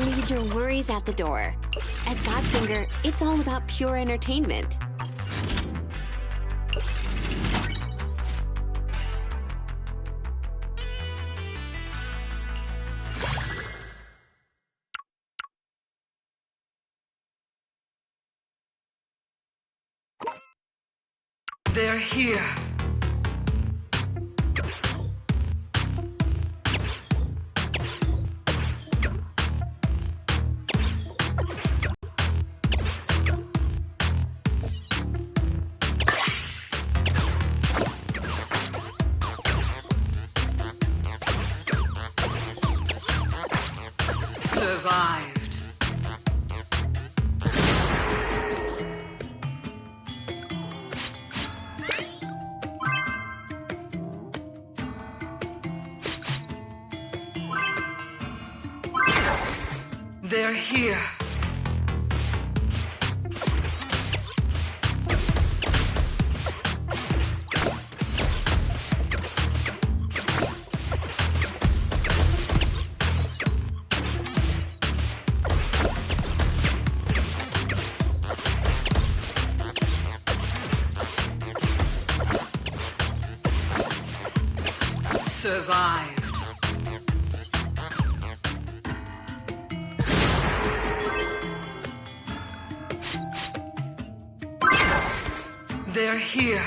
Leave your worries at the door. At Godfinger, it's all about pure entertainment. They're here. Survived. They're here. Survived. They're here.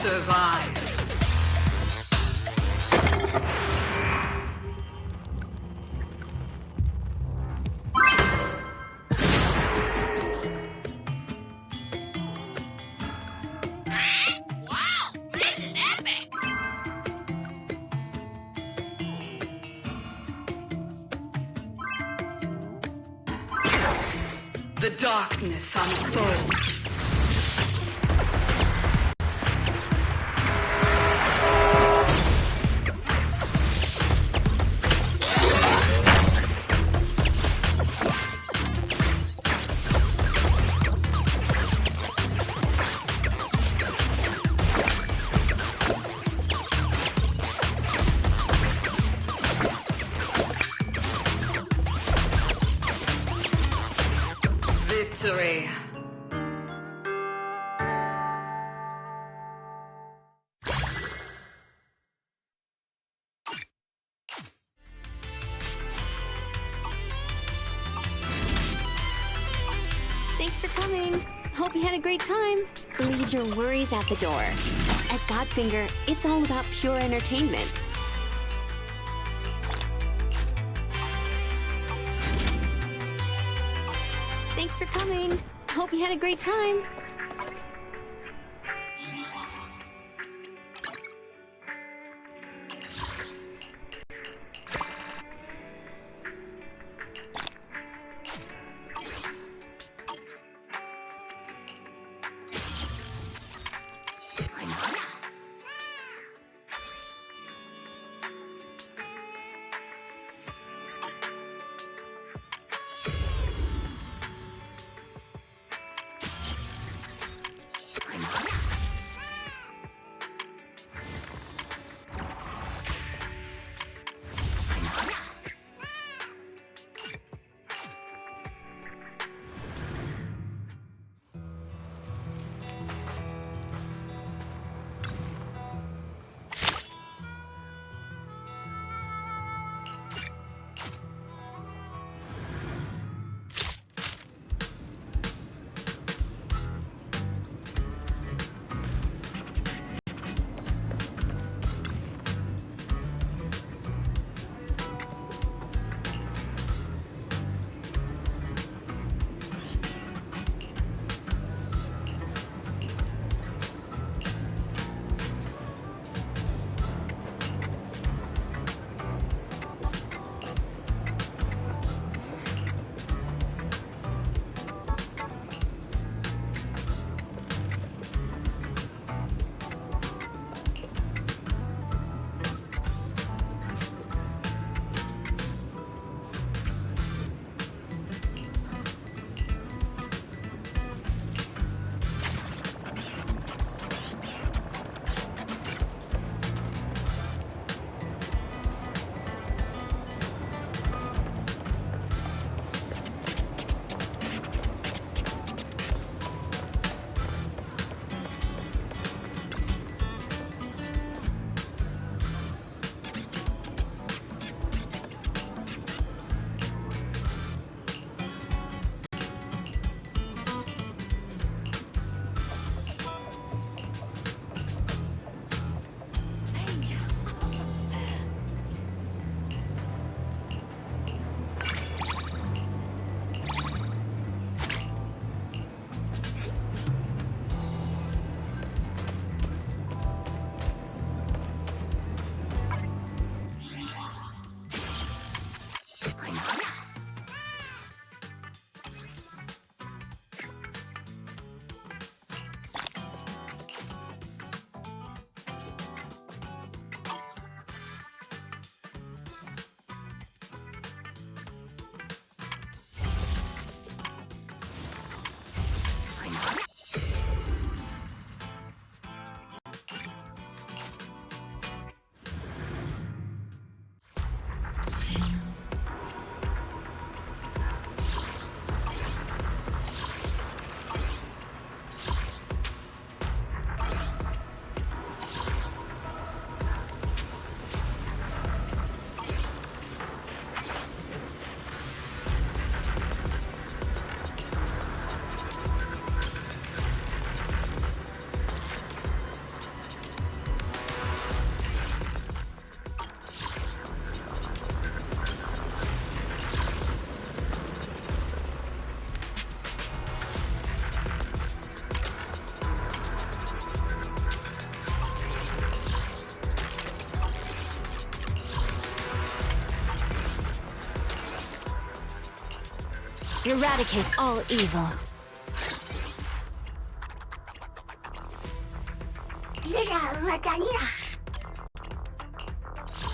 Survived. Wow, this is epic! The darkness unfolds. Victory. Thanks for coming. Hope you had a great time. Leave your worries at the door. At Godfinger, it's all about pure entertainment. Thanks for coming. Hope you had a great time. Eradicate all evil.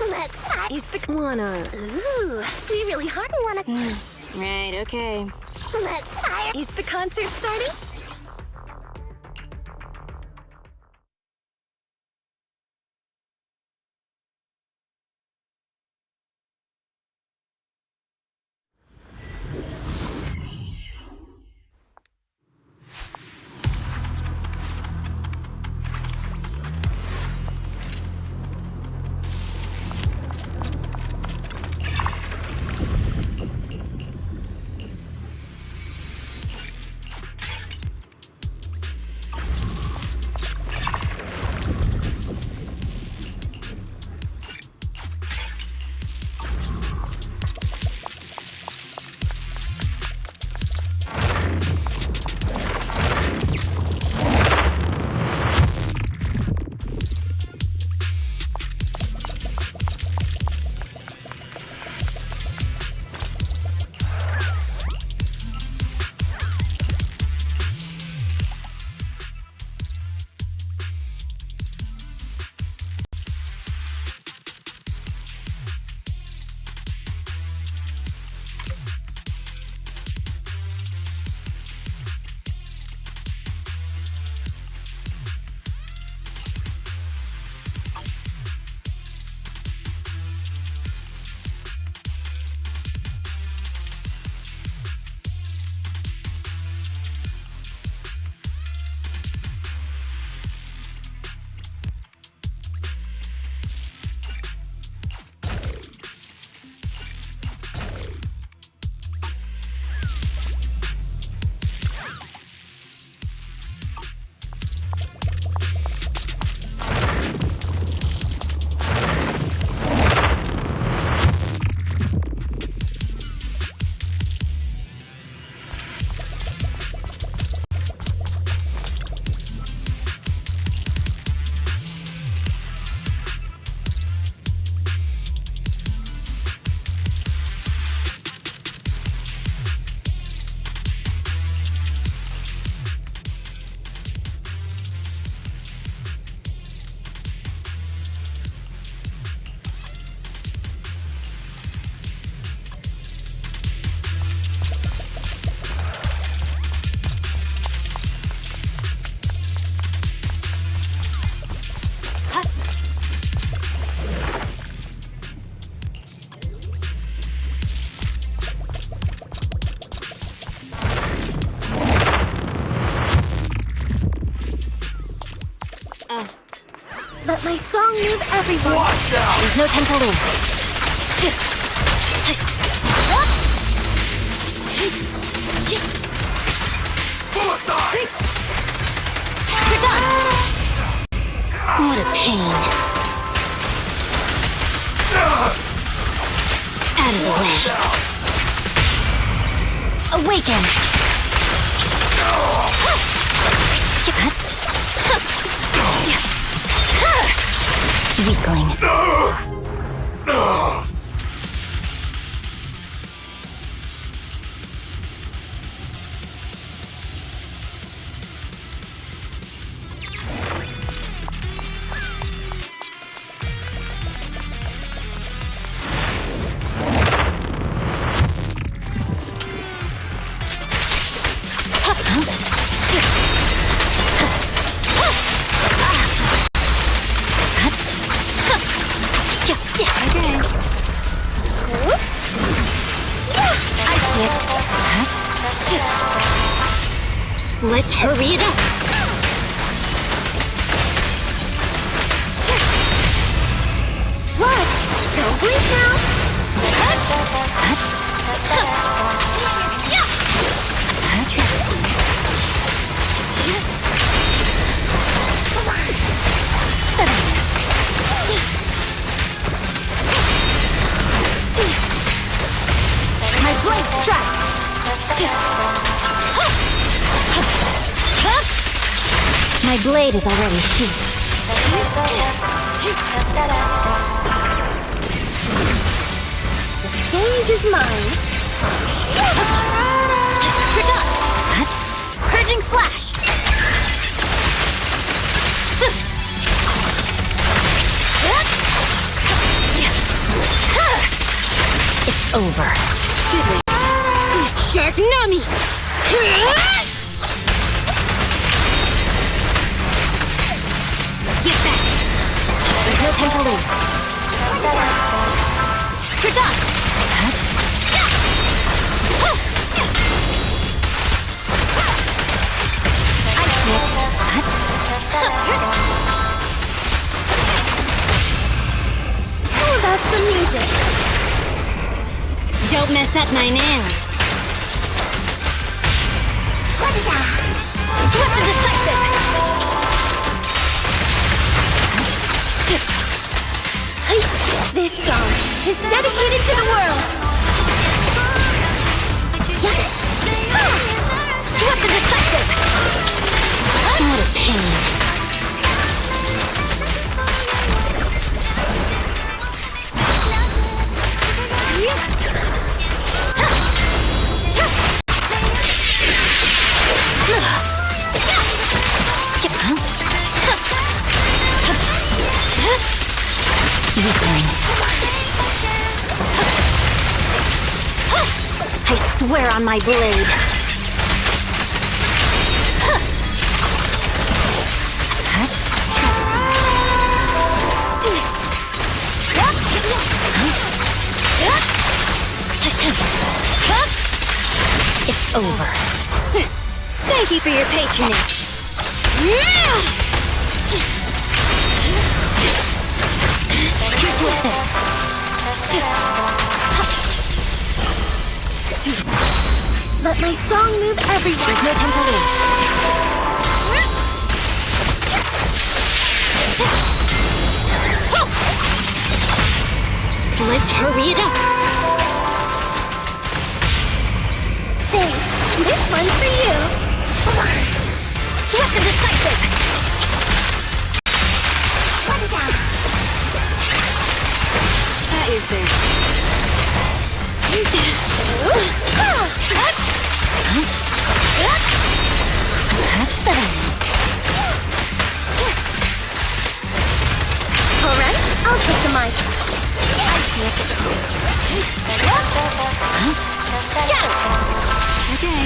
Let's fight. Is the wanna? Ooh, be really hard and wanna. Right, okay. Let's fire. Is the concert starting? Let my song move everyone. Watch out! There's no time to lose. Pull aside! You're done. What a pain. Out of the way. Awaken. Weakling. Let's hurry it up! Watch! Don't blink now! My blade strikes! My blade is already sheathed. The stage is mine. Purging slash! It's over. Shark Nami! Get back! There's no time to lose. You're done! I see it. How about some music? Don't mess up my nails. Swift and decisive! This song is dedicated to the world! Swift and decisive! What a pain. I swear on my blade. It's over. Thank you for your patronage. Here to assist. Let my song move everyone. There's no time to lose. Let's hurry it up. Thanks. This one's for you. Swift and decisive. At your service. Alright, I'll take the mic. I see it. Okay.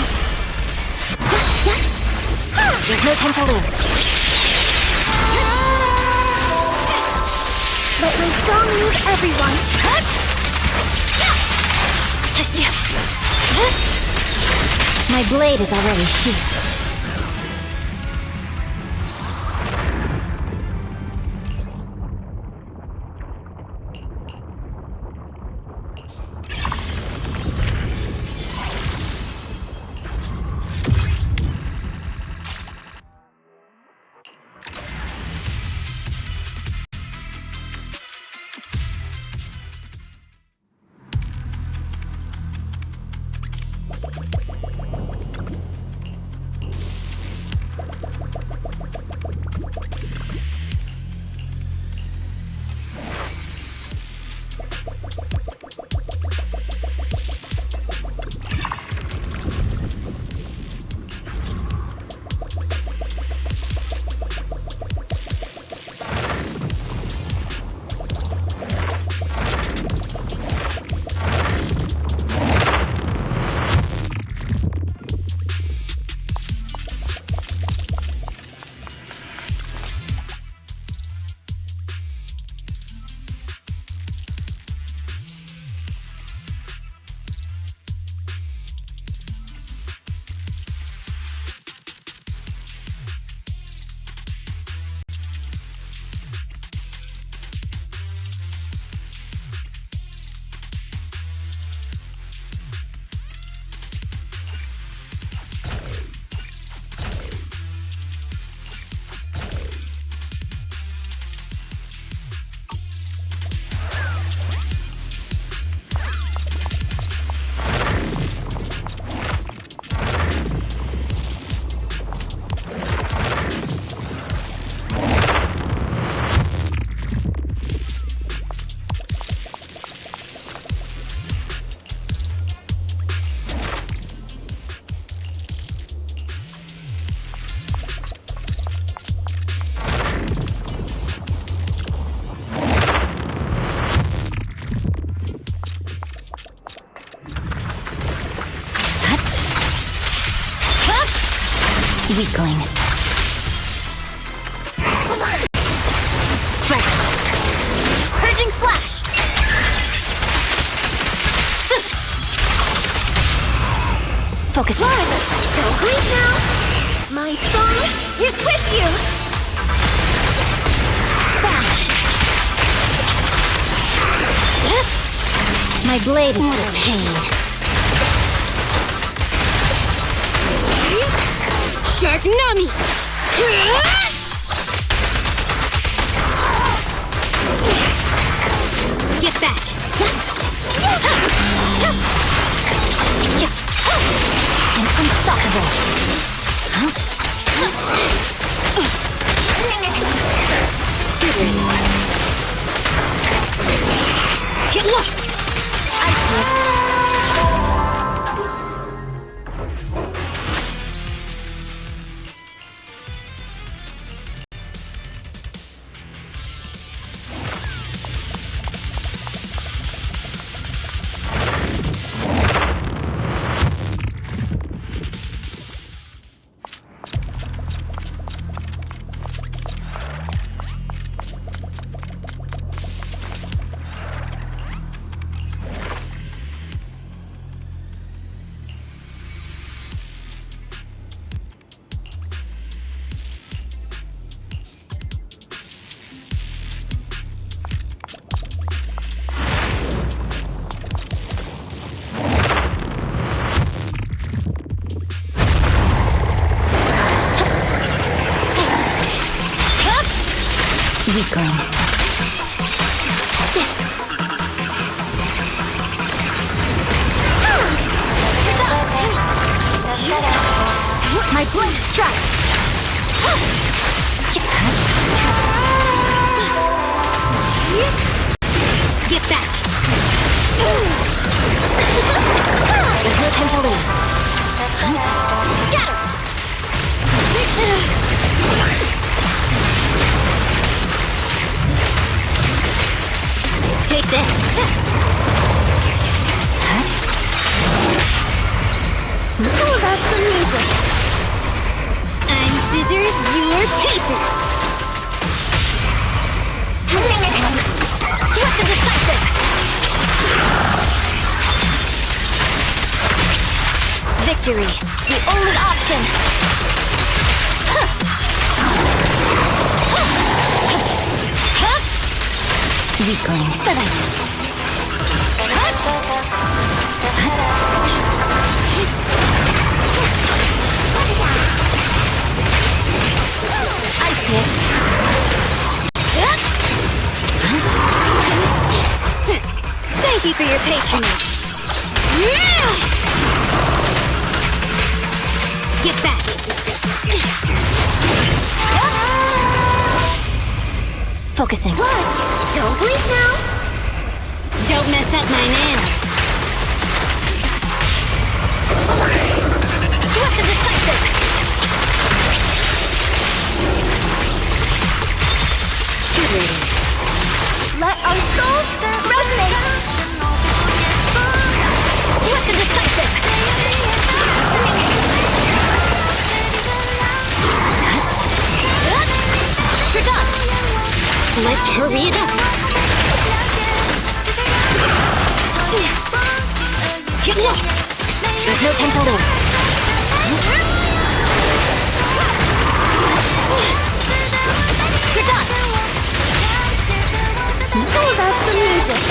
There's no time to lose. Let my song move everyone. My blade is already sheathed. Weakling. Right. Purging slash. Focus. Watch. Don't bleed now. My soul is with you. Bash. My blade is full of pain. Shark Nami! Get back! I'm unstoppable! Get lost! I see it! Weakling. My blade strikes. Get back. There's no time to lose. Scatter. Take this. Oh, that's some music. I'm scissors, you're paper. Swift and decisive. Victory, the only option. Weakling. I see it. Thank you for your patronage. Get back. Focusing. Watch! Don't bleed now! Don't mess up my manners. Swift and decisive! Good reading. Let our souls resonate! Swift and decisive! Forgot! Let's hurry it up! Get lost! There's no time to lose. Forgot! Oh, that's the music!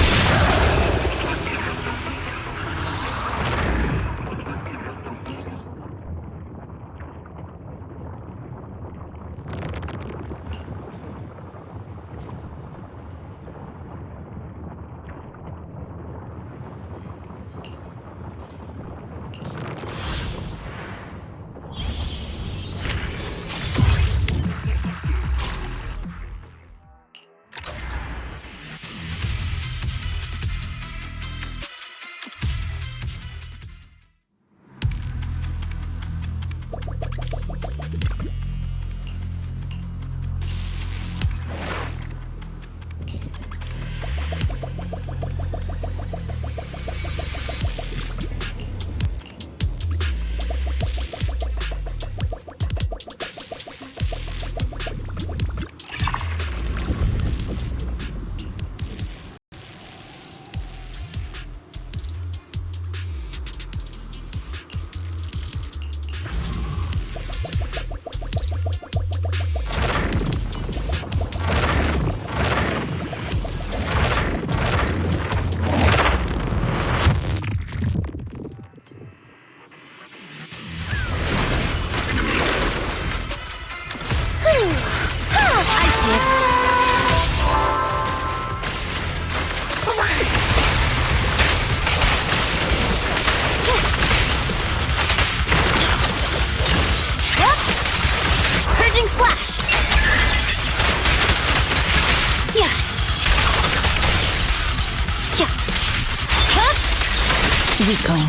Weakling.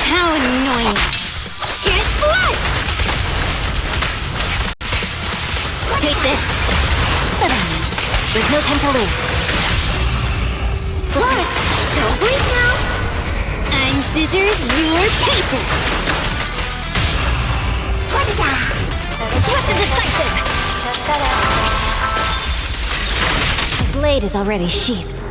How annoying. Get flush! Take this. There's no time to lose. Watch! Don't bleed now! I'm scissors, you're paper! Swift and decisive! The blade is already sheathed.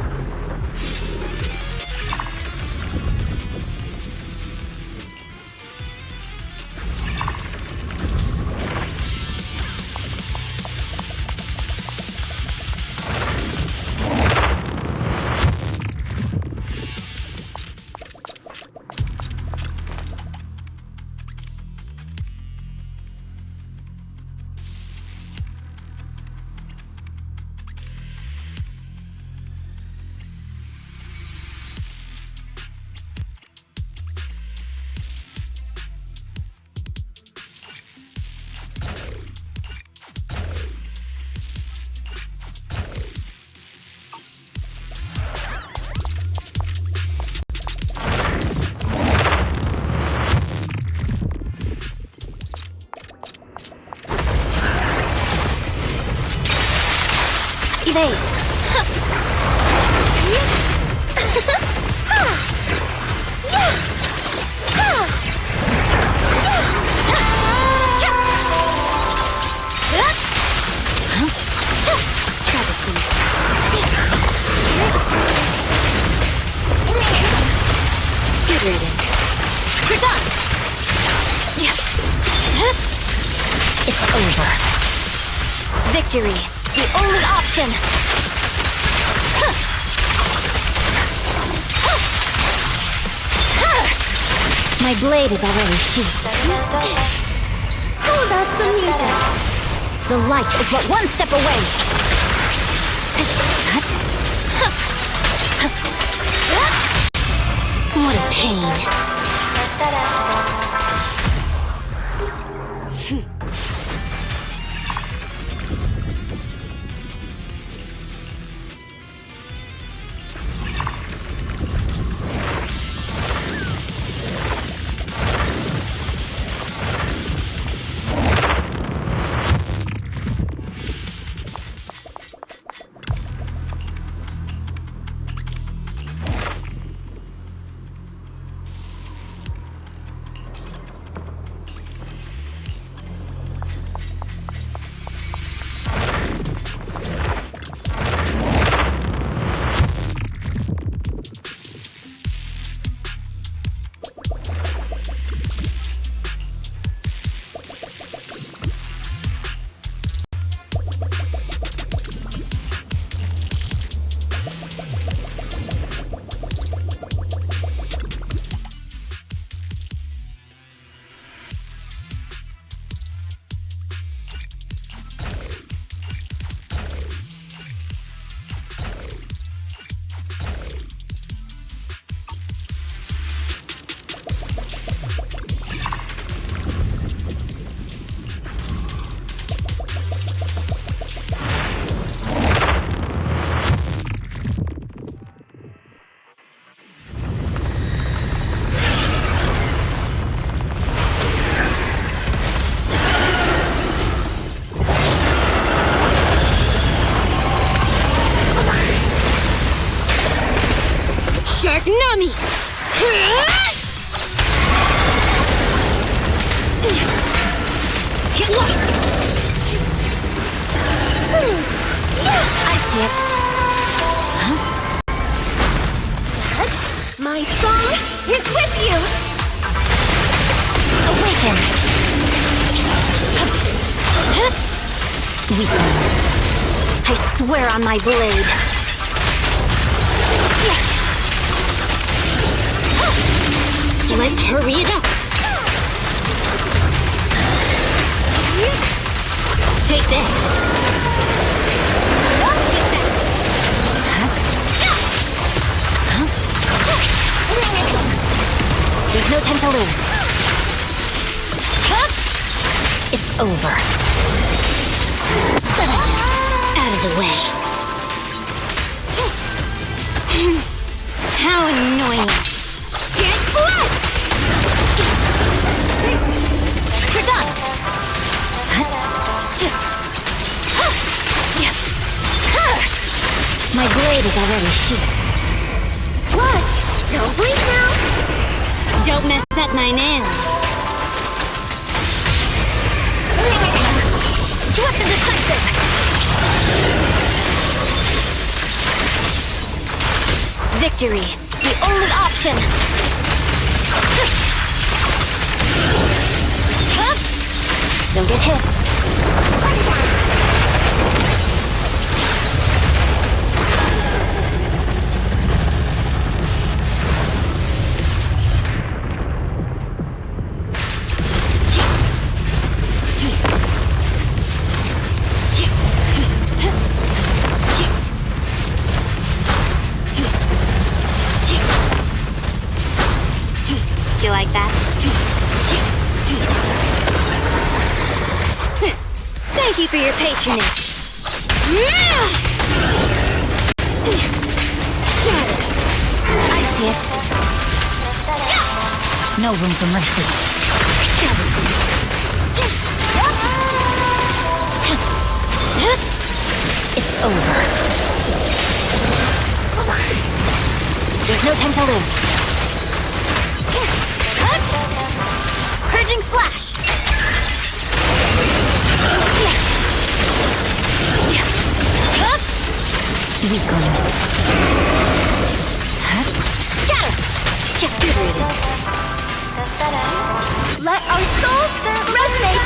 Evade! Good riddance. We're done! It's over. Victory! The only option! My blade is already sheathed. Oh, that's amusing. The light is but one step away. What a pain. Nami! Get lost! I see it. Huh? My song is with you! Awaken! Weakling. I swear on my blade. Let's hurry it up! Take this! There's no time to lose. It's over. Out of the way. How annoying! Get blessed! You're done! My blade is already sheathed. Watch! Don't bleed now! Don't mess up my nails. Swift and decisive! Victory, the only option! Don't get hit. Do you like that? Thank you for your patronage. Shatter. I see it. No room for mercy. It's over. There's no time to lose. Purging slash! Weakling. Scatter! Get good riddance. Let our souls resonate!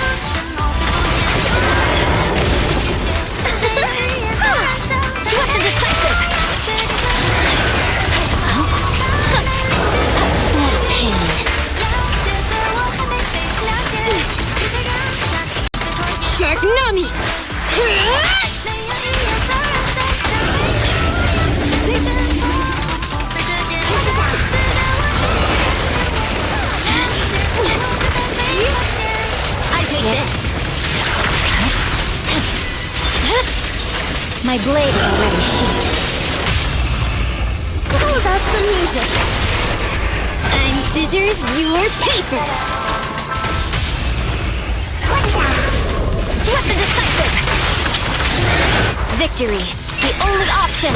Swift and decisive! What a pain. Shark Nami! I take this. My blade is already sheathed. Oh, that's some music. I'm scissors, you're paper. Swift and decisive! Victory, the only option!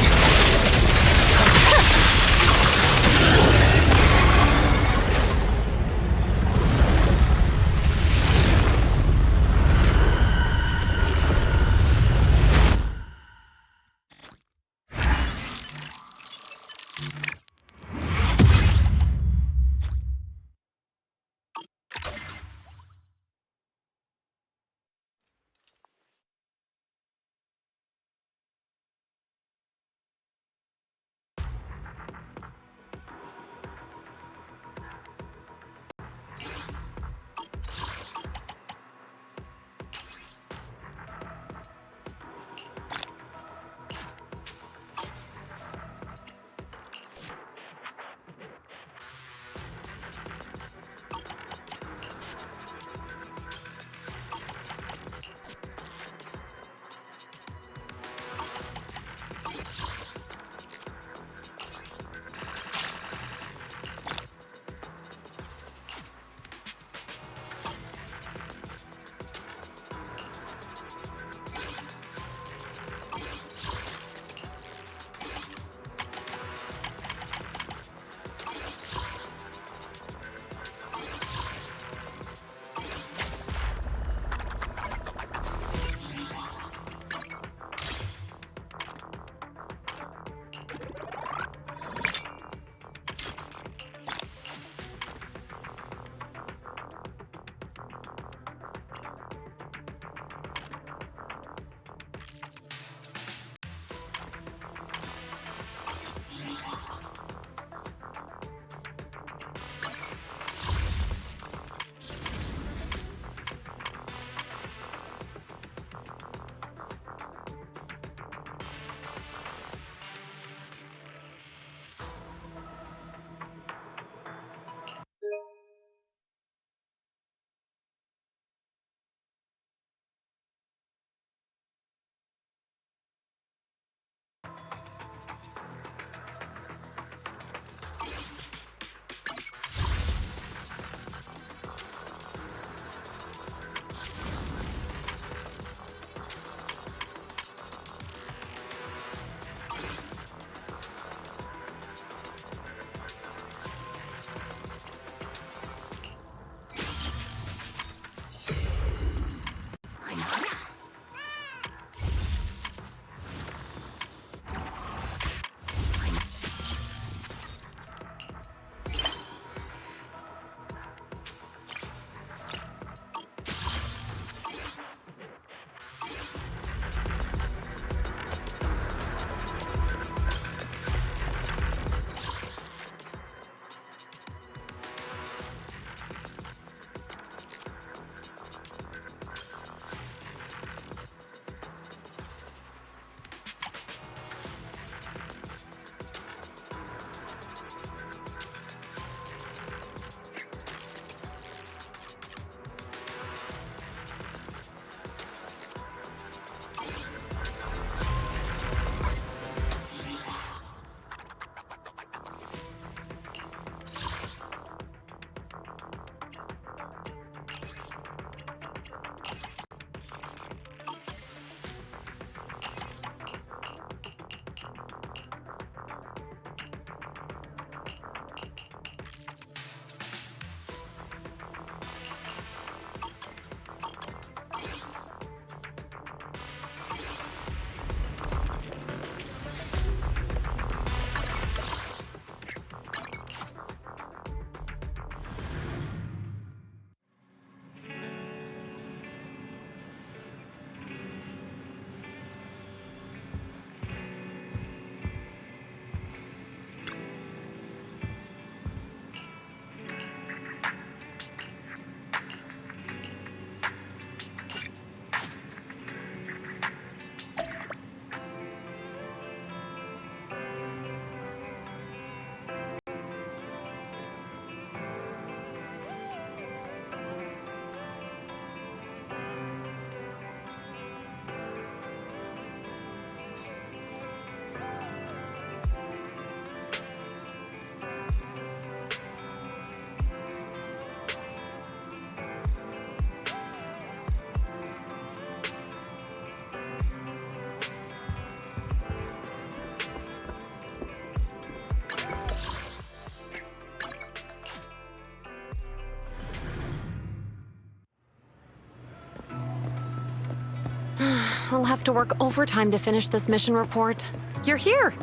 have to work overtime to finish this mission report. You're here!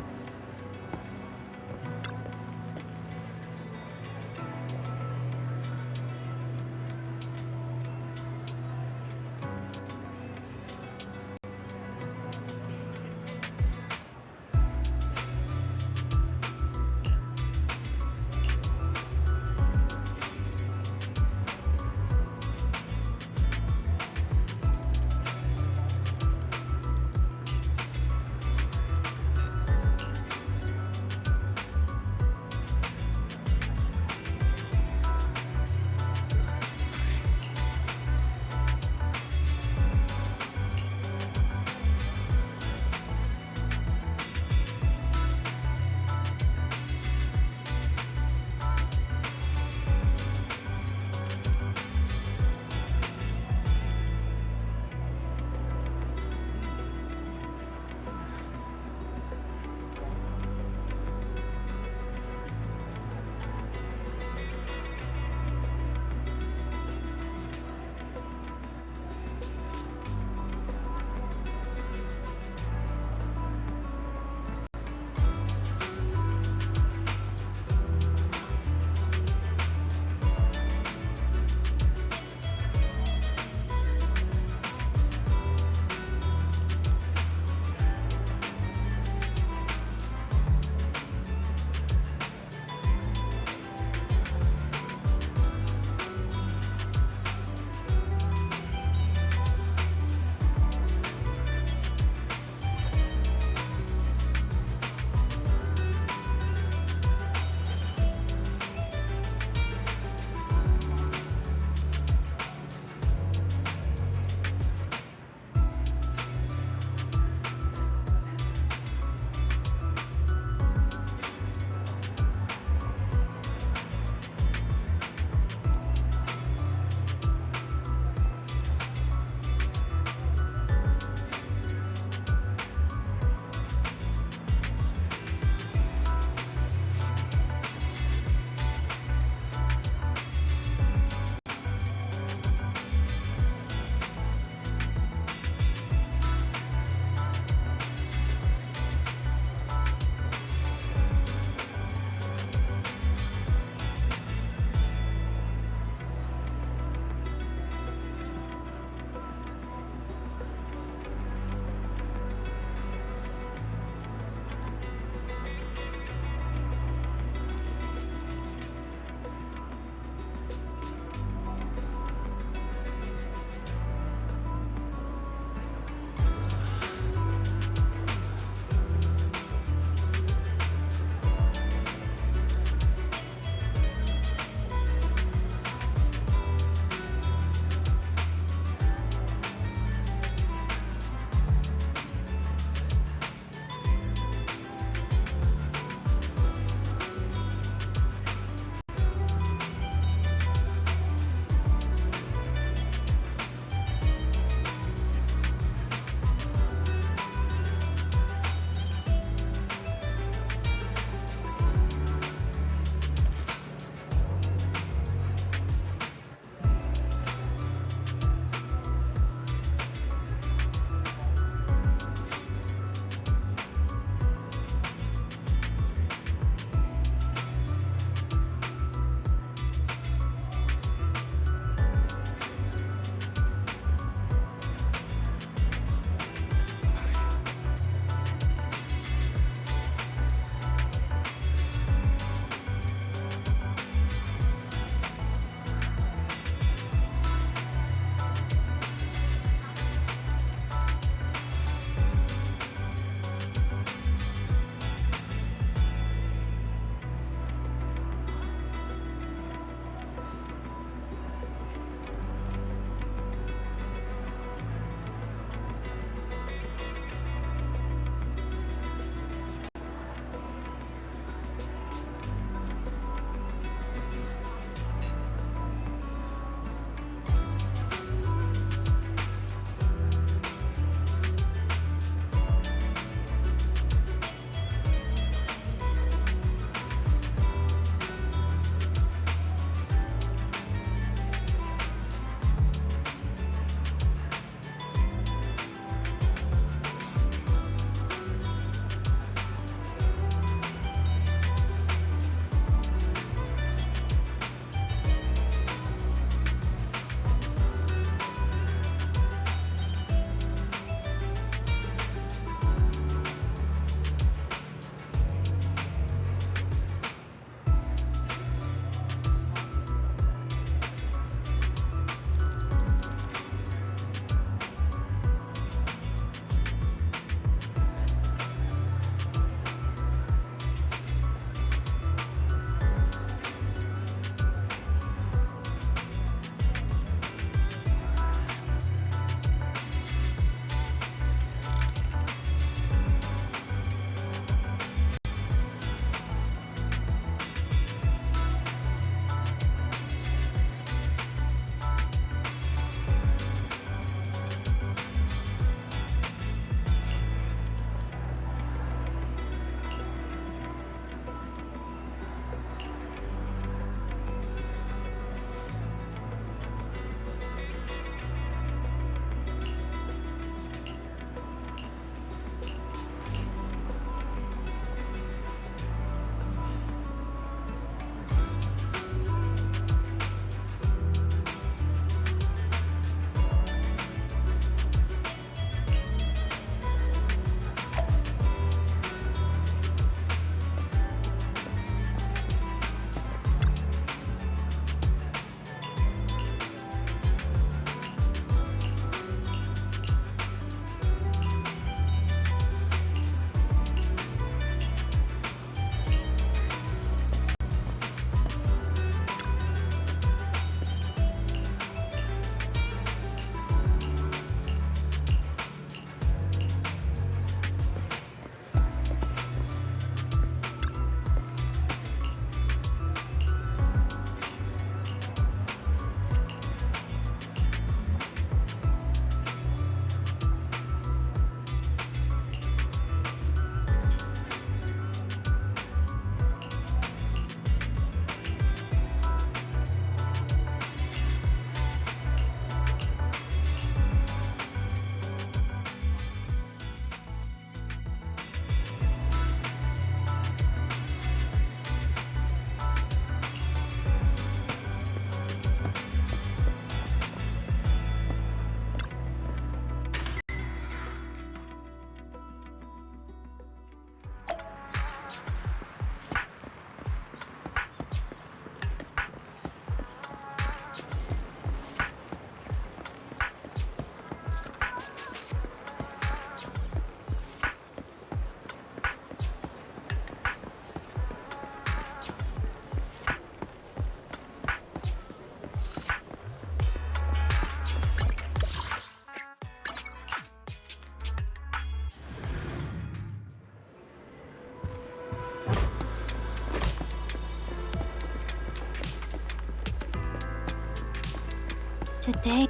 Today...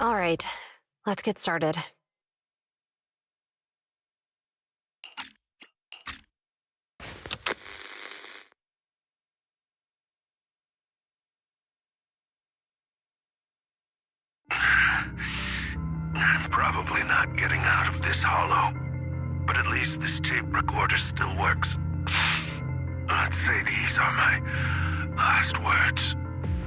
All right, let's get started. I'm probably not getting out of this hollow, but at least this tape recorder still works. Let's say these are my last words.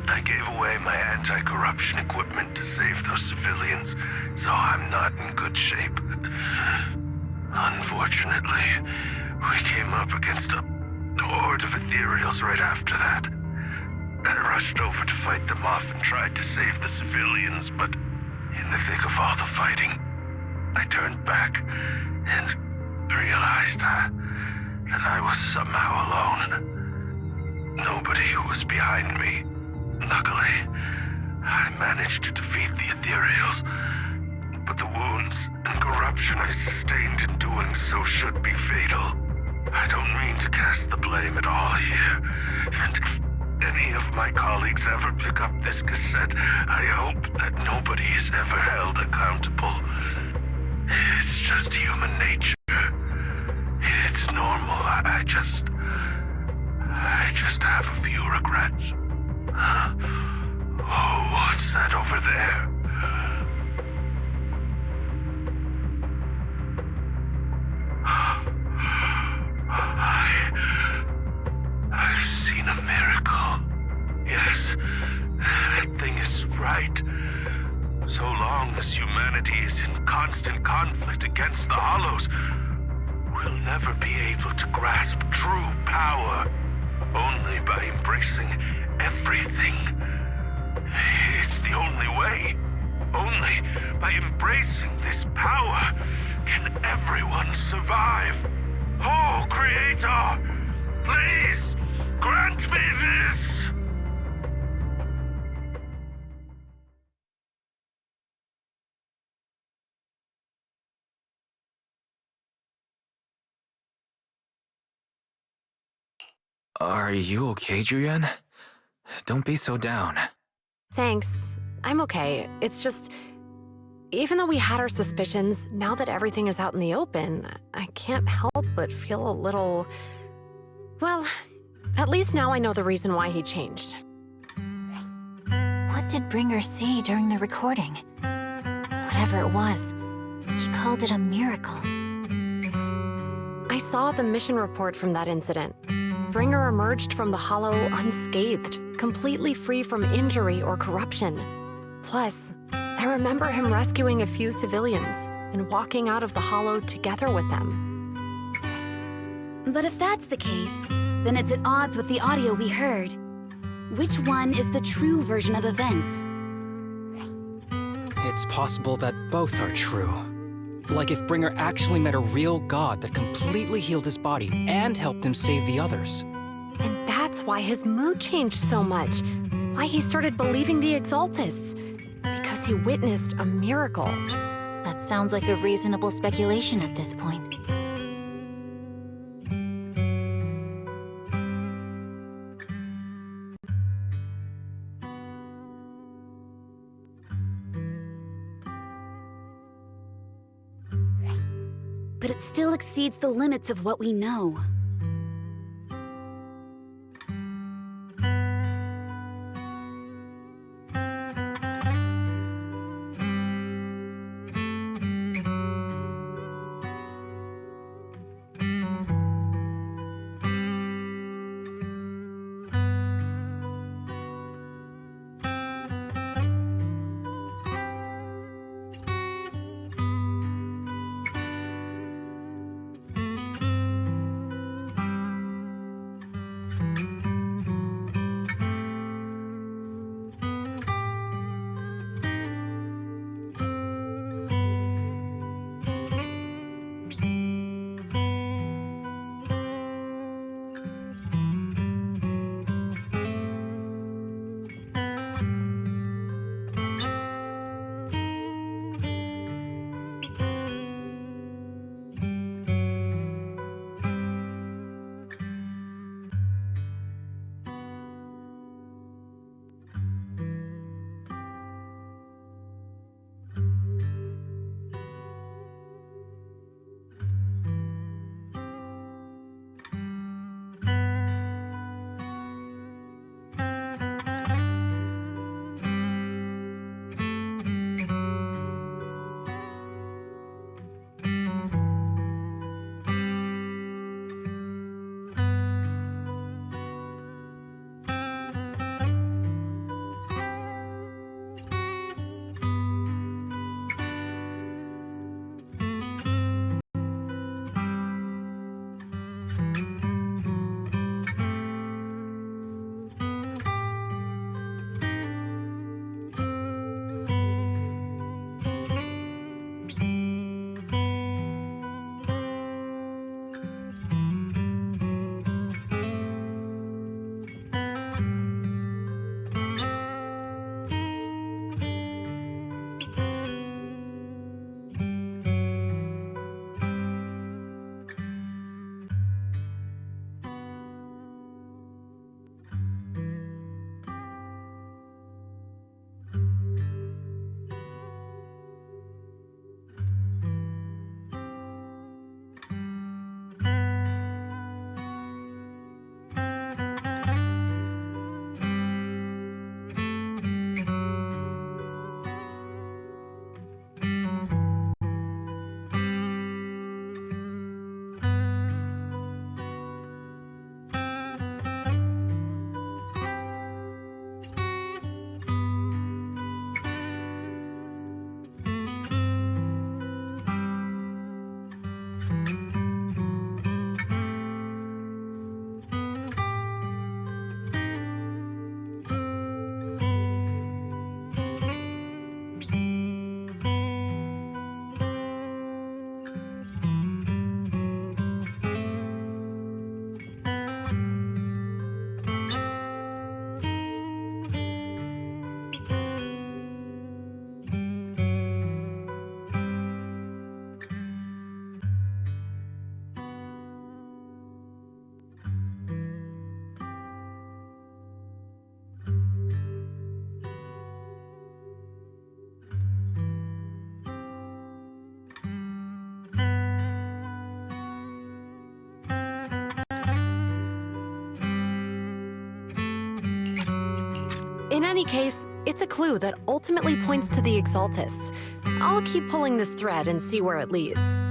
I gave away my anti-corruption equipment to save those civilians, so I'm not in good shape. Unfortunately, we came up against a horde of ethereals right after that. I rushed over to fight them off and tried to save the civilians, but in the thick of all the fighting, I turned back and realized that I was somehow alone. Nobody was behind me. Luckily, I managed to defeat the ethereals, but the wounds and corruption I sustained in doing so should be fatal. I don't mean to cast the blame at all here, and if any of my colleagues ever pick up this cassette, I hope that nobody is ever held accountable. It's just human nature. It's normal. I just have a few regrets. Oh, what's that over there? I've seen a miracle. Yes, that thing is right. So long as humanity is in constant conflict against the Hollows, we'll never be able to grasp true power. Only by embracing everything. It's the only way. Only by embracing this power can everyone survive. Oh, Creator, please grant me this! Are you okay, Julian? Don't be so down. Thanks. I'm okay. It's just... Even though we had our suspicions, now that everything is out in the open, I can't help but feel a little... Well, at least now I know the reason why he changed. What did Bringer see during the recording? Whatever it was, he called it a miracle. I saw the mission report from that incident. Bringer emerged from the Hollow unscathed, completely free from injury or corruption. Plus, I remember him rescuing a few civilians and walking out of the Hollow together with them. But if that's the case, then it's at odds with the audio we heard. Which one is the true version of events? It's possible that both are true. Like if Bringer actually met a real god that completely healed his body and helped him save the others. And that's why his mood changed so much. Why he started believing the Exaltists. Because he witnessed a miracle. That sounds like a reasonable speculation at this point. but it still exceeds the limits of what we know. In any case, it's a clue that ultimately points to the Exaltists. I'll keep pulling this thread and see where it leads.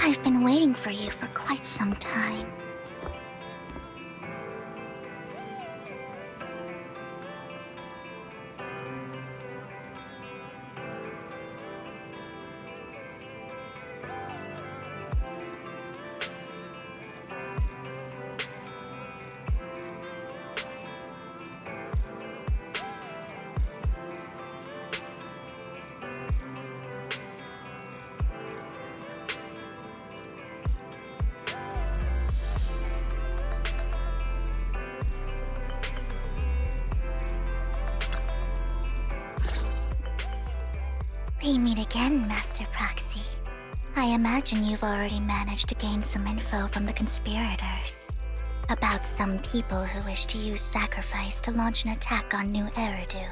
I've been waiting for you for quite some time. We meet again, Master Proxy. I imagine you've already managed to gain some info from the conspirators. About some people who wish to use sacrifice to launch an attack on New Eridu.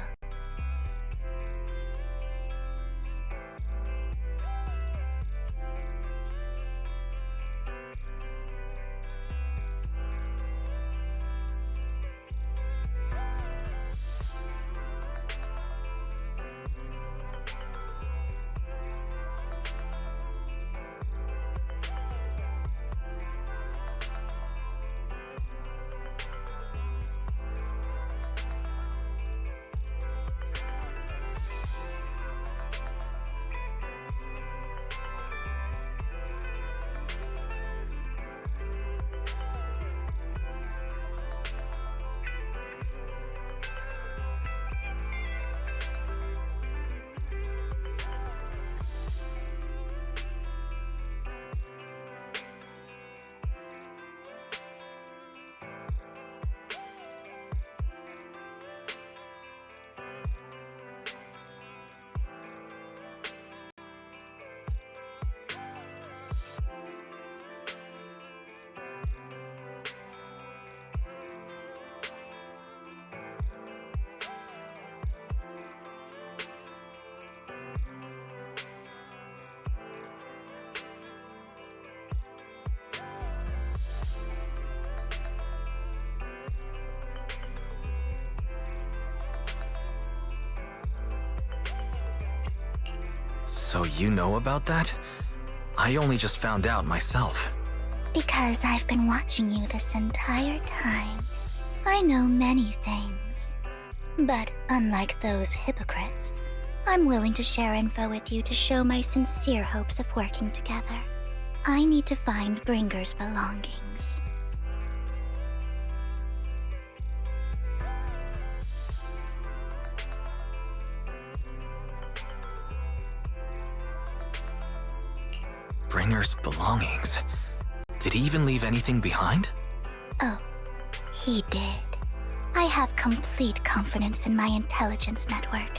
So you know about that? I only just found out myself. Because I've been watching you this entire time. I know many things. But unlike those hypocrites, I'm willing to share info with you to show my sincere hopes of working together. I need to find Bringer's belongings. Bringer's belongings. Did he even leave anything behind? Oh, he did. I have complete confidence in my intelligence network.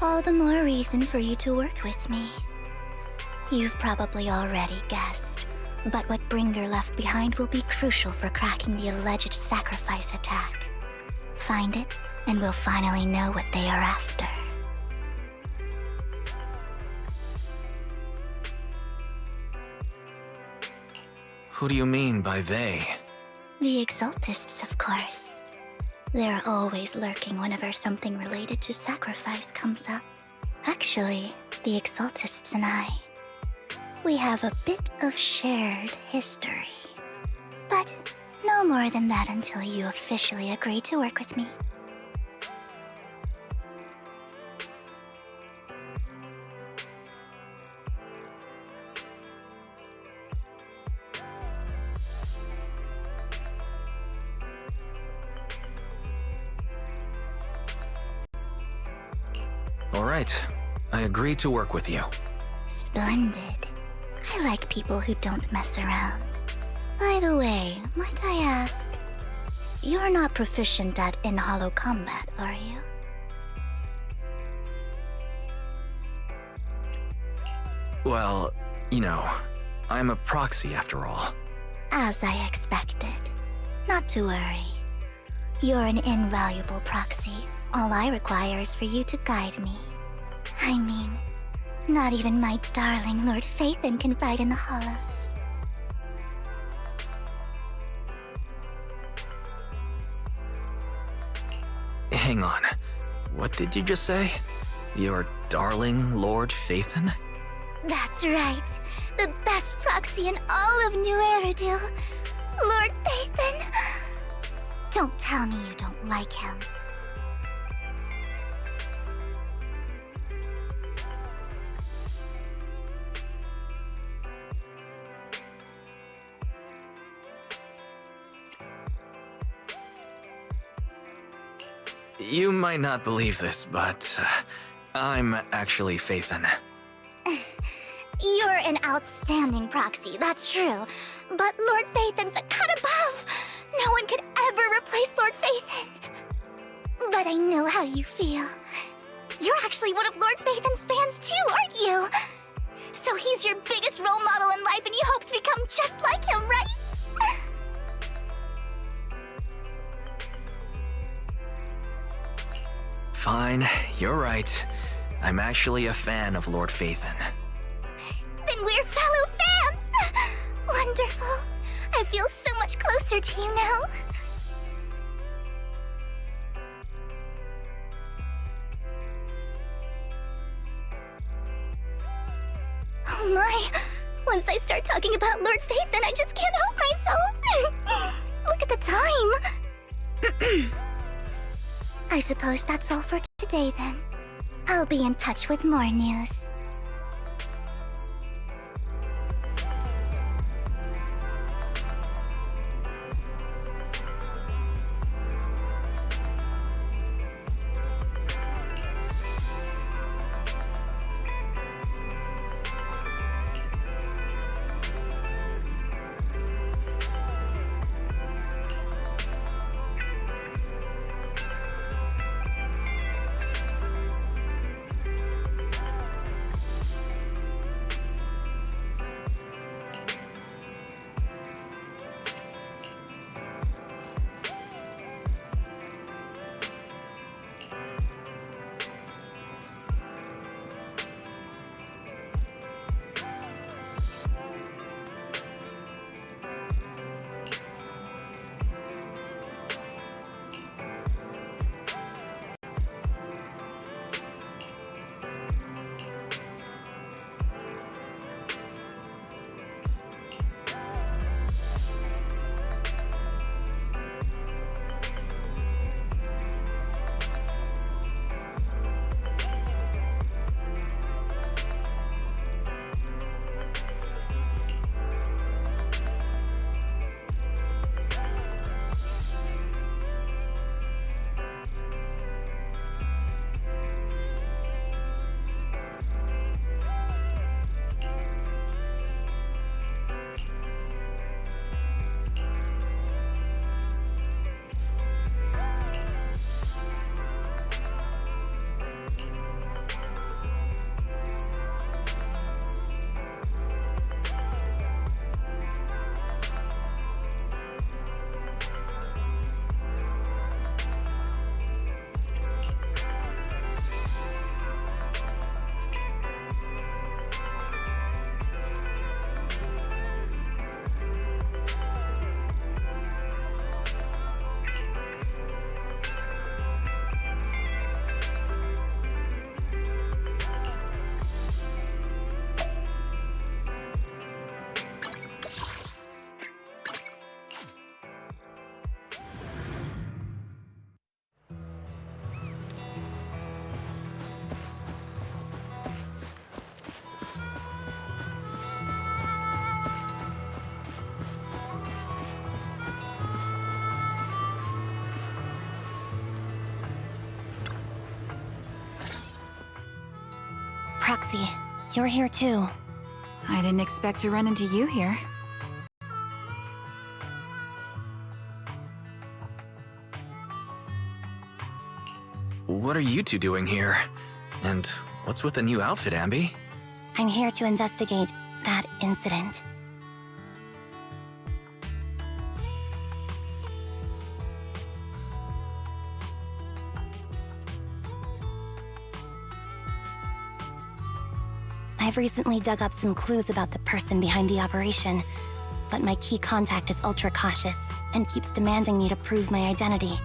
All the more reason for you to work with me. You've probably already guessed, but what Bringer left behind will be crucial for cracking the alleged sacrifice attack. Find it, and we'll finally know what they are after. Who do you mean by they? The Exaltists, of course. They're always lurking whenever something related to sacrifice comes up. Actually, the Exaltists and I, we have a bit of shared history. But no more than that until you officially agree to work with me. All right, I agree to work with you. Splendid. I like people who don't mess around. By the way, might I ask, you're not proficient at in-hollow combat, are you? Well, you know, I'm a proxy after all. As I expected. Not to worry. You're an invaluable proxy. All I require is for you to guide me. I mean, not even my darling Lord Phaethon can fight in the hollows. Hang on. What did you just say? Your darling Lord Phaethon? That's right. The best proxy in all of New Eridu. Lord Phaethon. Don't tell me you don't like him. You might not believe this, but I'm actually Phaethon. You're an outstanding proxy, that's true. But Lord Phaethon's a cut above. No one could ever replace Lord Phaethon. But I know how you feel. You're actually one of Lord Phaethon's fans too, aren't you? So he's your biggest role model in life and you hope to become just like him, right? Fine, you're right. I'm actually a fan of Lord Phaethon. Then we're fellow fans! Wonderful. I feel so much closer to you now. Oh my! Once I start talking about Lord Phaethon, I just can't help myself! Look at the time! I suppose that's all for today then. I'll be in touch with more news. Proxy, you're here too. I didn't expect to run into you here. What are you two doing here? And what's with the new outfit, Ambi? I'm here to investigate that incident. I've recently dug up some clues about the person behind the operation, but my key contact is ultra cautious and keeps demanding me to prove my identity.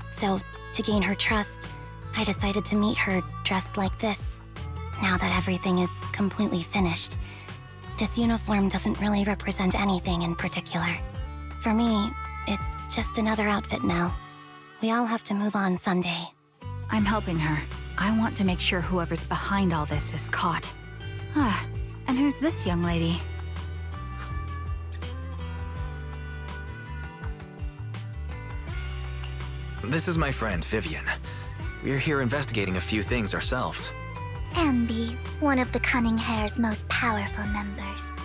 So, to gain her trust, I decided to meet her dressed like this. Now that everything is completely finished, this uniform doesn't really represent anything in particular. For me, it's just another outfit now. We all have to move on someday. I'm helping her. I want to make sure whoever's behind all this is caught. Ah, and who's this young lady? This is my friend, Vivian. We're here investigating a few things ourselves. Ambi, one of the Cunning Hair's most powerful members.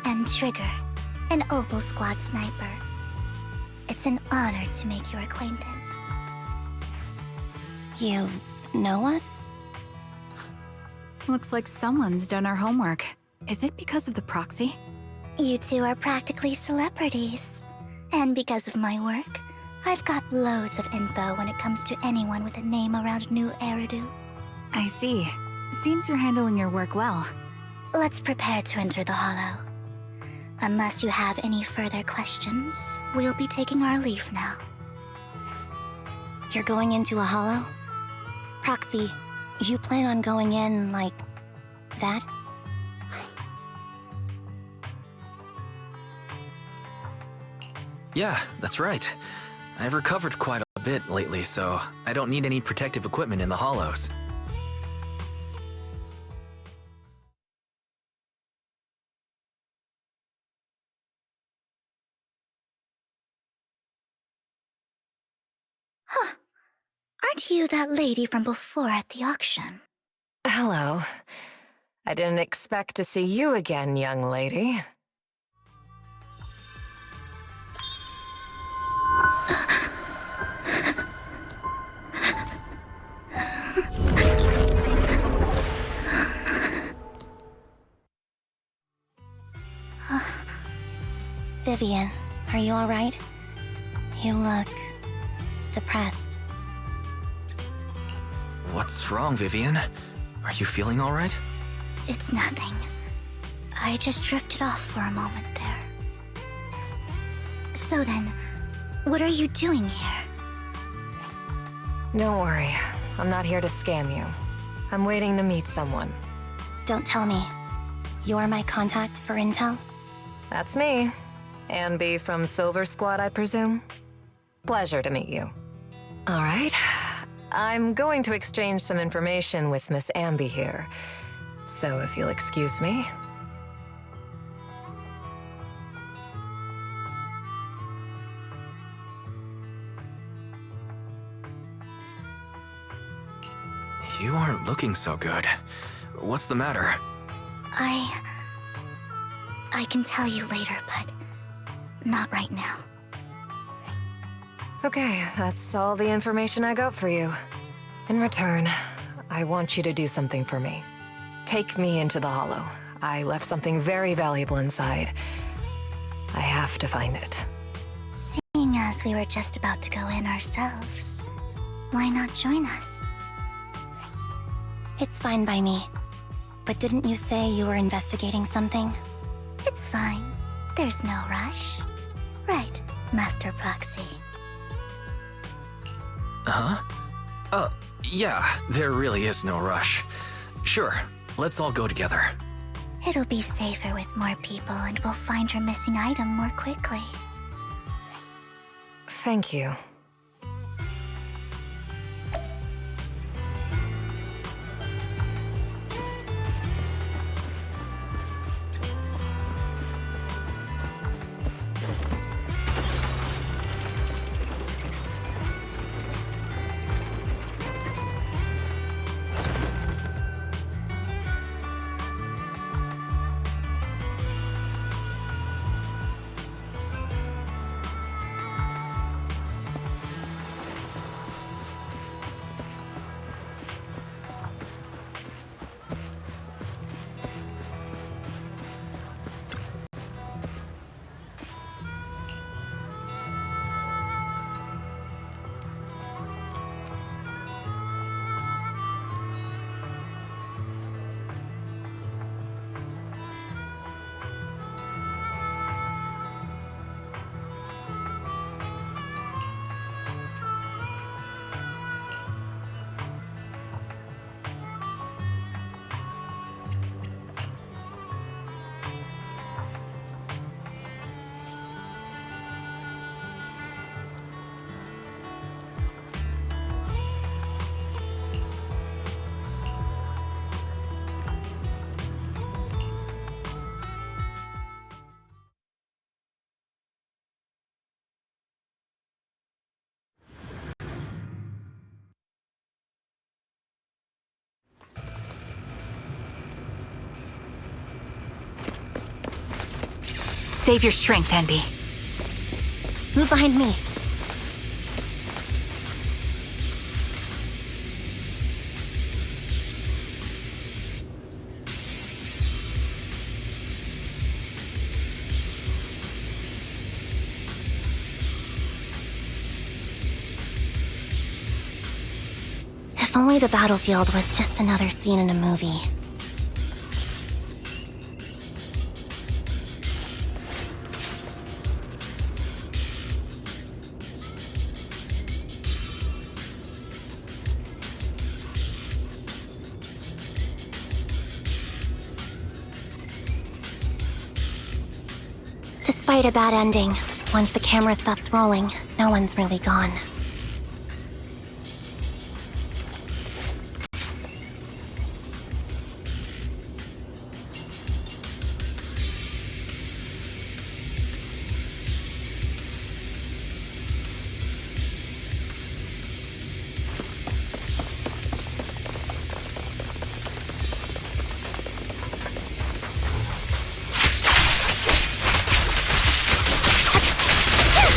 And Trigger, an Opal Squad sniper. It's an honor to make your acquaintance. You know us? Looks like someone's done our homework. Is it because of the proxy? You two are practically celebrities. And because of my work, I've got loads of info when it comes to anyone with a name around New Eridu. I see. Seems you're handling your work well. Let's prepare to enter the Hollow. Unless you have any further questions, we'll be taking our leave now. You're going into a hollow? Proxy, you plan on going in like that? Yeah, that's right. I've recovered quite a bit lately, so I don't need any protective equipment in the hollows. Huh. Aren't you that lady from before at the auction? Hello. I didn't expect to see you again, young lady. Vivian, are you alright? You look depressed. What's wrong, Vivian? Are you feeling all right? It's nothing. I just drifted off for a moment there. So then, what are you doing here? Don't worry. I'm not here to scam you. I'm waiting to meet someone. Don't tell me. You're my contact for intel? That's me. Ambi from Silver Squad, I presume? Pleasure to meet you. All right. I'm going to exchange some information with Miss Ambi here. So if you'll excuse me. You aren't looking so good. What's the matter? I can tell you later, but not right now. Okay, that's all the information I got for you. In return, I want you to do something for me. Take me into the Hollow. I left something very valuable inside. I have to find it. Seeing as we were just about to go in ourselves, why not join us? It's fine by me. But didn't you say you were investigating something? It's fine. There's no rush. Right, Master Proxy. Huh? Yeah, there really is no rush. Sure, let's all go together. It'll be safer with more people, and we'll find your missing item more quickly. Thank you. Save your strength, Envy. Move behind me. If only the battlefield was just another scene in a movie. Despite a bad ending, once the camera stops rolling, no one's really gone.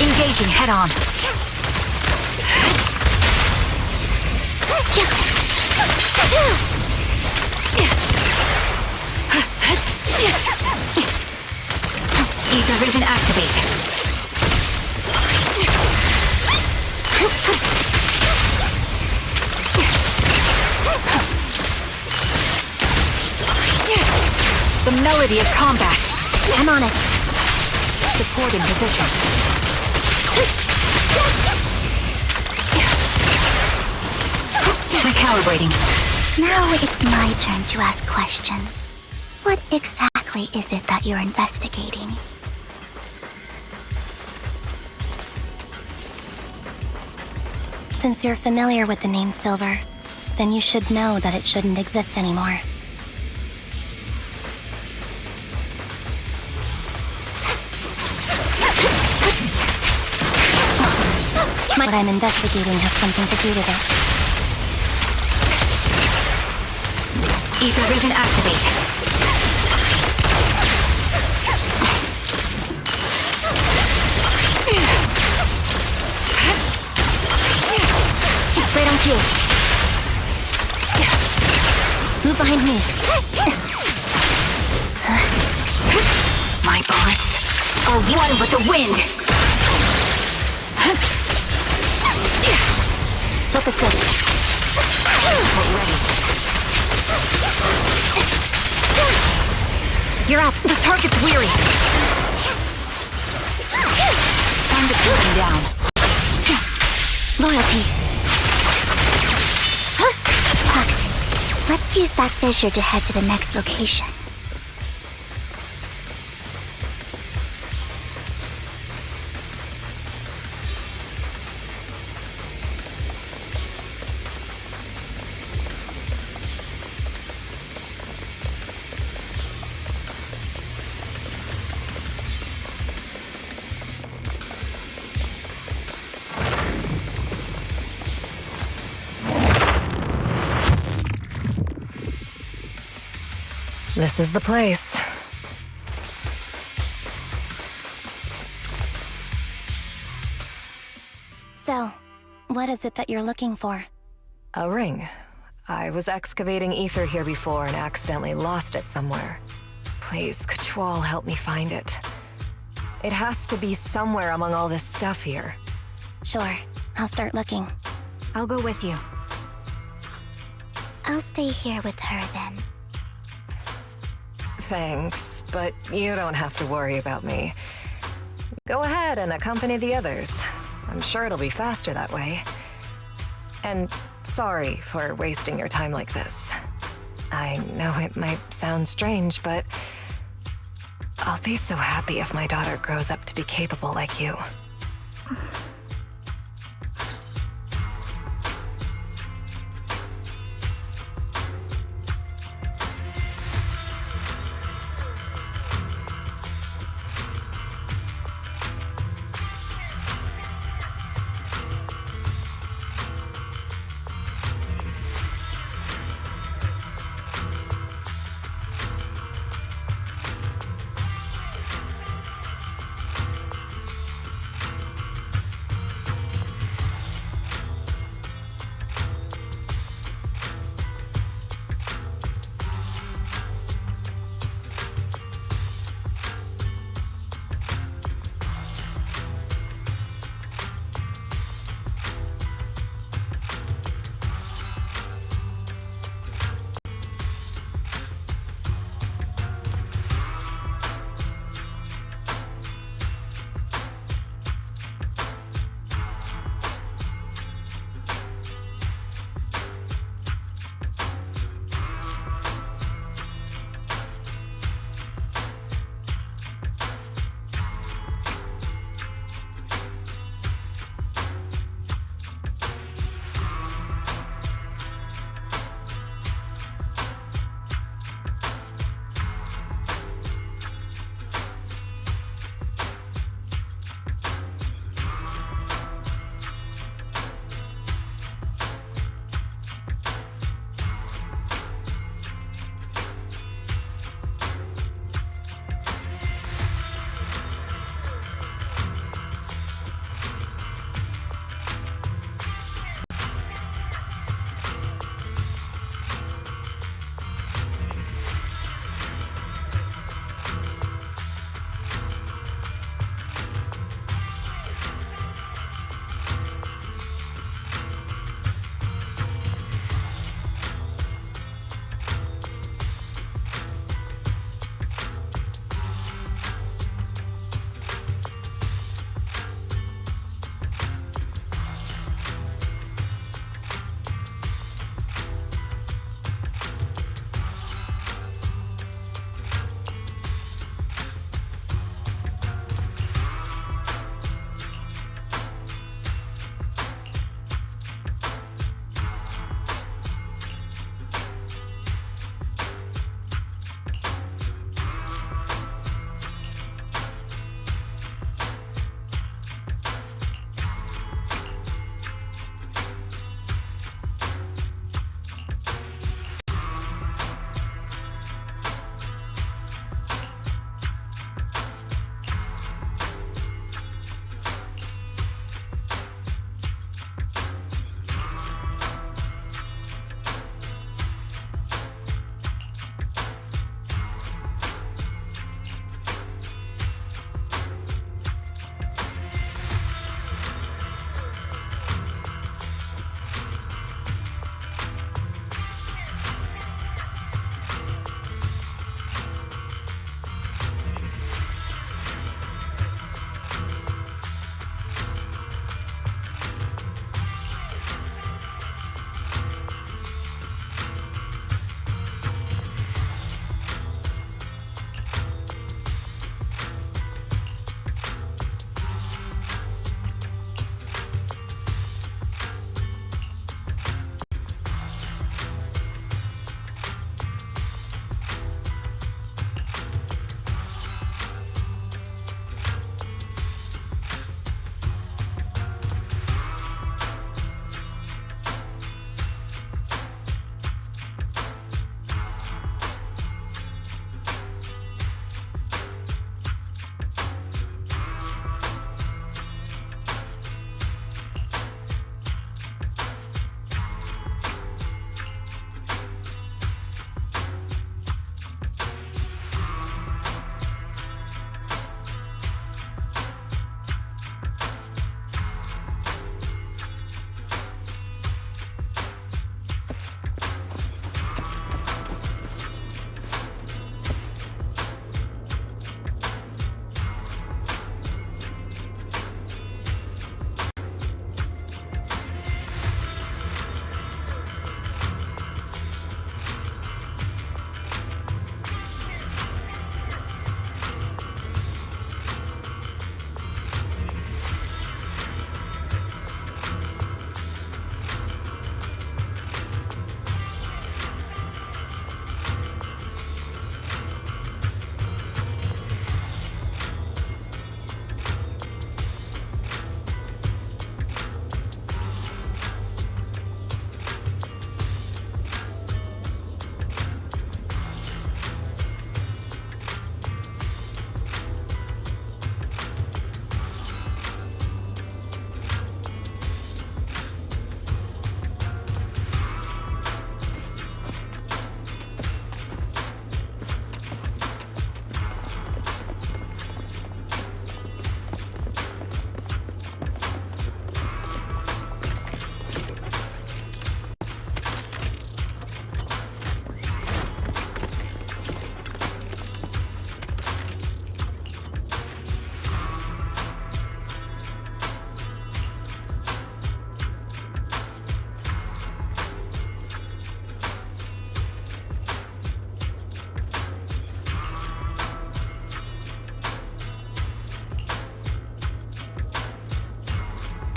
Engaging head on. Ether vision activate. The melody of combat. I'm on it. Support in position. Recalibrating. Now it's my turn to ask questions. What exactly is it that you're investigating? Since you're familiar with the name Silver, then you should know that it shouldn't exist anymore. What I'm investigating has something to do with it. Ether vision activate. Right on cue. Move behind me. My bullets are one with the wind. Flip the switch. You're up. The target's weary. Time to put him down. Loyalty. Fox, let's use that fissure to head to the next location. This is the place. So, what is it that you're looking for? A ring. I was excavating ether here before and accidentally lost it somewhere. Please, could you all help me find it? It has to be somewhere among all this stuff here. Sure, I'll start looking. I'll go with you. I'll stay here with her then. Thanks, but you don't have to worry about me. Go ahead and accompany the others. I'm sure it'll be faster that way. And sorry for wasting your time like this. I know it might sound strange, but I'll be so happy if my daughter grows up to be capable like you.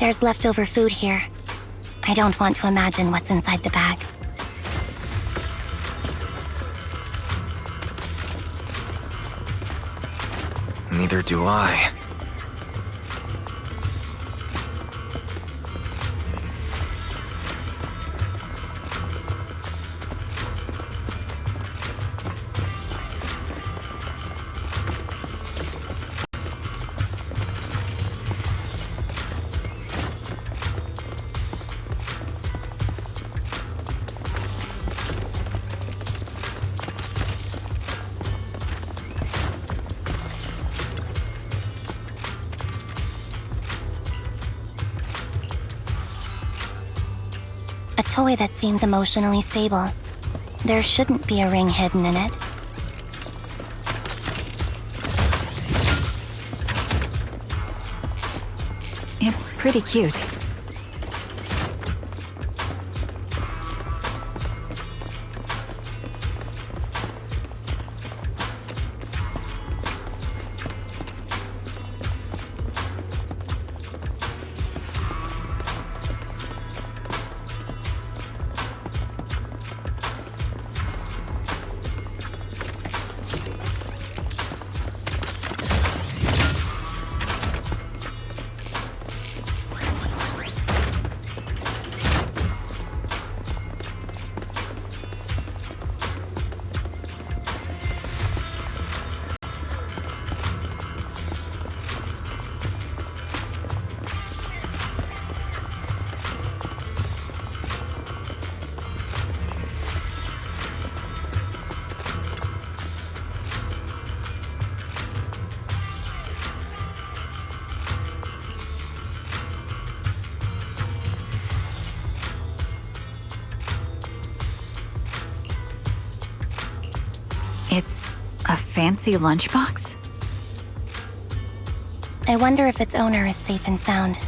There's leftover food here. I don't want to imagine what's inside the bag. Neither do I. A toy that seems emotionally stable. There shouldn't be a ring hidden in it. It's pretty cute. It's a fancy lunchbox? I wonder if its owner is safe and sound.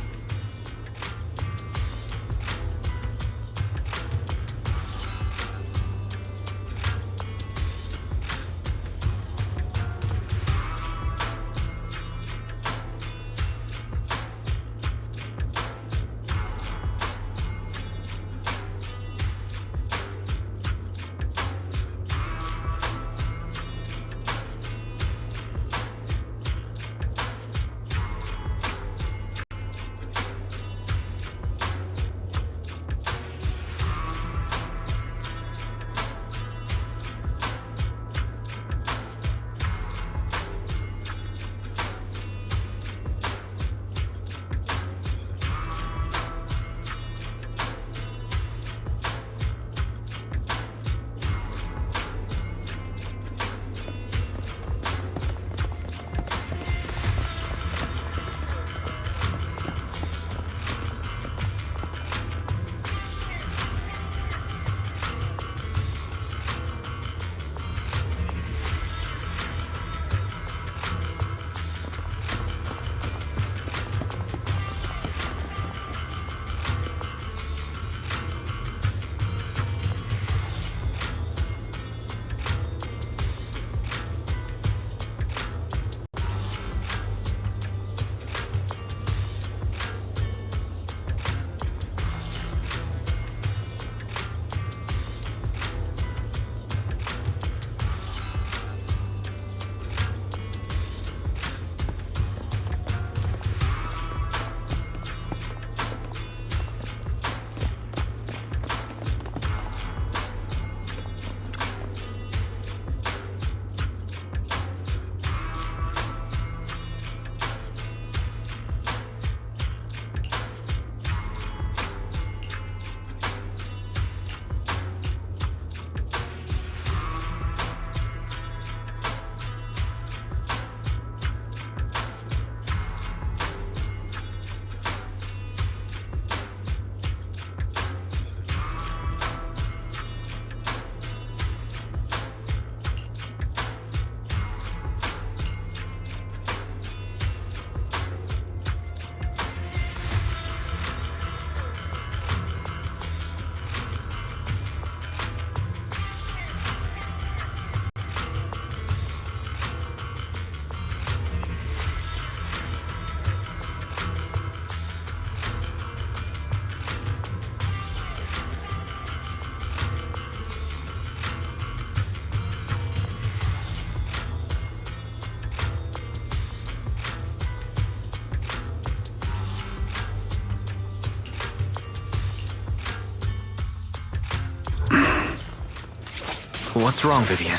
What's wrong, Vivian?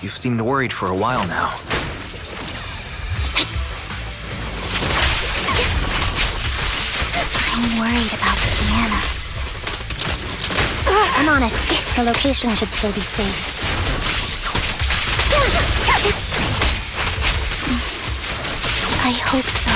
You've seemed worried for a while now. I'm worried about Sienna. I'm on it. The location should still be safe. I hope so.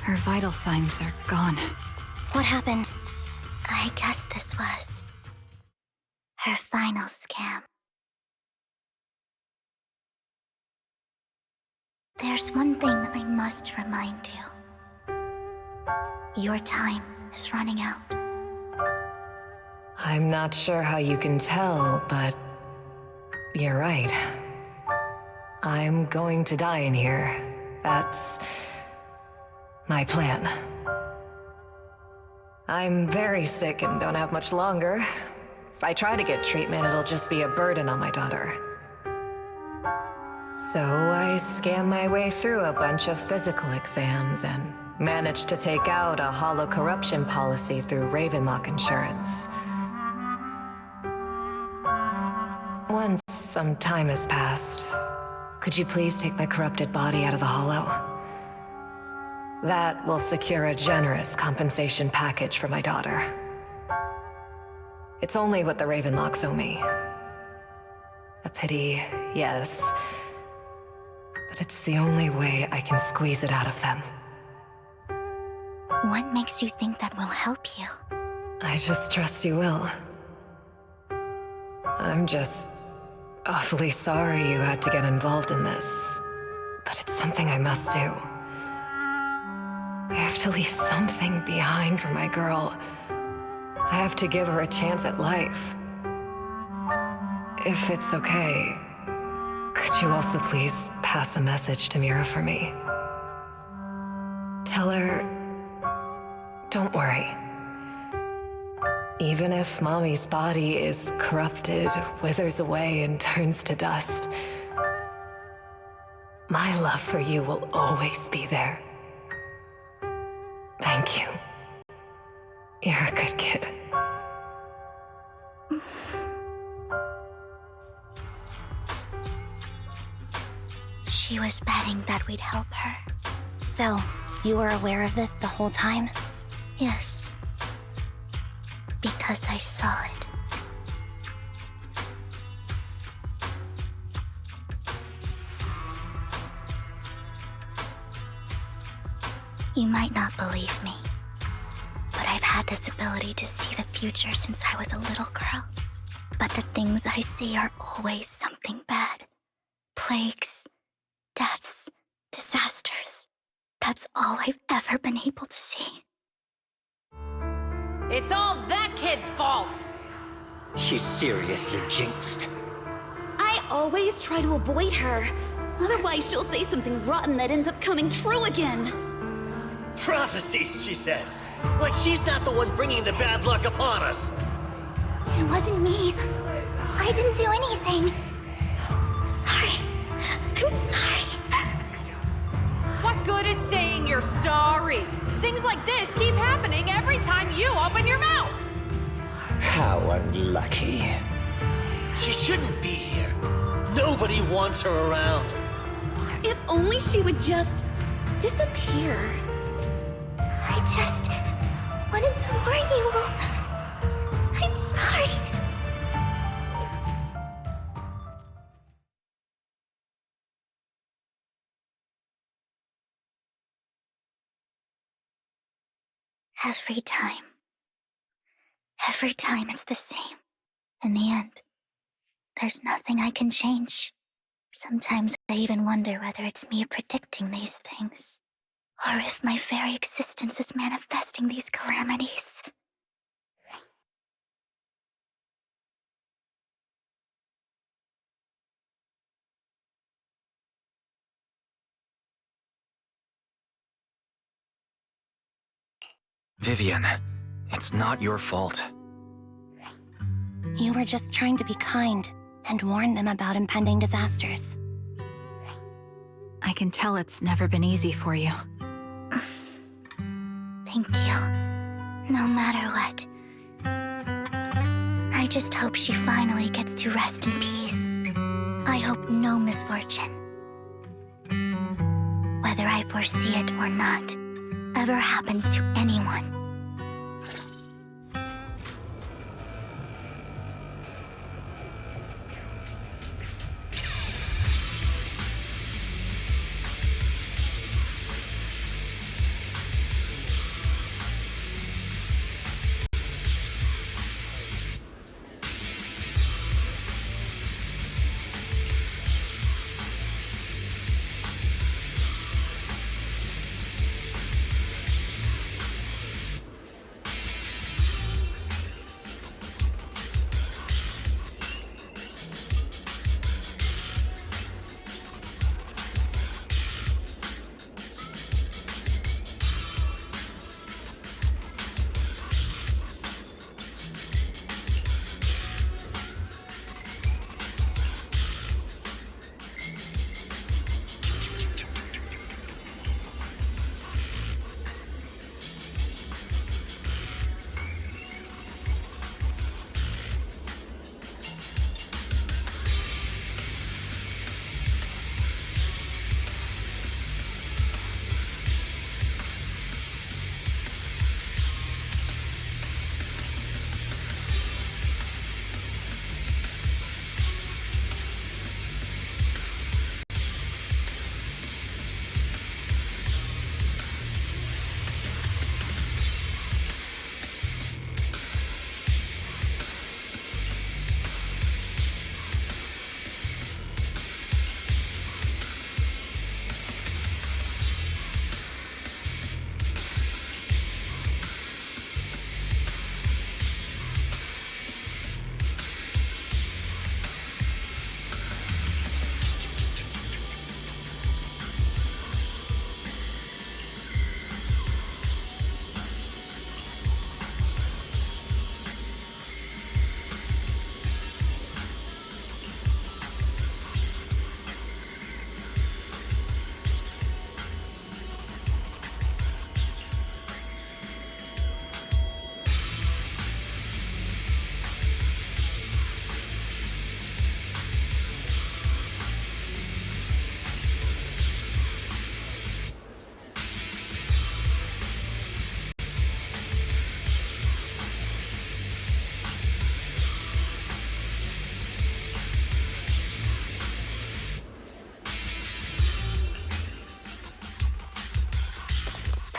Her vital signs are gone. What happened? I guess this was her final scam. There's one thing I must remind you. Your time is running out. I'm not sure how you can tell, but you're right. I'm going to die in here. That's my plan. I'm very sick and don't have much longer. If I try to get treatment, it'll just be a burden on my daughter. So I scam my way through a bunch of physical exams and managed to take out a hollow corruption policy through Ravenlock Insurance. Once some time has passed, could you please take my corrupted body out of the hollow? That will secure a generous compensation package for my daughter. It's only what the Ravenlocks owe me. A pity, yes. But it's the only way I can squeeze it out of them. What makes you think that will help you? I just trust you will. I'm just awfully sorry you had to get involved in this. But it's something I must do. I have to leave something behind for my girl. I have to give her a chance at life. If it's okay, could you also please pass a message to Mira for me? Tell her, don't worry. Even if Mommy's body is corrupted, withers away, and turns to dust, my love for you will always be there. Thank you. You're a good kid. She was betting that we'd help her. So, you were aware of this the whole time? Yes. Because I saw it. You might not believe me, but I've had this ability to see the future since I was a little girl. But the things I see are always something bad. Plagues, deaths, disasters. That's all I've ever been able to see. It's all that kid's fault! She's seriously jinxed. I always try to avoid her. Otherwise, she'll say something rotten that ends up coming true again. Prophecies, she says. Like she's not the one bringing the bad luck upon us. It wasn't me. I didn't do anything. Sorry. I'm sorry. What good is saying you're sorry? Things like this keep happening every time you open your mouth! How unlucky. She shouldn't be here. Nobody wants her around. If only she would just disappear. I just wanted to warn you all. I'm sorry. Every time it's the same. In the end, there's nothing I can change. Sometimes I even wonder whether it's me predicting these things, or if my very existence is manifesting these calamities. Vivian, it's not your fault. You were just trying to be kind and warn them about impending disasters. I can tell it's never been easy for you. Thank you. No matter what. I just hope she finally gets to rest in peace. I hope no misfortune, whether I foresee it or not, ever happens to anyone.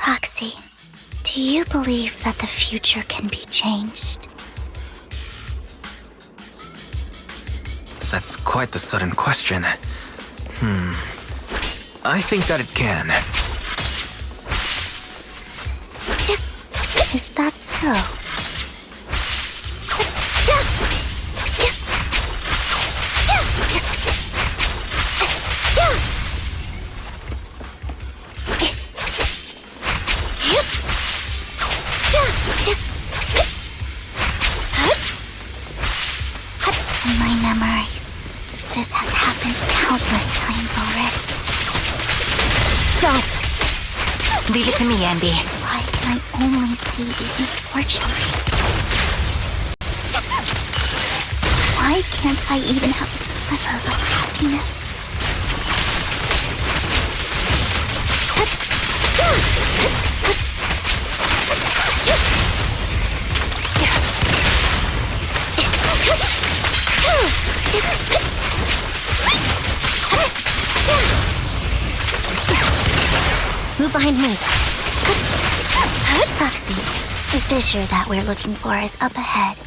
Roxy, do you believe that the future can be changed? That's quite the sudden question. I think that it can. Is that so? In my memories, this has happened countless times already. Don't! Leave it to me, Andy. Why I only see these misfortunes? Why can't I even have a sliver of happiness? Move behind me. Foxy, the fissure that we're looking for is up ahead.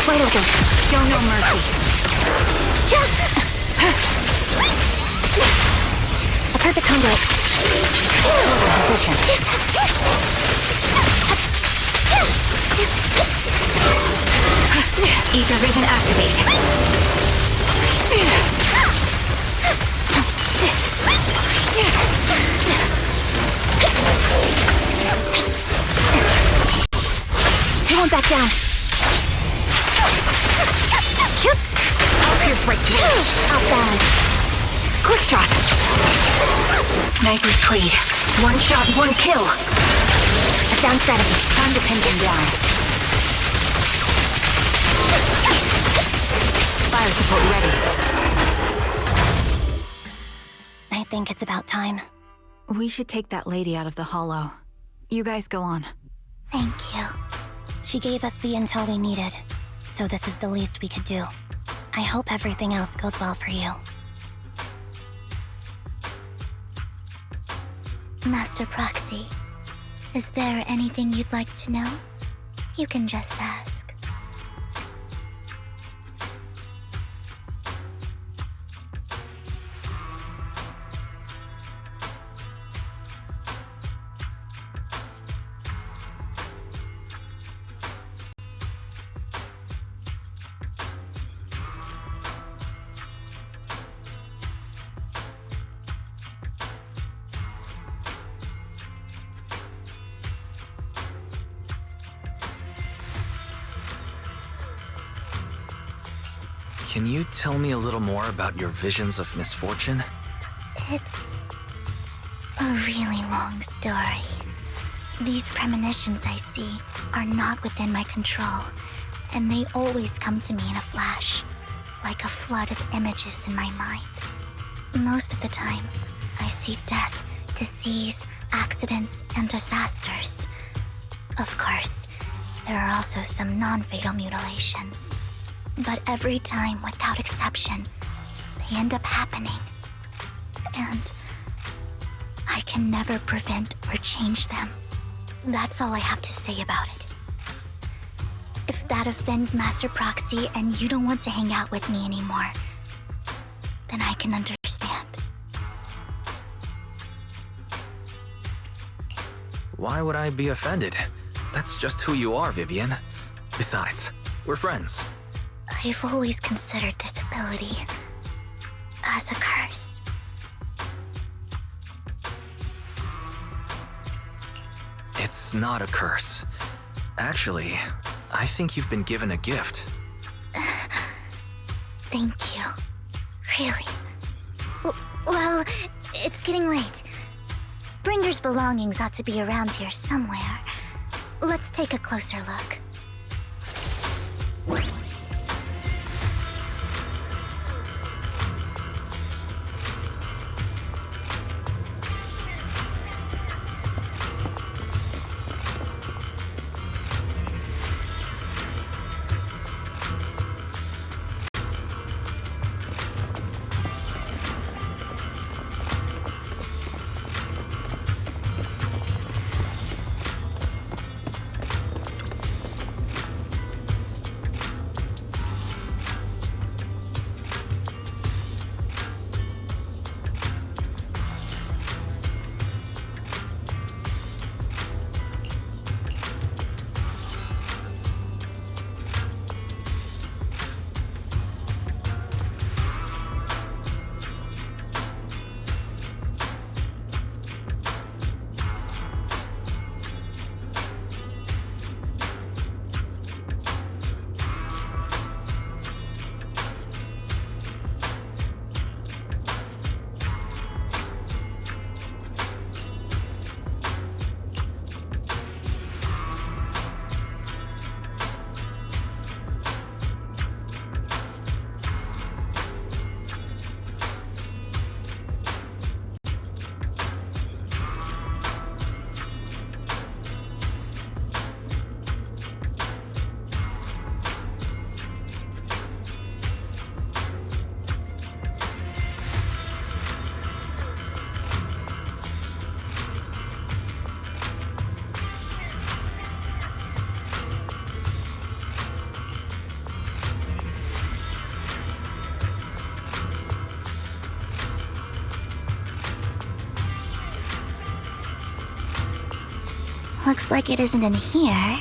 Wide open. Show no mercy. A perfect conduit. Position. Ether vision activate. He won't back down. I'll pierce right through. Outbound. Quick shot. Sniper's Creed. One shot, one kill. A sound strategy. Time to pin him down. Fire support ready. I think it's about time. We should take that lady out of the hollow. You guys go on. Thank you. She gave us the intel we needed, so this is the least we could do. I hope everything else goes well for you. Master Proxy, is there anything you'd like to know? You can just ask. Can you tell me a little more about your visions of misfortune? It's a really long story. These premonitions I see are not within my control, and they always come to me in a flash, like a flood of images in my mind. Most of the time, I see death, disease, accidents, and disasters. Of course, there are also some non-fatal mutilations. But every time, without exception, they end up happening. And I can never prevent or change them. That's all I have to say about it. If that offends Master Proxy and you don't want to hang out with me anymore, then I can understand. Why would I be offended? That's just who you are, Vivian. Besides, we're friends. I've always considered this ability as a curse. It's not a curse. Actually, I think you've been given a gift. Thank you. Really. Well, it's getting late. Bringer's belongings ought to be around here somewhere. Let's take a closer look. Looks like it isn't in here.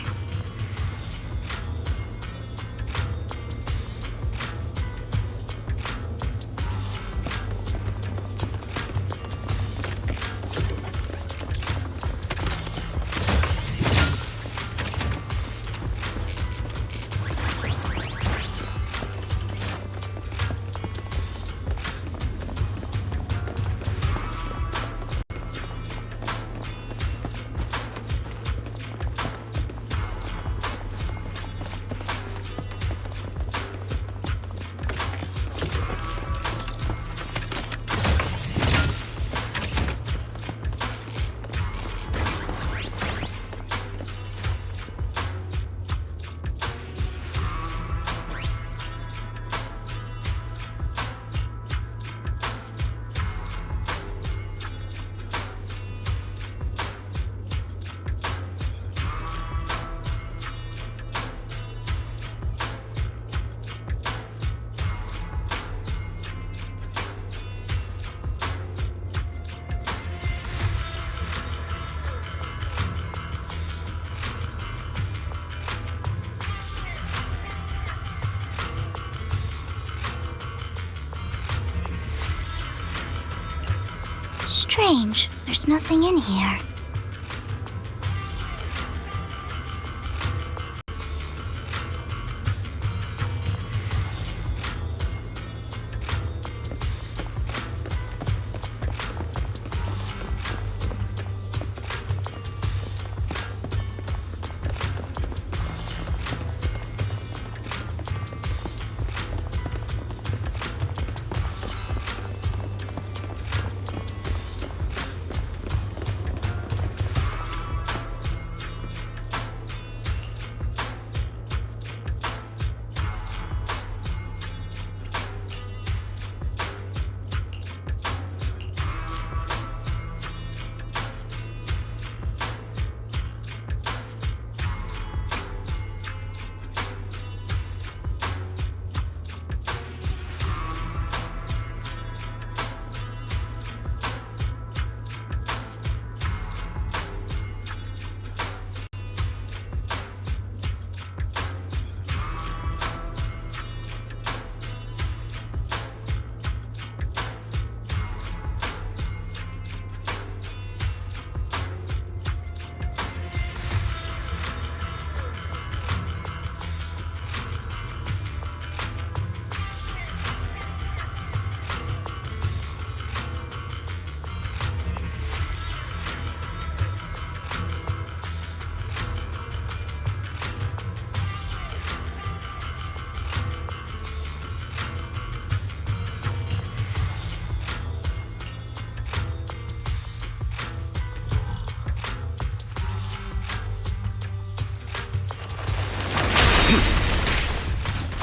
strange. There's nothing in here.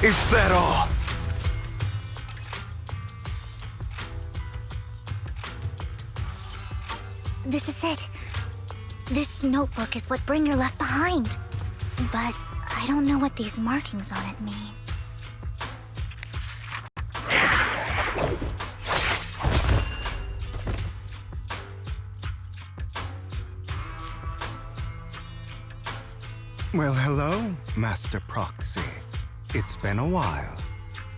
Is that all? This is it. This notebook is what Bringer left behind. But I don't know what these markings on it mean. Well, hello, Master Proxy. It's been a while.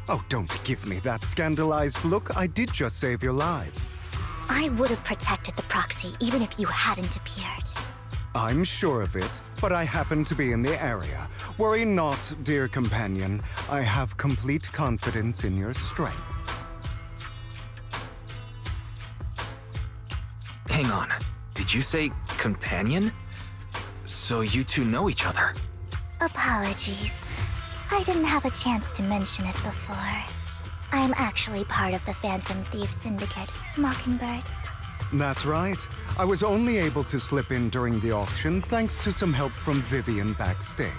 Oh, don't give me that scandalized look. I did just save your lives. I would have protected the proxy even if you hadn't appeared. I'm sure of it, but I happen to be in the area. Worry not, dear companion. I have complete confidence in your strength. Hang on. Did you say companion? So you two know each other? Apologies. I didn't have a chance to mention it before. I'm actually part of the Phantom Thief Syndicate, Mockingbird. That's right. I was only able to slip in during the auction thanks to some help from Vivian backstage.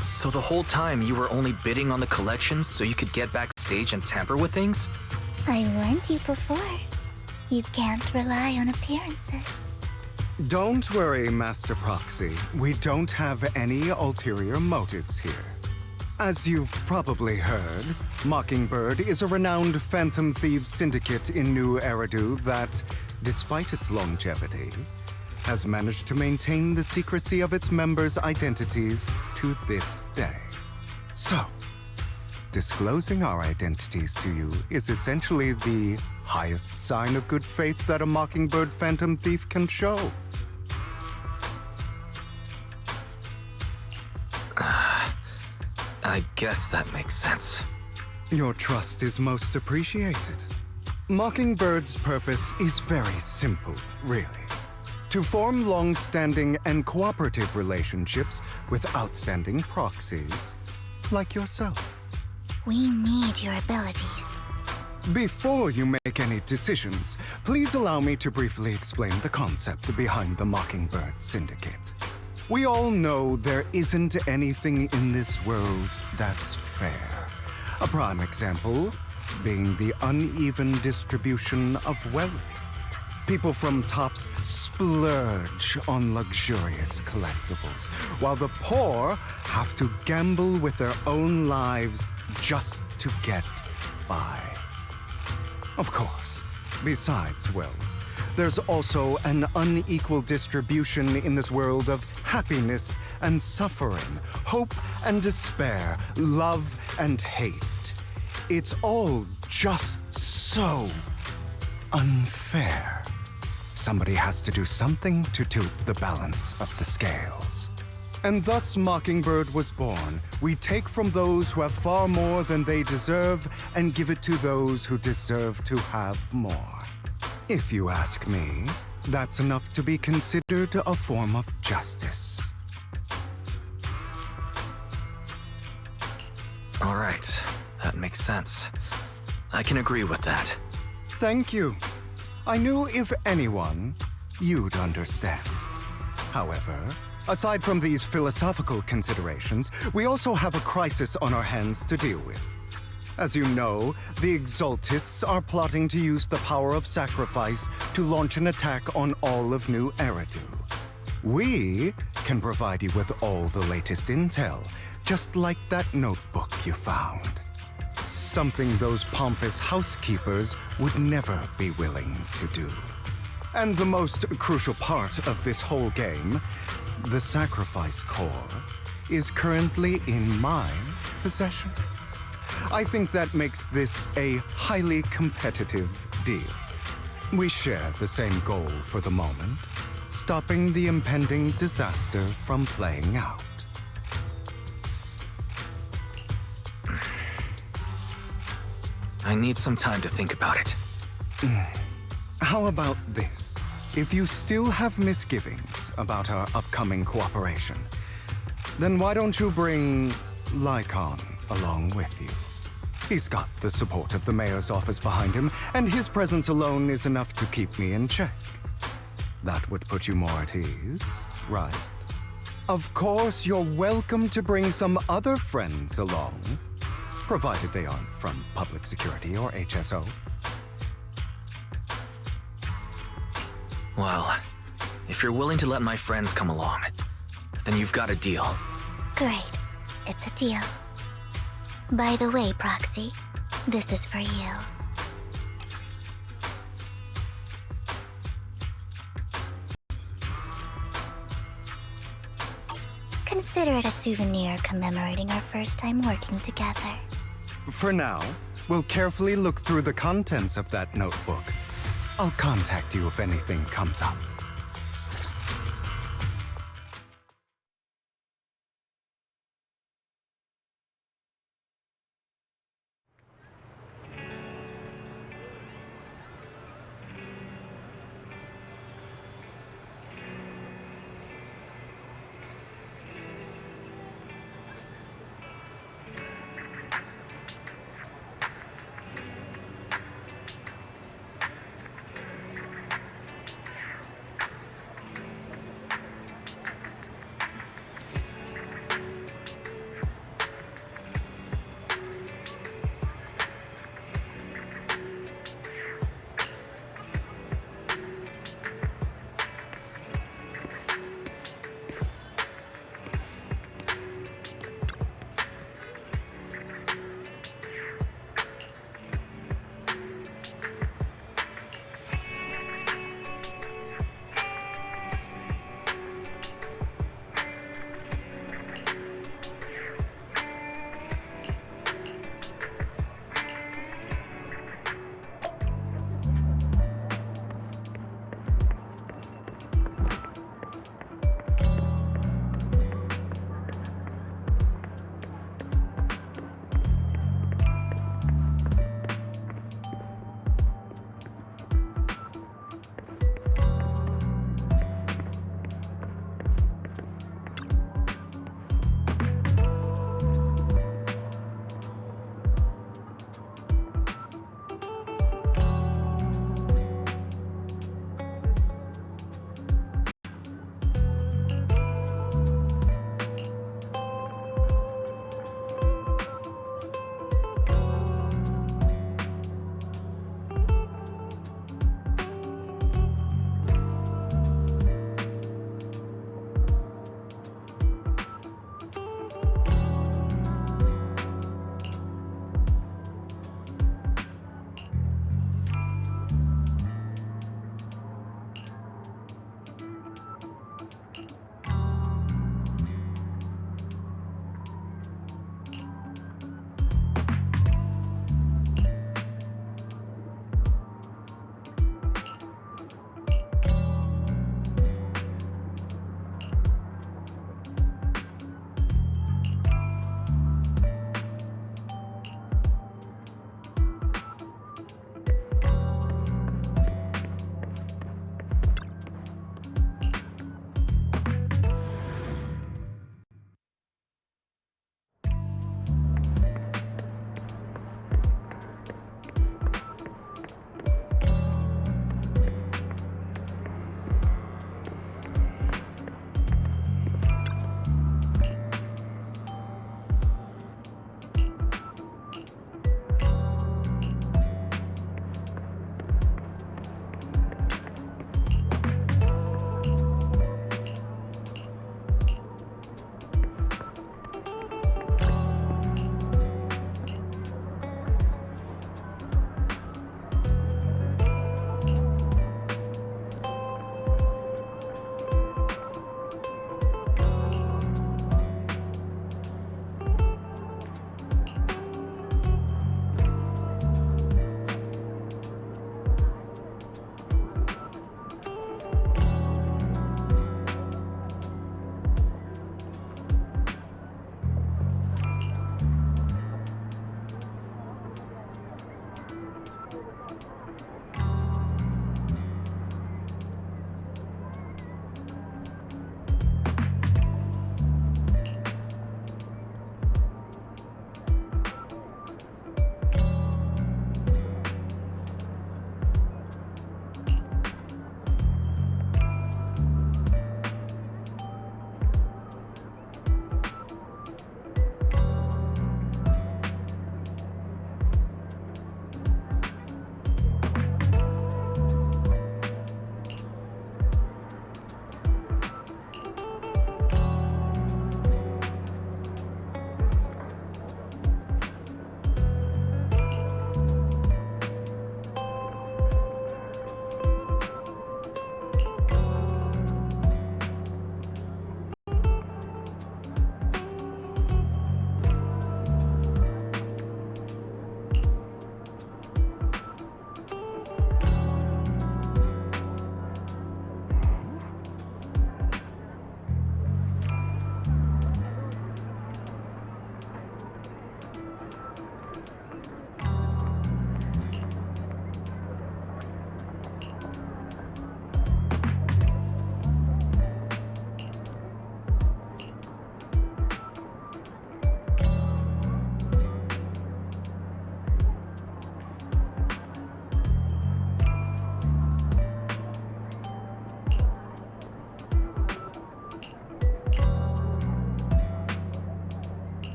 So the whole time you were only bidding on the collections so you could get backstage and tamper with things? I warned you before. You can't rely on appearances. Don't worry, Master Proxy. We don't have any ulterior motives here. As you've probably heard, Mockingbird is a renowned Phantom Thieves syndicate in New Eridu that, despite its longevity, has managed to maintain the secrecy of its members' identities to this day. So, disclosing our identities to you is essentially the highest sign of good faith that a Mockingbird Phantom Thief can show. I guess that makes sense. Your trust is most appreciated. Mockingbird's purpose is very simple, really. To form long-standing and cooperative relationships with outstanding proxies, like yourself. We need your abilities. Before you make any decisions, please allow me to briefly explain the concept behind the Mockingbird Syndicate. We all know there isn't anything in this world that's fair. A prime example being the uneven distribution of wealth. People from tops splurge on luxurious collectibles, while the poor have to gamble with their own lives just to get by. Of course, besides wealth, there's also an unequal distribution in this world of happiness and suffering, hope and despair, love and hate. It's all just so unfair. Somebody has to do something to tilt the balance of the scales. And thus Mockingbird was born. We take from those who have far more than they deserve and give it to those who deserve to have more. If you ask me, that's enough to be considered a form of justice. All right, that makes sense. I can agree with that. Thank you. I knew if anyone, you'd understand. However, aside from these philosophical considerations, we also have a crisis on our hands to deal with. As you know, the Exaltists are plotting to use the power of sacrifice to launch an attack on all of New Eridu. We can provide you with all the latest intel, just like that notebook you found. Something those pompous housekeepers would never be willing to do. And the most crucial part of this whole game, the sacrifice core, is currently in my possession. I think that makes this a highly competitive deal. We share the same goal for the moment, stopping the impending disaster from playing out. I need some time to think about it. How about this? If you still have misgivings about our upcoming cooperation, then why don't you bring Lycon along with you? He's got the support of the mayor's office behind him, and his presence alone is enough to keep me in check. That would put you more at ease, right? Of course, you're welcome to bring some other friends along, provided they aren't from public security or HSO. Well, if you're willing to let my friends come along, then you've got a deal. Great. It's a deal. By the way, Proxy, this is for you. Consider it a souvenir commemorating our first time working together. For now, we'll carefully look through the contents of that notebook. I'll contact you if anything comes up.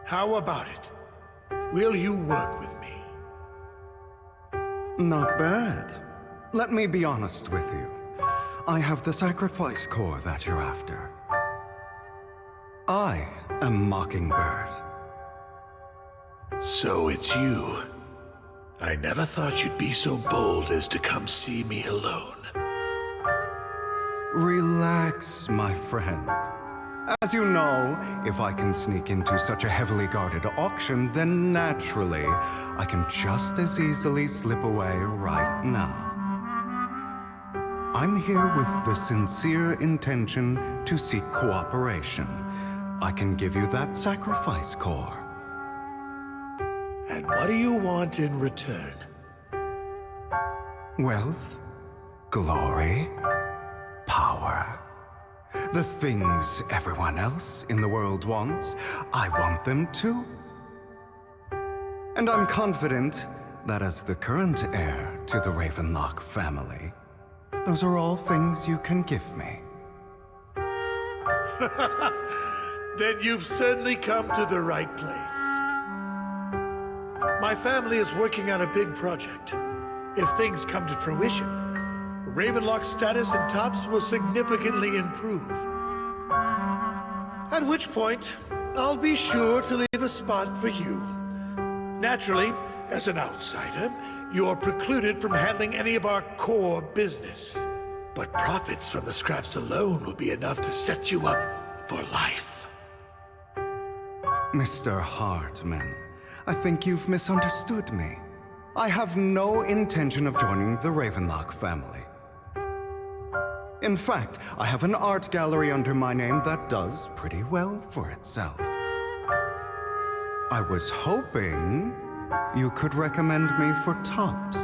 How about it? Will you work with me? Not bad. Let me be honest with you. I have the sacrifice core that you're after. I am Mockingbird. So it's you. I never thought you'd be so bold as to come see me alone. Relax, my friend. As you know, if I can sneak into such a heavily guarded auction, then naturally, I can just as easily slip away right now. I'm here with the sincere intention to seek cooperation. I can give you that sacrifice core. And what do you want in return? Wealth, glory, power. The things everyone else in the world wants, I want them too. And I'm confident that as the current heir to the Ravenlock family, those are all things you can give me. Then you've certainly come to the right place. My family is working on a big project. If things come to fruition, Ravenlock's status in Tops will significantly improve. At which point, I'll be sure to leave a spot for you. Naturally, as an outsider, you're precluded from handling any of our core business. But profits from the scraps alone will be enough to set you up for life. Mr. Hartman, I think you've misunderstood me. I have no intention of joining the Ravenlock family. In fact, I have an art gallery under my name that does pretty well for itself. I was hoping you could recommend me for Tops.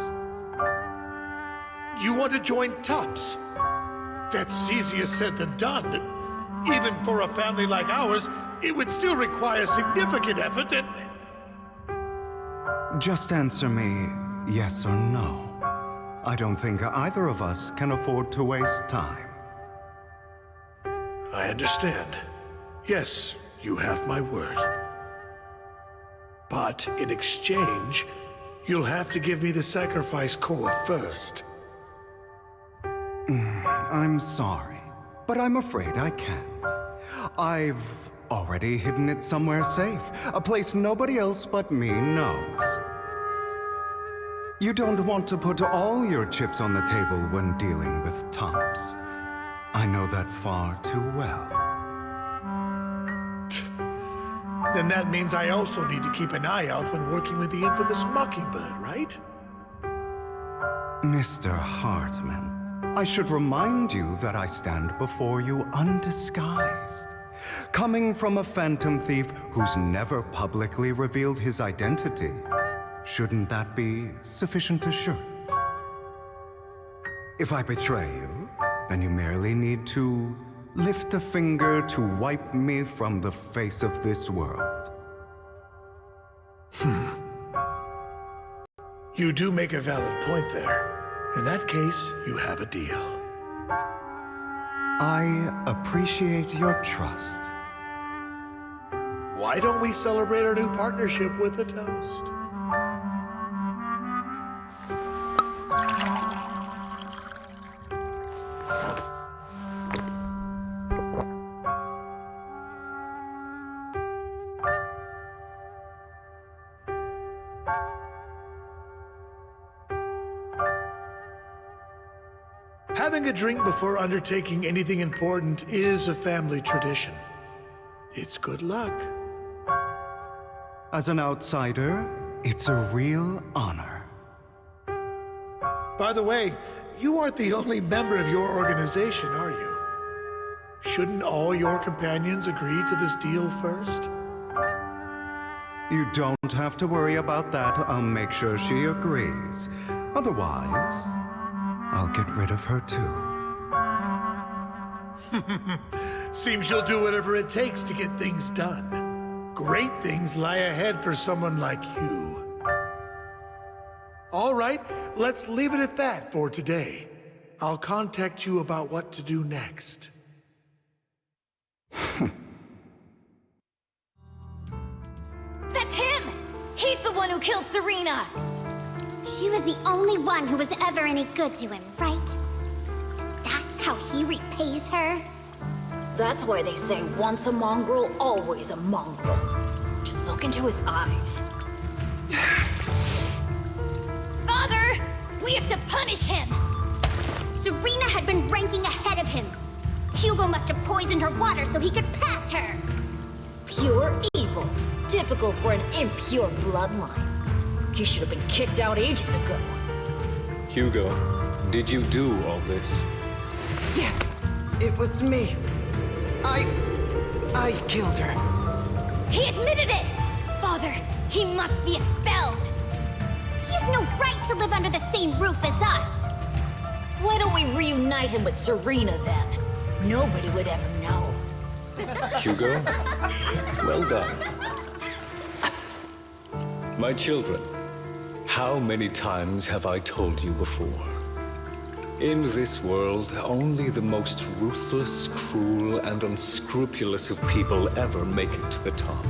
You want to join Tops? That's easier said than done. Even for a family like ours, it would still require significant effort and... Just answer me yes or no. I don't think either of us can afford to waste time. I understand. Yes, you have my word. But in exchange, you'll have to give me the sacrifice core first. I'm sorry, but I'm afraid I can't. I've already hidden it somewhere safe, a place nobody else but me knows. You don't want to put all your chips on the table when dealing with Tops. I know that far too well. Then that means I also need to keep an eye out when working with the infamous Mockingbird, right? Mr. Hartman, I should remind you that I stand before you undisguised. Coming from a phantom thief who's never publicly revealed his identity, shouldn't that be sufficient assurance? If I betray you, then you merely need to lift a finger to wipe me from the face of this world. You do make a valid point there. In that case, you have a deal. I appreciate your trust. Why don't we celebrate our new partnership with a toast? Having a drink before undertaking anything important is a family tradition. It's good luck. As an outsider, it's a real honor. By the way, you aren't the only member of your organization, are you? Shouldn't all your companions agree to this deal first? You don't have to worry about that. I'll make sure she agrees. Otherwise, I'll get rid of her too. Seems you'll do whatever it takes to get things done. Great things lie ahead for someone like you. All right, let's leave it at that for today. I'll contact you about what to do next. who killed Serena! She was the only one who was ever any good to him, right? That's how he repays her? That's why they say once a mongrel, always a mongrel. Just look into his eyes. Father! We have to punish him! Serena had been ranking ahead of him. Hugo must have poisoned her water so he could pass her. Pure evil. Typical for an impure bloodline. He should have been kicked out ages ago. Hugo, did you do all this? Yes, it was me. I killed her. He admitted it! Father, he must be expelled. He has no right to live under the same roof as us. Why don't we reunite him with Serena then? Nobody would ever know. Hugo, well done. My children, how many times have I told you before? In this world, only the most ruthless, cruel, and unscrupulous of people ever make it to the top.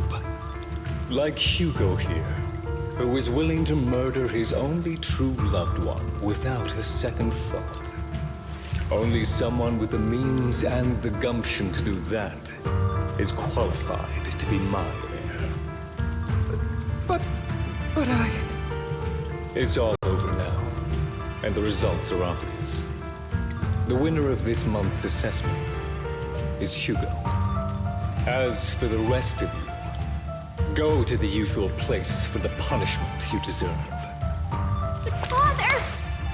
Like Hugo here, who is willing to murder his only true loved one without a second thought. Only someone with the means and the gumption to do that is qualified to be my heir. But I... It's all over now, and the results are obvious. The winner of this month's assessment is Hugo. As for the rest of you, go to the usual place for the punishment you deserve. But Father!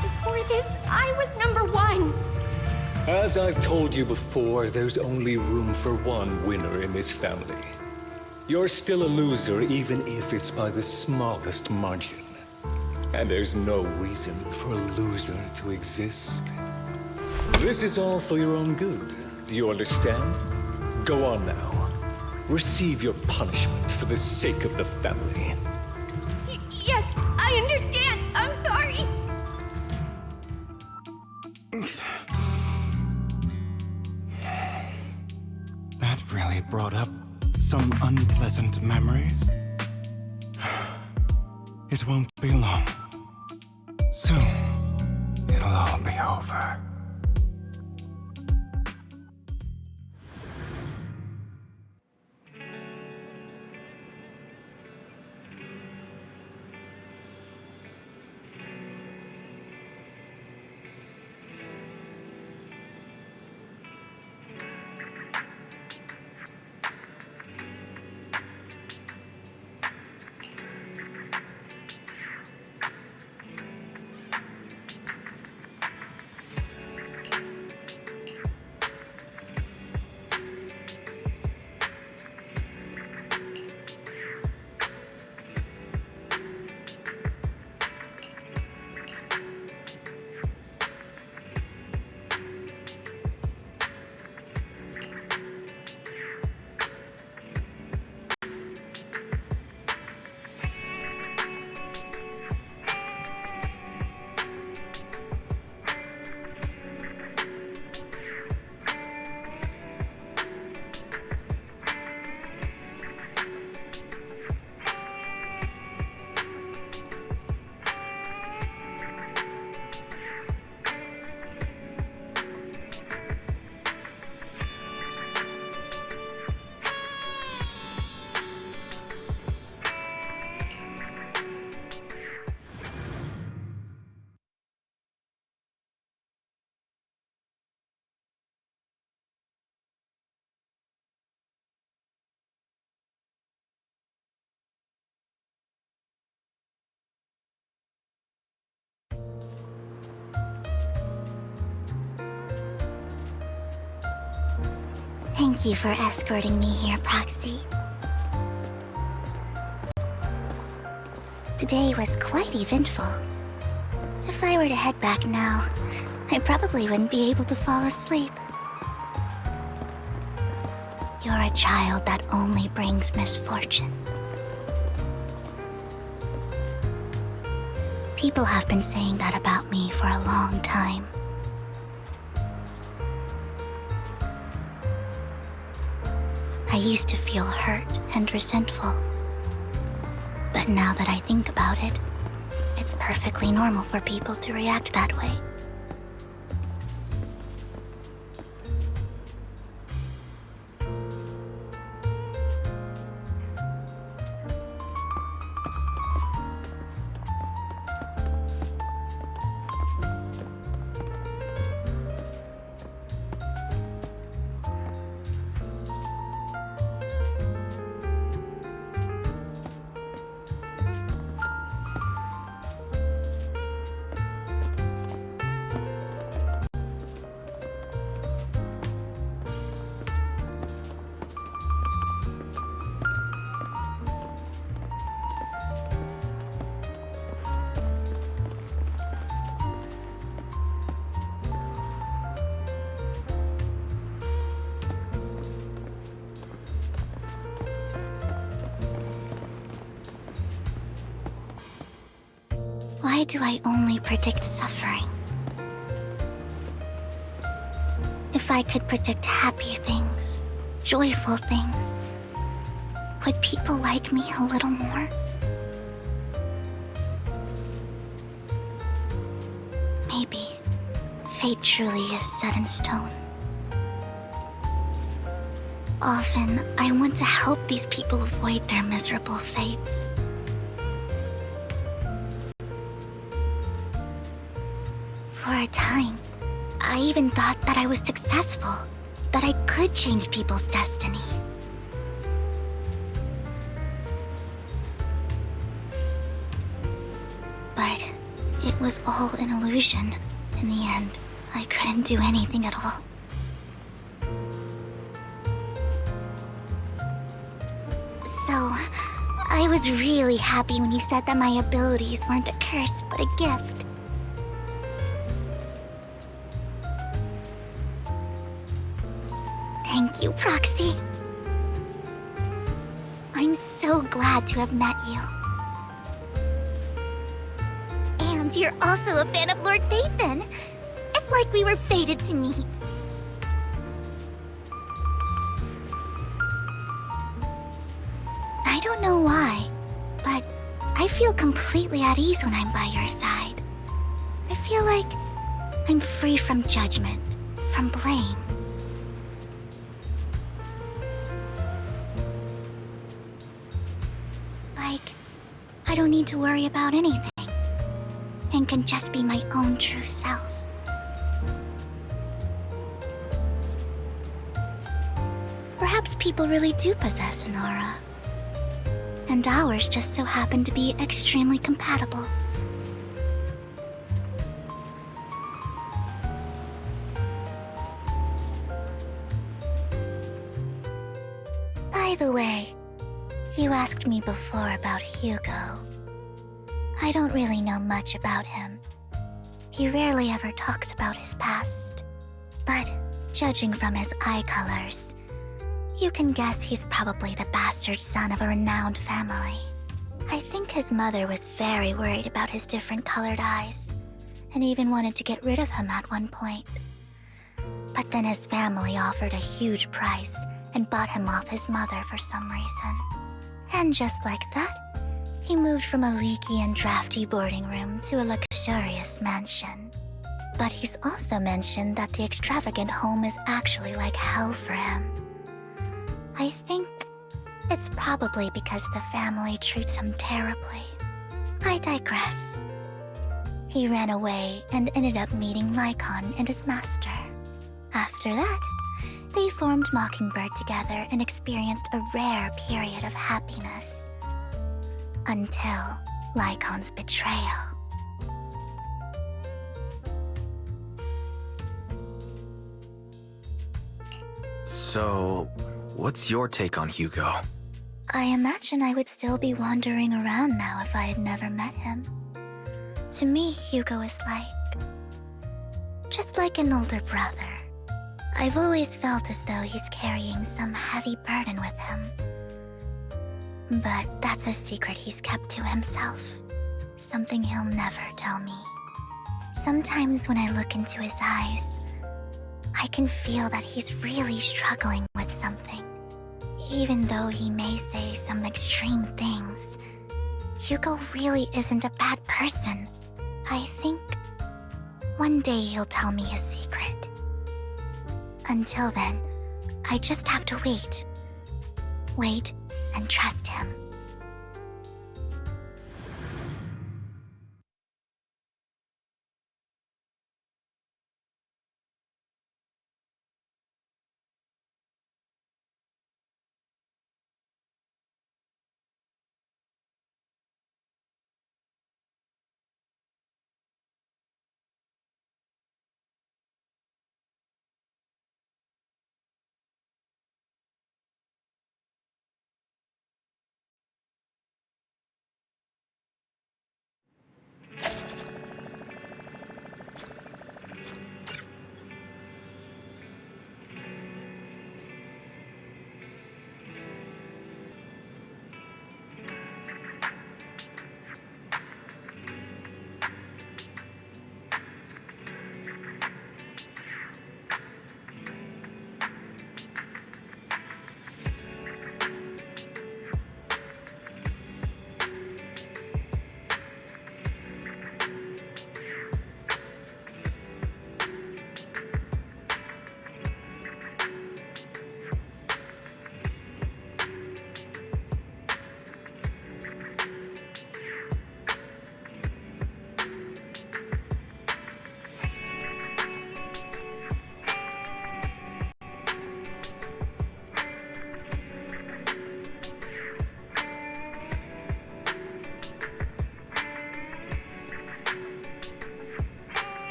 Before this, I was #1. As I've told you before, there's only room for one winner in this family. You're still a loser, even if it's by the smallest margin. And there's no reason for a loser to exist. This is all for your own good. Do you understand? Go on now. Receive your punishment for the sake of the family. Yes, I understand. I'm sorry. That really brought up some unpleasant memories. It won't be long. Soon, it'll all be over. Thank you for escorting me here, Proxy. Today was quite eventful. If I were to head back now, I probably wouldn't be able to fall asleep. You're a child that only brings misfortune. People have been saying that about me for a long time. I used to feel hurt and resentful. But now that I think about it, it's perfectly normal for people to react that way. Why do I only predict suffering? If I could predict happy things, joyful things, would people like me a little more? Maybe fate truly is set in stone. Often, I want to help these people avoid their miserable fates. For a time, I even thought that I was successful, that I could change people's destiny. But it was all an illusion. In the end, I couldn't do anything at all. So, I was really happy when you said that my abilities weren't a curse, but a gift. Thank you, Proxy. I'm so glad to have met you. And you're also a fan of Lord Phaethon. It's like we were fated to meet. I don't know why, but I feel completely at ease when I'm by your side. I feel like I'm free from judgment, from blame. I don't need to worry about anything, and can just be my own true self. Perhaps people really do possess an aura, and ours just so happen to be extremely compatible. By the way, you asked me before about Hugo. I don't really know much about him. He rarely ever talks about his past. But judging from his eye colors, you can guess he's probably the bastard son of a renowned family. I think his mother was very worried about his different colored eyes, and even wanted to get rid of him at one point. But then his family offered a huge price and bought him off his mother for some reason. And just like that, he moved from a leaky and drafty boarding room to a luxurious mansion. But he's also mentioned that the extravagant home is actually like hell for him. I think it's probably because the family treats him terribly. I digress. He ran away and ended up meeting Lycon and his master. After that, they formed Mockingbird together and experienced a rare period of happiness. Until Lycon's betrayal. So, what's your take on Hugo? I imagine I would still be wandering around now if I had never met him. To me, Hugo is just like an older brother. I've always felt as though he's carrying some heavy burden with him. But that's a secret he's kept to himself. Something he'll never tell me. Sometimes when I look into his eyes, I can feel that he's really struggling with something. Even though he may say some extreme things, Hugo really isn't a bad person. I think one day he'll tell me his secret. Until then, I just have to wait. Wait and trust him.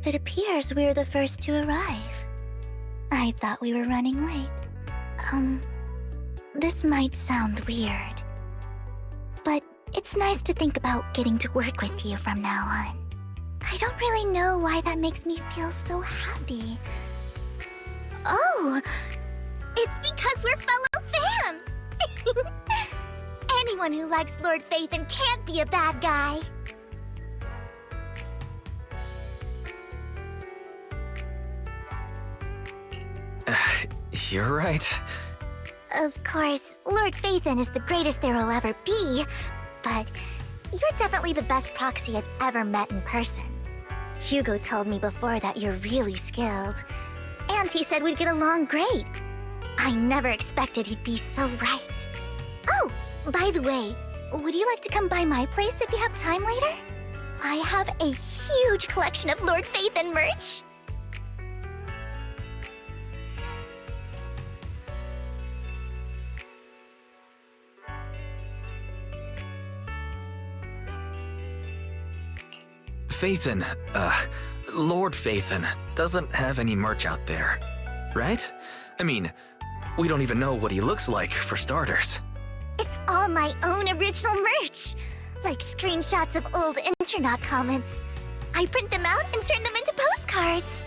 It appears we're the first to arrive. I thought we were running late. This might sound weird, but it's nice to think about getting to work with you from now on. I don't really know why that makes me feel so happy. Oh, it's because we're fellow fans! Anyone who likes Lord Phaethon can't be a bad guy. You're right. Of course, Lord Phaethon is the greatest there will ever be, but you're definitely the best proxy I've ever met in person. Hugo told me before that you're really skilled, and he said we'd get along great. I never expected he'd be so right. Oh, by the way, would you like to come by my place if you have time later? I have a huge collection of Lord Phaethon merch. Phaethon, Lord Phaethon doesn't have any merch out there, right? I mean, we don't even know what he looks like, for starters. It's all my own original merch, like screenshots of old Internet comments. I print them out and turn them into postcards.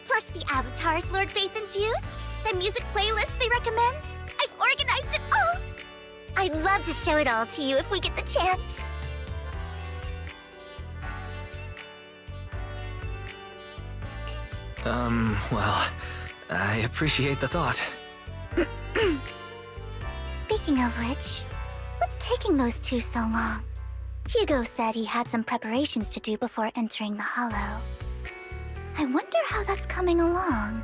Plus the avatars Lord Phaethon's used, the music playlists they recommend. I've organized it all. I'd love to show it all to you if we get the chance. Well, I appreciate the thought. Speaking of which, what's taking those two so long? Hugo said he had some preparations to do before entering the Hollow. I wonder how that's coming along.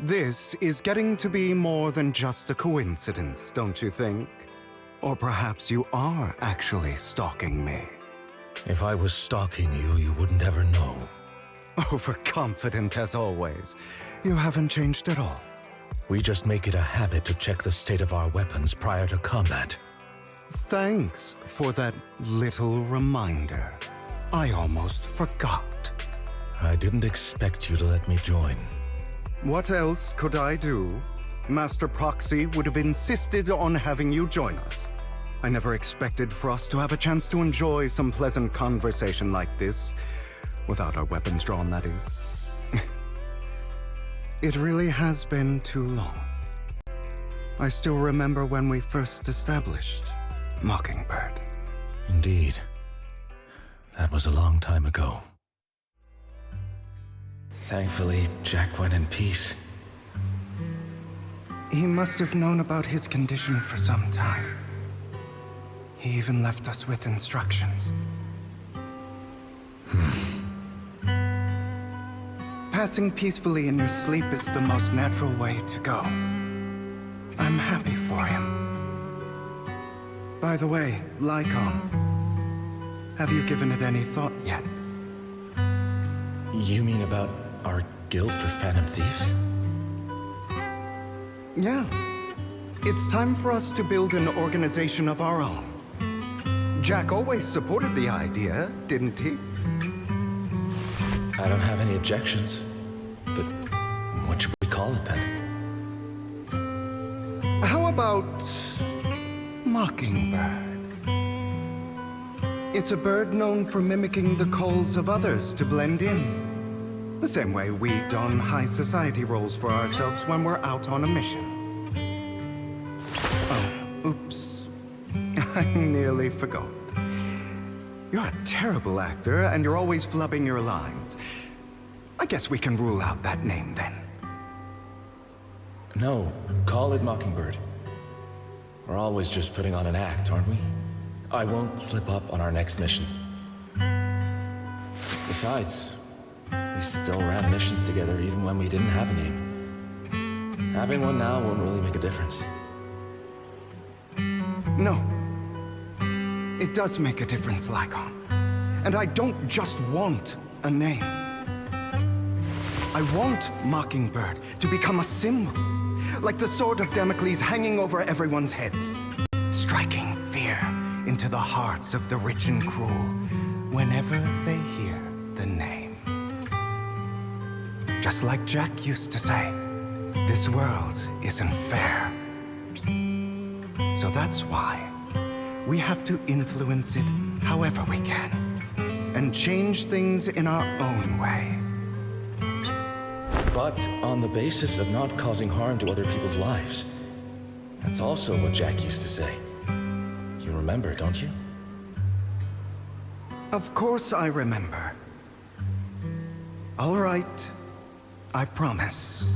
This is getting to be more than just a coincidence, don't you think? Or perhaps you are actually stalking me. If I was stalking you, you wouldn't ever know. Overconfident as always. You haven't changed at all. We just make it a habit to check the state of our weapons prior to combat. Thanks for that little reminder. I almost forgot. I didn't expect you to let me join. What else could I do? Master Proxy would have insisted on having you join us. I never expected for us to have a chance to enjoy some pleasant conversation like this, without our weapons drawn, that is. It really has been too long. I still remember when we first established Mockingbird. Indeed. That was a long time ago. Thankfully, Jack went in peace. He must have known about his condition for some time. He even left us with instructions. Passing peacefully in your sleep is the most natural way to go. I'm happy for him. By the way, Lycom, Have you given it any thought yet? You mean about our guild for Phantom Thieves? Yeah. It's time for us to build an organization of our own. Jack always supported the idea, didn't he? I don't have any objections. But what should we call it then? How about Mockingbird? It's a bird known for mimicking the calls of others to blend in. The same way we don high society roles for ourselves when we're out on a mission. Oh, oops. I nearly forgot. You're a terrible actor, and you're always flubbing your lines. I guess we can rule out that name then. No, call it Mockingbird. We're always just putting on an act, aren't we? I won't slip up on our next mission. Besides, we still ran missions together even when we didn't have a name. Having one now won't really make a difference. No. It does make a difference, Lycon. And I don't just want a name. I want Mockingbird to become a symbol, like the sword of Damocles hanging over everyone's heads, striking fear into the hearts of the rich and cruel whenever they hear the name. Just like Jack used to say, this world isn't fair. So that's why we have to influence it however we can, and change things in our own way. But on the basis of not causing harm to other people's lives. That's also what Jack used to say. You remember, don't you? Of course I remember. All right, I promise.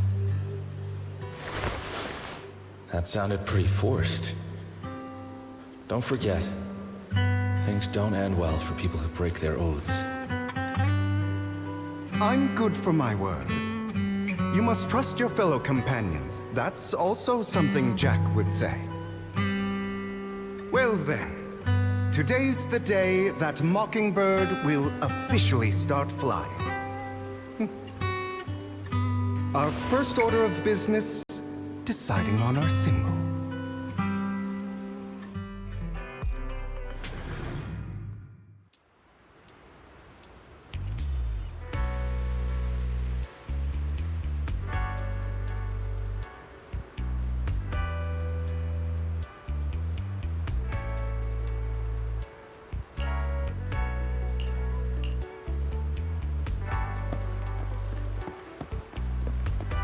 That sounded pretty forced. Don't forget, things don't end well for people who break their oaths. I'm good for my word. You must trust your fellow companions. That's also something Jack would say. Well then, today's the day that Mockingbird will officially start flying. Our first order of business, deciding on our symbol.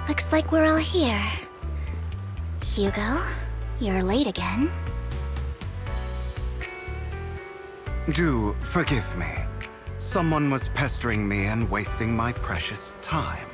Looks like we're all here. Hugo, you're late again. Do forgive me. Someone was pestering me and wasting my precious time.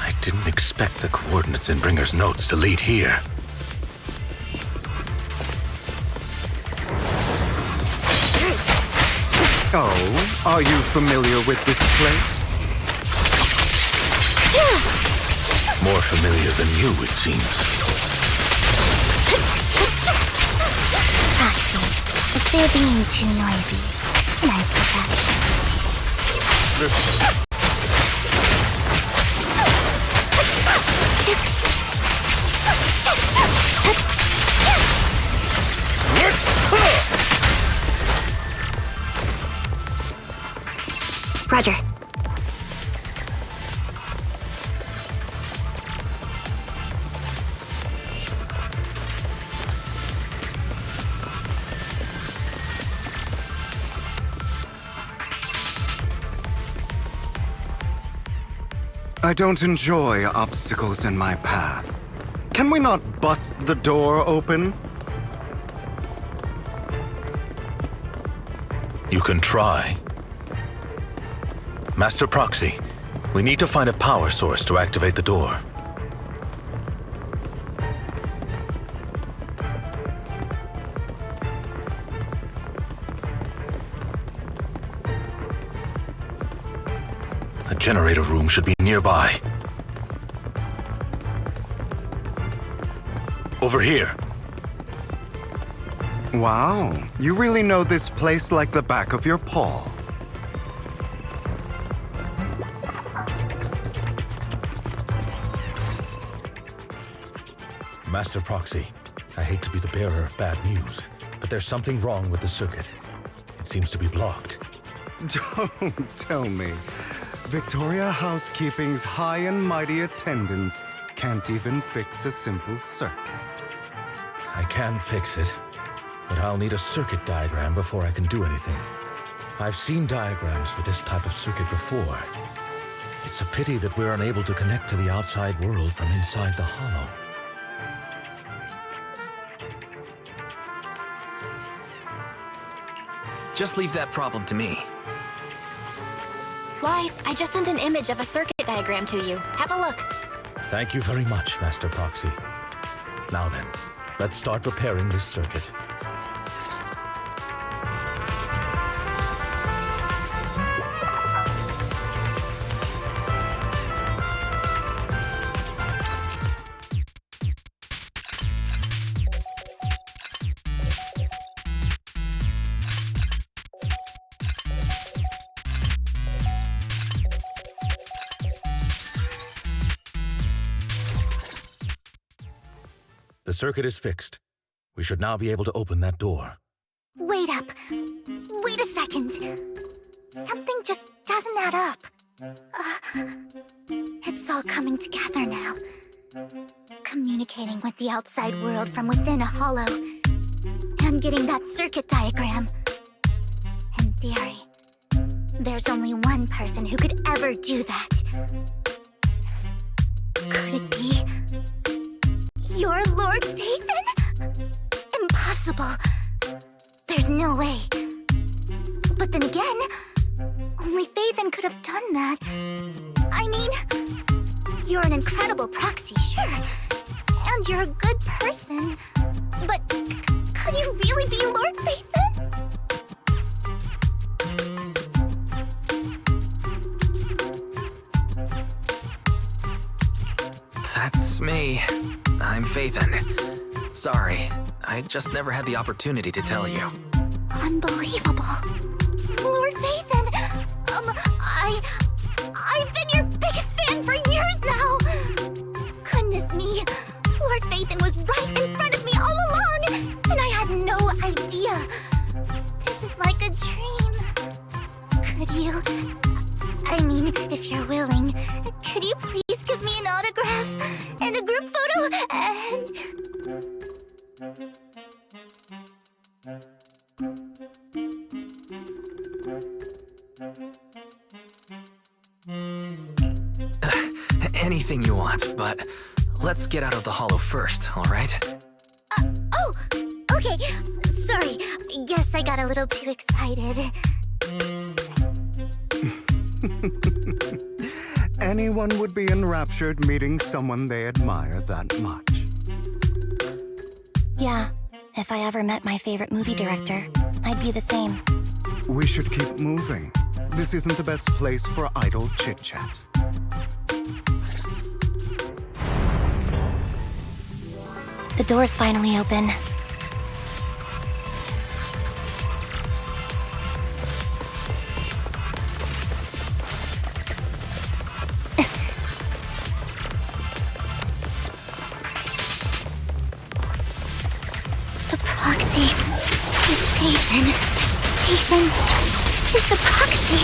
I didn't expect the coordinates in Bringer's notes to lead here. Oh, are you familiar with this place? More familiar than you, it seems. Proxy, if they're being too noisy, nice distraction. I don't enjoy obstacles in my path. Can we not bust the door open? You can try. Master Proxy, we need to find a power source to activate the door. The generator room should be nearby. Over here. Wow, you really know this place like the back of your paw. Master Proxy, I hate to be the bearer of bad news, but there's something wrong with the circuit. It seems to be blocked. Don't tell me. Victoria Housekeeping's high and mighty attendants can't even fix a simple circuit. I can fix it, but I'll need a circuit diagram before I can do anything. I've seen diagrams for this type of circuit before. It's a pity that we're unable to connect to the outside world from inside the hollow. Just leave that problem to me. Wise, I just sent an image of a circuit diagram to you. Have a look. Thank you very much, Master Proxy. Now then, let's start repairing this circuit. The circuit is fixed. We should now be able to open that door. Wait up. Wait a second. Something just doesn't add up. It's all coming together now. Communicating with the outside world from within a hollow. And getting that circuit diagram. In theory, there's only one person who could ever do that. Could it be your Lord Phaethon? Impossible. There's no way. But then again, only Phaethon could have done that. I mean, you're an incredible proxy, sure. And you're a good person. But could you really be Lord Phaethon? That's me. I'm Phaethon. Sorry, I just never had the opportunity to tell you. Unbelievable. Lord Phaethon! I've been your biggest fan for years now! Goodness me, Lord Phaethon was right in front of me all along, and I had no idea. This is like a dream. Could you... I mean, if you're willing, could you please give me an autograph and a group photo and... Anything you want, but let's get out of the hollow first, all right? Oh, okay. Sorry, guess I got a little too excited. Anyone would be enraptured meeting someone they admire that much. Yeah, if I ever met my favorite movie director, I'd be the same. We should keep moving. This isn't the best place for idle chit-chat. The door's finally open. The proxy is Phaethon. Phaethon is the proxy.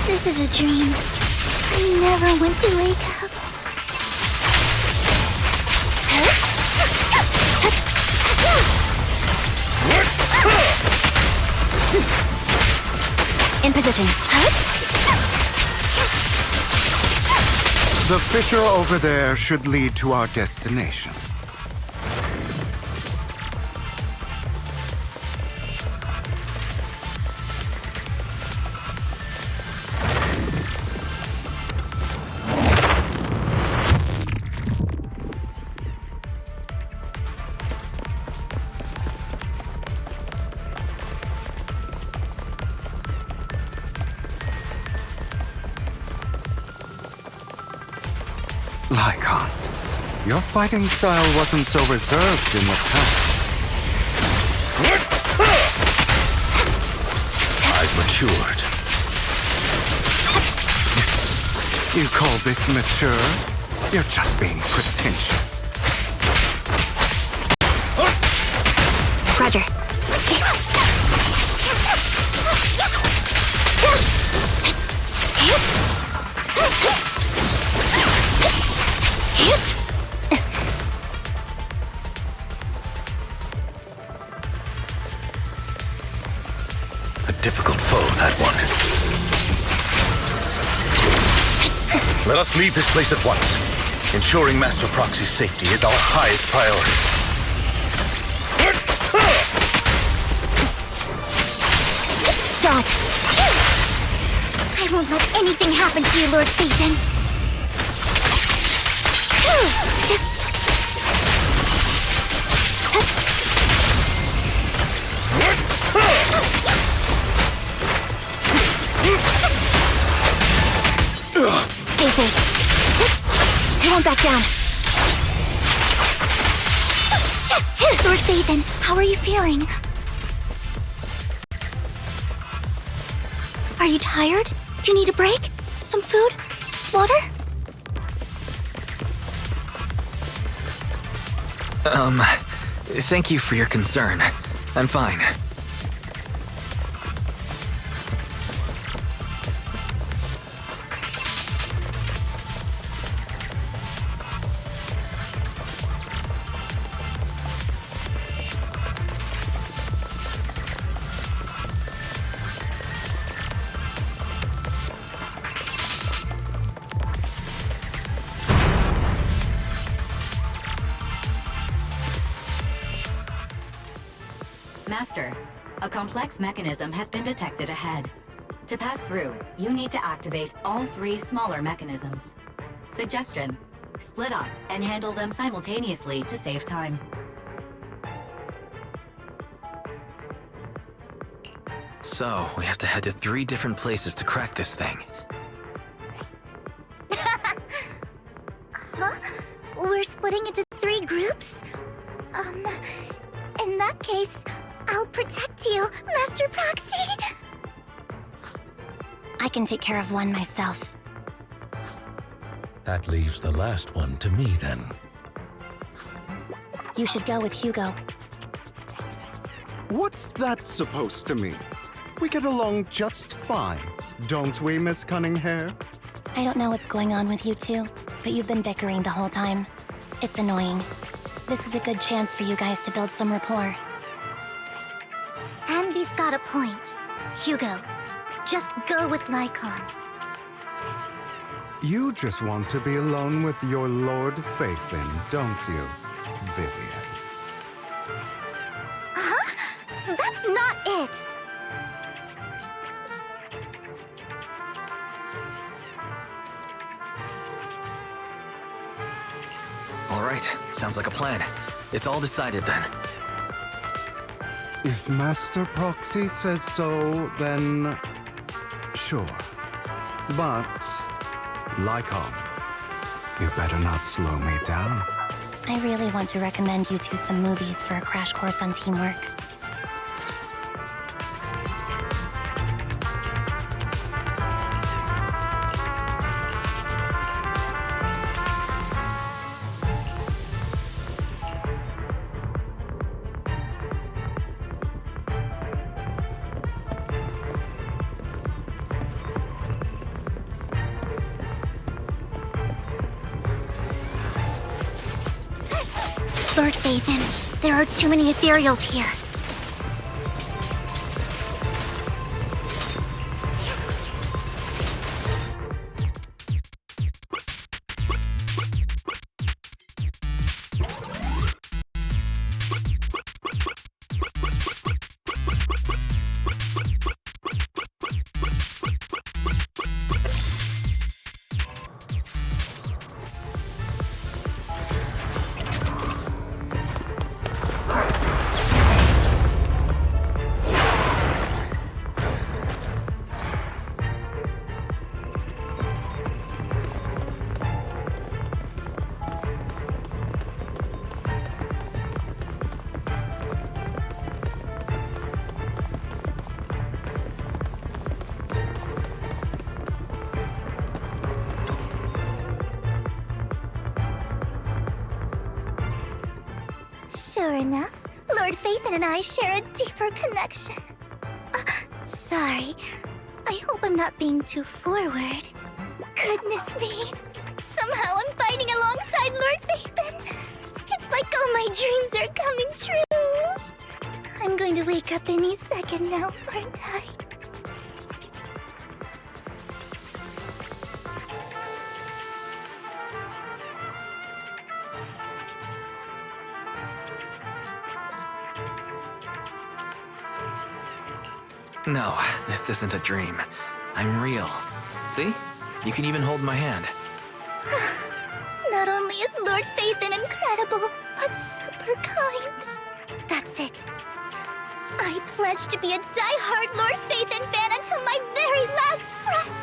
This is a dream. I never want to wake up. In position. The fissure over there should lead to our destination. Lycon, your fighting style wasn't so reserved in the past. I've matured. You call this mature? You're just being pretentious. Roger. A difficult foe, that one. Let us leave this place at once. Ensuring Master Proxy's safety is our highest priority. Stop! I won't let anything happen to you, Lord Phaethon. Stay safe. I won't back down. Lord Phaethon, how are you feeling? Are you tired? Do you need a break? Some food? Water? Thank you for your concern. I'm fine. Master, a complex mechanism has been detected ahead. To pass through, you need to activate all 3 smaller mechanisms. Suggestion: split up and handle them simultaneously to save time. So, we have to head to 3 different places to crack this thing. Huh? We're splitting into 3 groups? In that case, I'll protect you, Master Proxy! I can take care of one myself. That leaves the last one to me, then. You should go with Hugo. What's that supposed to mean? We get along just fine, don't we, Miss Cunninghair? I don't know what's going on with you two, but you've been bickering the whole time. It's annoying. This is a good chance for you guys to build some rapport. Ambi's got a point. Hugo, just go with Lycon. You just want to be alone with your Lord Phaethon, don't you, Vivian? Huh? That's not it! All right, sounds like a plan. It's all decided then. If Master Proxy says so, then sure. But, Lycon, you better not slow me down. I really want to recommend you two some movies for a crash course on teamwork. Lord Phaethon, there are too many ethereals here. Sure enough, Lord Phaethon and I share a deeper connection. Sorry. I hope I'm not being too forward. Goodness me. Somehow I'm fighting alongside Lord Phaethon. It's like all my dreams are coming true. I'm going to wake up any second now, aren't I? No, this isn't a dream. I'm real. See? You can even hold my hand. Not only is Lord Phaethon incredible, but super kind. That's it. I pledge to be a die-hard Lord Phaethon fan until my very last breath.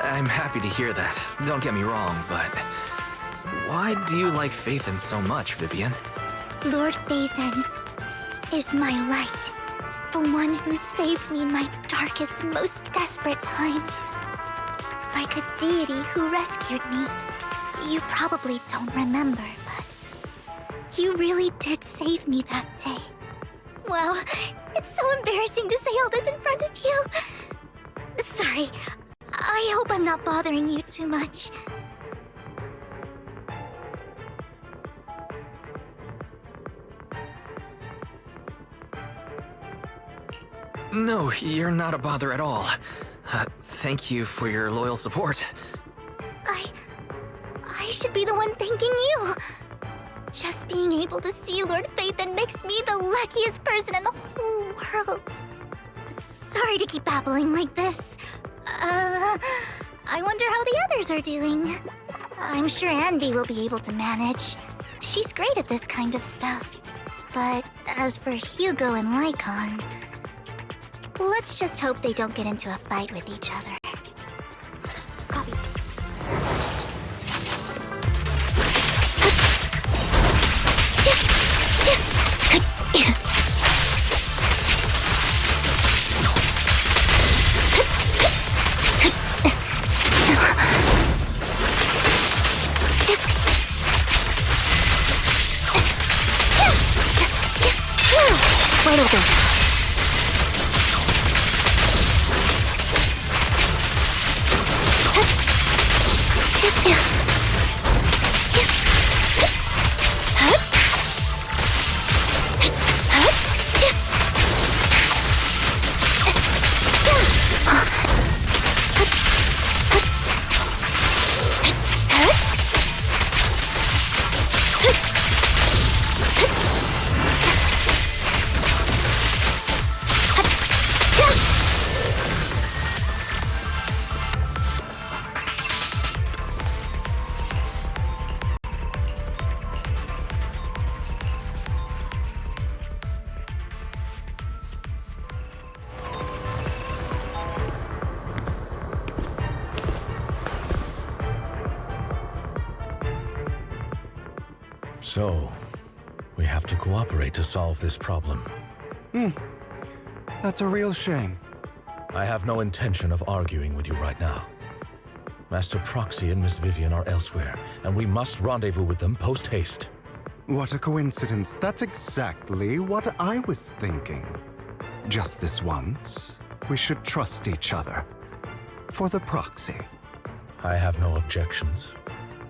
I'm happy to hear that. Don't get me wrong, but... why do you like Phaethon so much, Vivian? Lord Phaethon is my light. The one who saved me in my darkest, most desperate times. Like a deity who rescued me. You probably don't remember, but... you really did save me that day. Wow, it's so embarrassing to say all this in front of you. Sorry. I hope I'm not bothering you too much. No, you're not a bother at all. Thank you for your loyal support. I should be the one thanking you. Just being able to see Lord Phaethon makes me the luckiest person in the whole world. Sorry to keep babbling like this. I wonder how the others are doing. I'm sure Anby will be able to manage. She's great at this kind of stuff. But as for Hugo and Lycon, let's just hope they don't get into a fight with each other. Copy. Wide open. So, we have to cooperate to solve this problem. That's a real shame. I have no intention of arguing with you right now. Master Proxy and Miss Vivian are elsewhere, and we must rendezvous with them post-haste. What a coincidence. That's exactly what I was thinking. Just this once, we should trust each other. For the Proxy. I have no objections.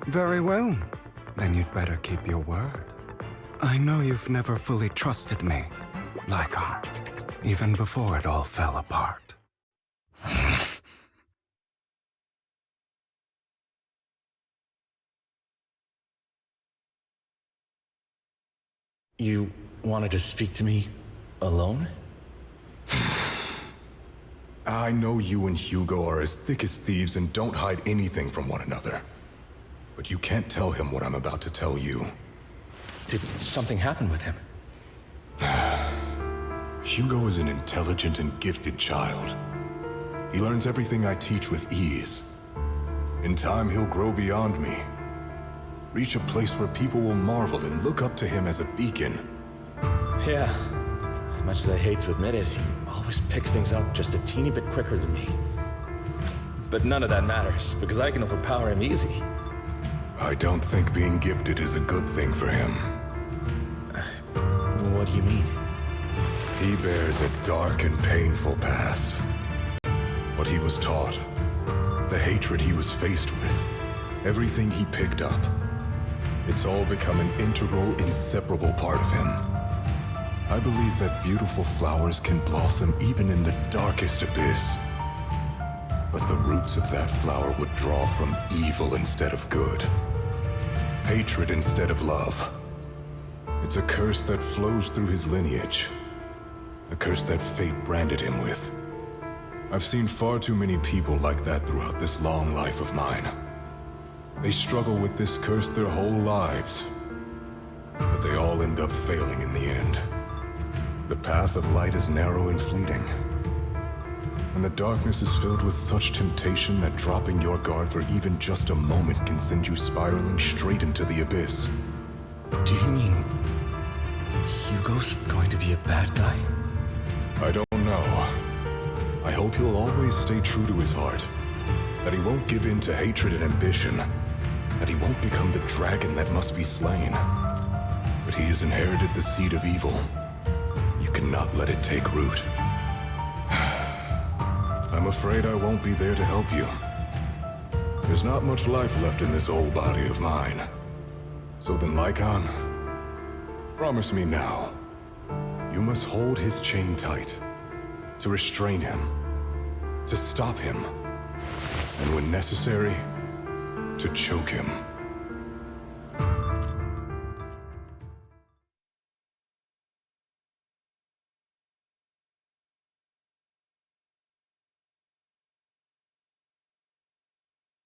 Very well. Then you'd better keep your word. I know you've never fully trusted me, Lycon, even before it all fell apart. You wanted to speak to me alone? I know you and Hugo are as thick as thieves and don't hide anything from one another. But you can't tell him what I'm about to tell you. Did something happen with him? Hugo is an intelligent and gifted child. He learns everything I teach with ease. In time, he'll grow beyond me. Reach a place where people will marvel and look up to him as a beacon. Yeah. As much as I hate to admit it, you always picks things up just a teeny bit quicker than me. But none of that matters, because I can overpower him easy. I don't think being gifted is a good thing for him. What do you mean? He bears a dark and painful past. What he was taught, the hatred he was faced with, everything he picked up, it's all become an integral, inseparable part of him. I believe that beautiful flowers can blossom even in the darkest abyss. But the roots of that flower would draw from evil instead of good. Hatred instead of love. It's a curse that flows through his lineage. A curse that fate branded him with. I've seen far too many people like that throughout this long life of mine. They struggle with this curse their whole lives. But they all end up failing in the end. The path of light is narrow and fleeting. And the darkness is filled with such temptation that dropping your guard for even just a moment can send you spiraling straight into the abyss. Do you mean Hugo's going to be a bad guy? I don't know. I hope he'll always stay true to his heart. That he won't give in to hatred and ambition. That he won't become the dragon that must be slain. But he has inherited the seed of evil. You cannot let it take root. I'm afraid I won't be there to help you. There's not much life left in this old body of mine. So then, Lycon, promise me now. You must hold his chain tight. To restrain him. To stop him. And when necessary, to choke him.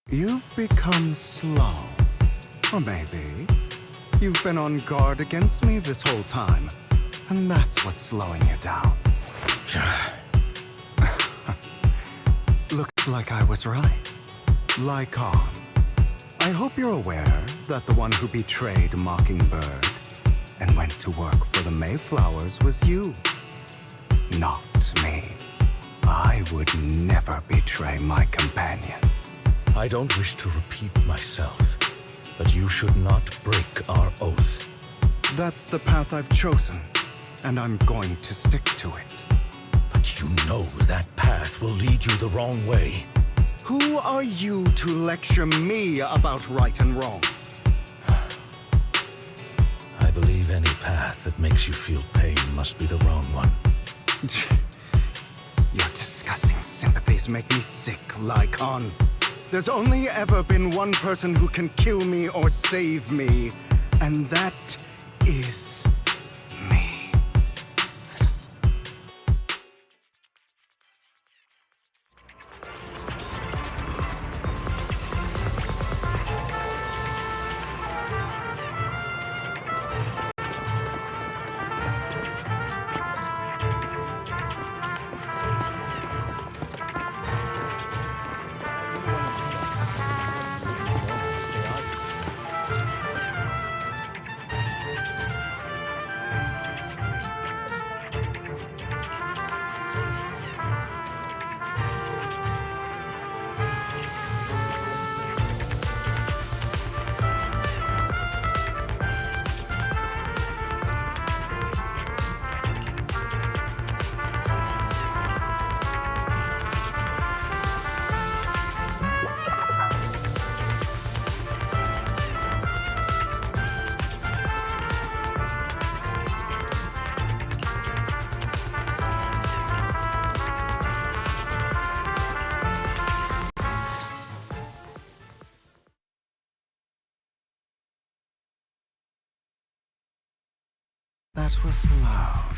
You've become slow. Or maybe you've been on guard against me this whole time, and that's what's slowing you down. Looks like I was right. Lycon, I hope you're aware that the one who betrayed Mockingbird and went to work for the Mayflowers was you, not me. I would never betray my companion. I don't wish to repeat myself, but you should not break our oath. That's the path I've chosen, and I'm going to stick to it. But you know that path will lead you the wrong way. Who are you to lecture me about right and wrong? I believe any path that makes you feel pain must be the wrong one. Your disgusting sympathies make me sick, Lycon. There's only ever been one person who can kill me or save me, and that is me. That was loud.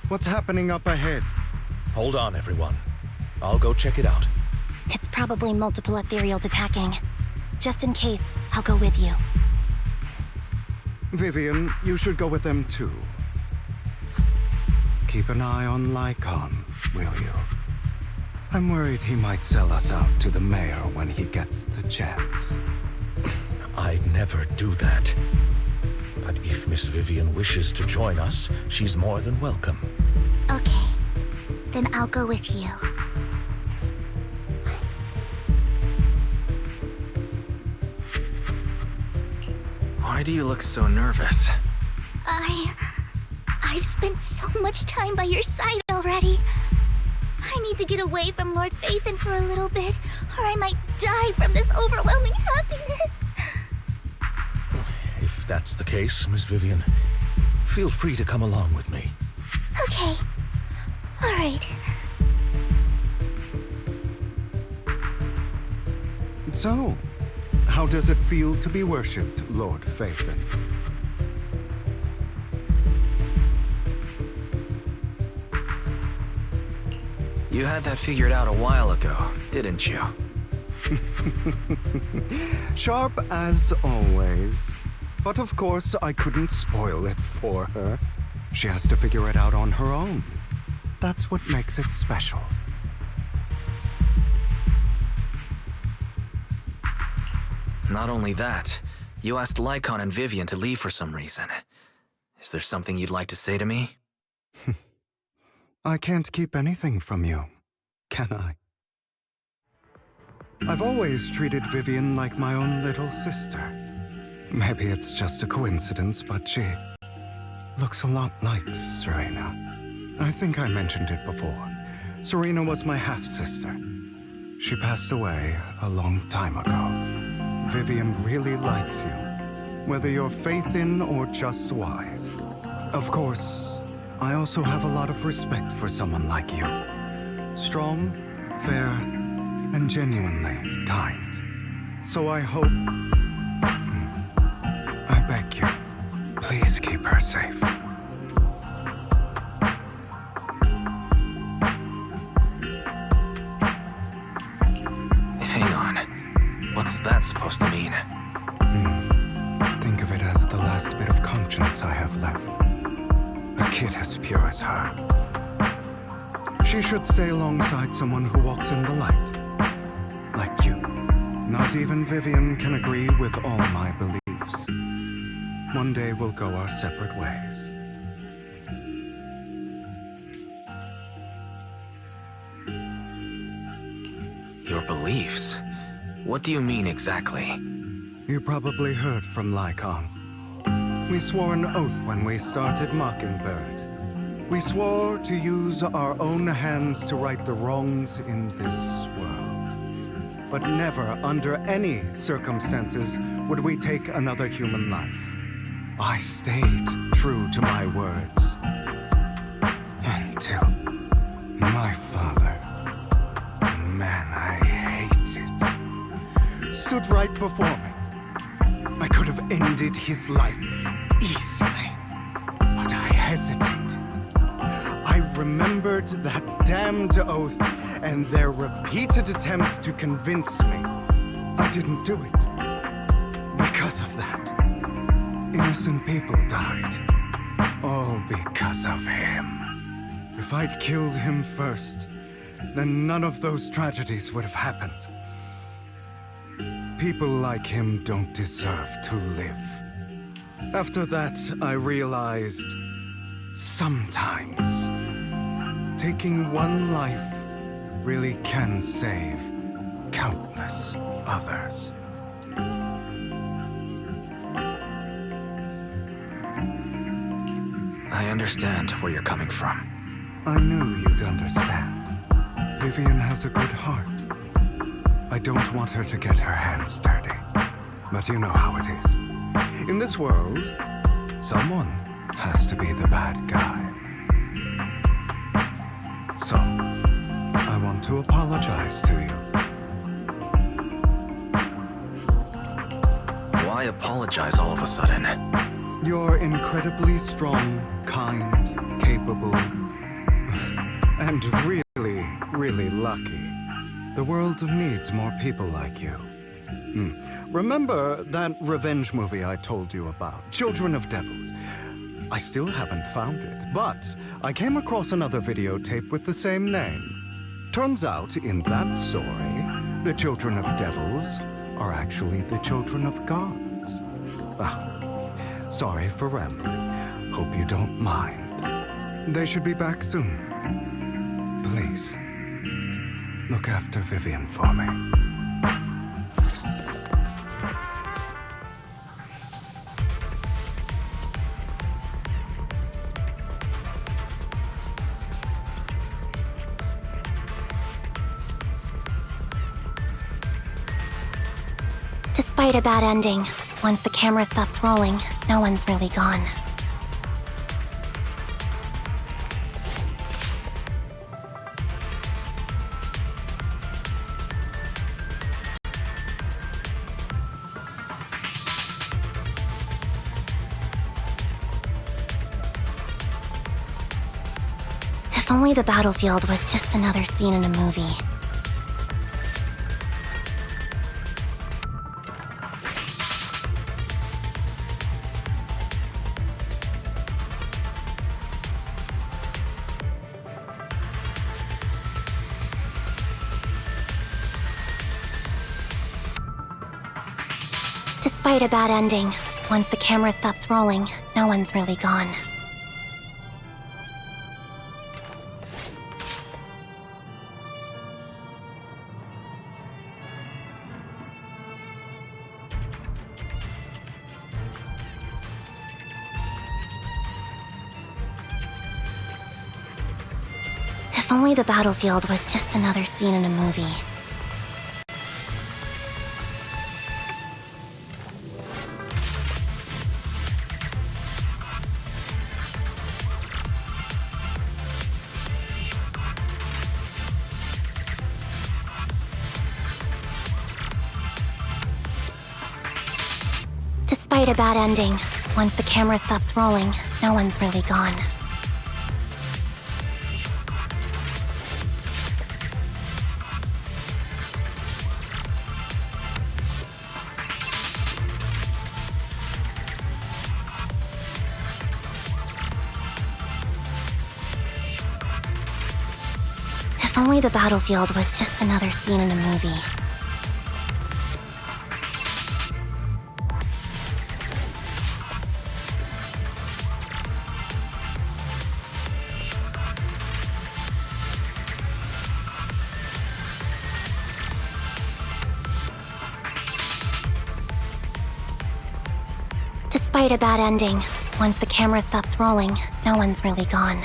What's happening up ahead? Hold on, everyone. I'll go check it out. It's probably multiple ethereals attacking. Just in case, I'll go with you. Vivian, you should go with them too. Keep an eye on Lycon, will you? I'm worried he might sell us out to the mayor when he gets the chance. I'd never do that. But if Miss Vivian wishes to join us, she's more than welcome. Okay. Then I'll go with you. Why do you look so nervous? I've spent so much time by your side already. I need to get away from Lord Phaethon for a little bit, or I might die from this overwhelming happiness. If that's the case, Miss Vivian, feel free to come along with me. Okay. All right. So, how does it feel to be worshipped, Lord Phaethon? You had that figured out a while ago, didn't you? Sharp as always. But of course, I couldn't spoil it for her. She has to figure it out on her own. That's what makes it special. Not only that, you asked Lycon and Vivian to leave for some reason. Is there something you'd like to say to me? I can't keep anything from you, can I? I've always treated Vivian like my own little sister. Maybe it's just a coincidence, but she looks a lot like Serena. I think I mentioned it before. Serena was my half-sister. She passed away a long time ago. Vivian really likes you, whether you're Phaethon or just wise. Of course, I also have a lot of respect for someone like you. Strong, fair, and genuinely kind. So I hope... I beg you, please keep her safe. Hang on. What's that supposed to mean? Think of it as the last bit of conscience I have left. A kid as pure as her. She should stay alongside someone who walks in the light. Like you. Not even Vivian can agree with all my beliefs. One day we'll go our separate ways. Your beliefs? What do you mean exactly? You probably heard from Lycon. We swore an oath when we started Mockingbird. We swore to use our own hands to right the wrongs in this world. But never, under any circumstances, would we take another human life. I stayed true to my words. Until my father, the man I hated, stood right before me. I could have ended his life easily, but I hesitated. I remembered that damned oath and their repeated attempts to convince me. I didn't do it. Because of that, innocent people died. All because of him. If I'd killed him first, then none of those tragedies would have happened. People like him don't deserve to live. After that, I realized sometimes taking one life really can save countless others. I understand where you're coming from. I knew you'd understand. Vivian has a good heart. I don't want her to get her hands dirty. But you know how it is. In this world, someone has to be the bad guy. So, I want to apologize to you. Why apologize all of a sudden? You're incredibly strong, kind, capable, and really, really lucky. The world needs more people like you. Remember that revenge movie I told you about, Children of Devils? I still haven't found it, but I came across another videotape with the same name. Turns out, in that story, the Children of Devils are actually the children of gods. Sorry for rambling. Hope you don't mind. They should be back soon. Please, look after Vivian for me. Despite a bad ending, once the camera stops rolling, no one's really gone. If only the battlefield was just another scene in a movie. Despite a bad ending, once the camera stops rolling, no one's really gone. If only the battlefield was just another scene in a movie. Despite a bad ending, once the camera stops rolling, no one's really gone. If only the battlefield was just another scene in a movie. Despite a bad ending, once the camera stops rolling, no one's really gone.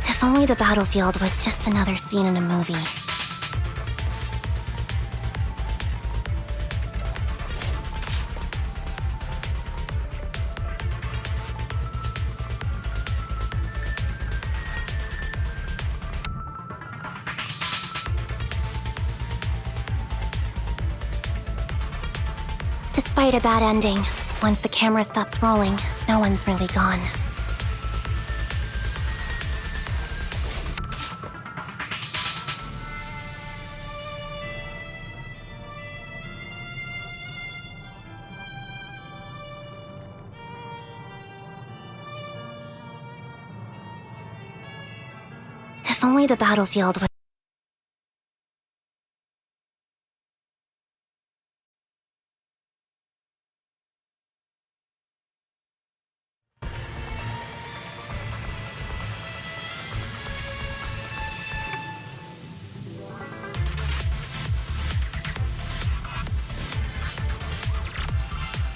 If only the battlefield was just another scene in a movie. Despite a bad ending, once the camera stops rolling, no one's really gone. If only the battlefield was...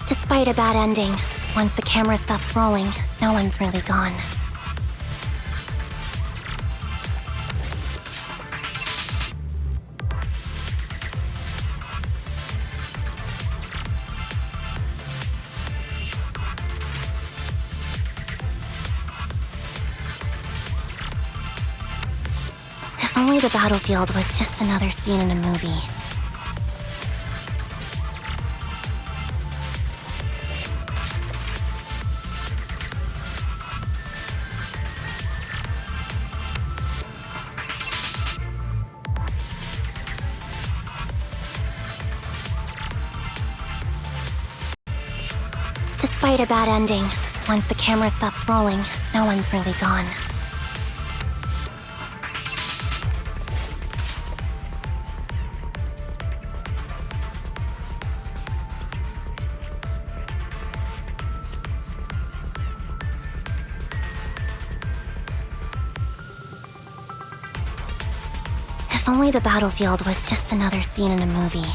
Despite a bad ending, once the camera stops rolling, no one's really gone. If only the battlefield was just another scene in a movie. Despite a bad ending, once the camera stops rolling, no one's really gone. If only the battlefield was just another scene in a movie.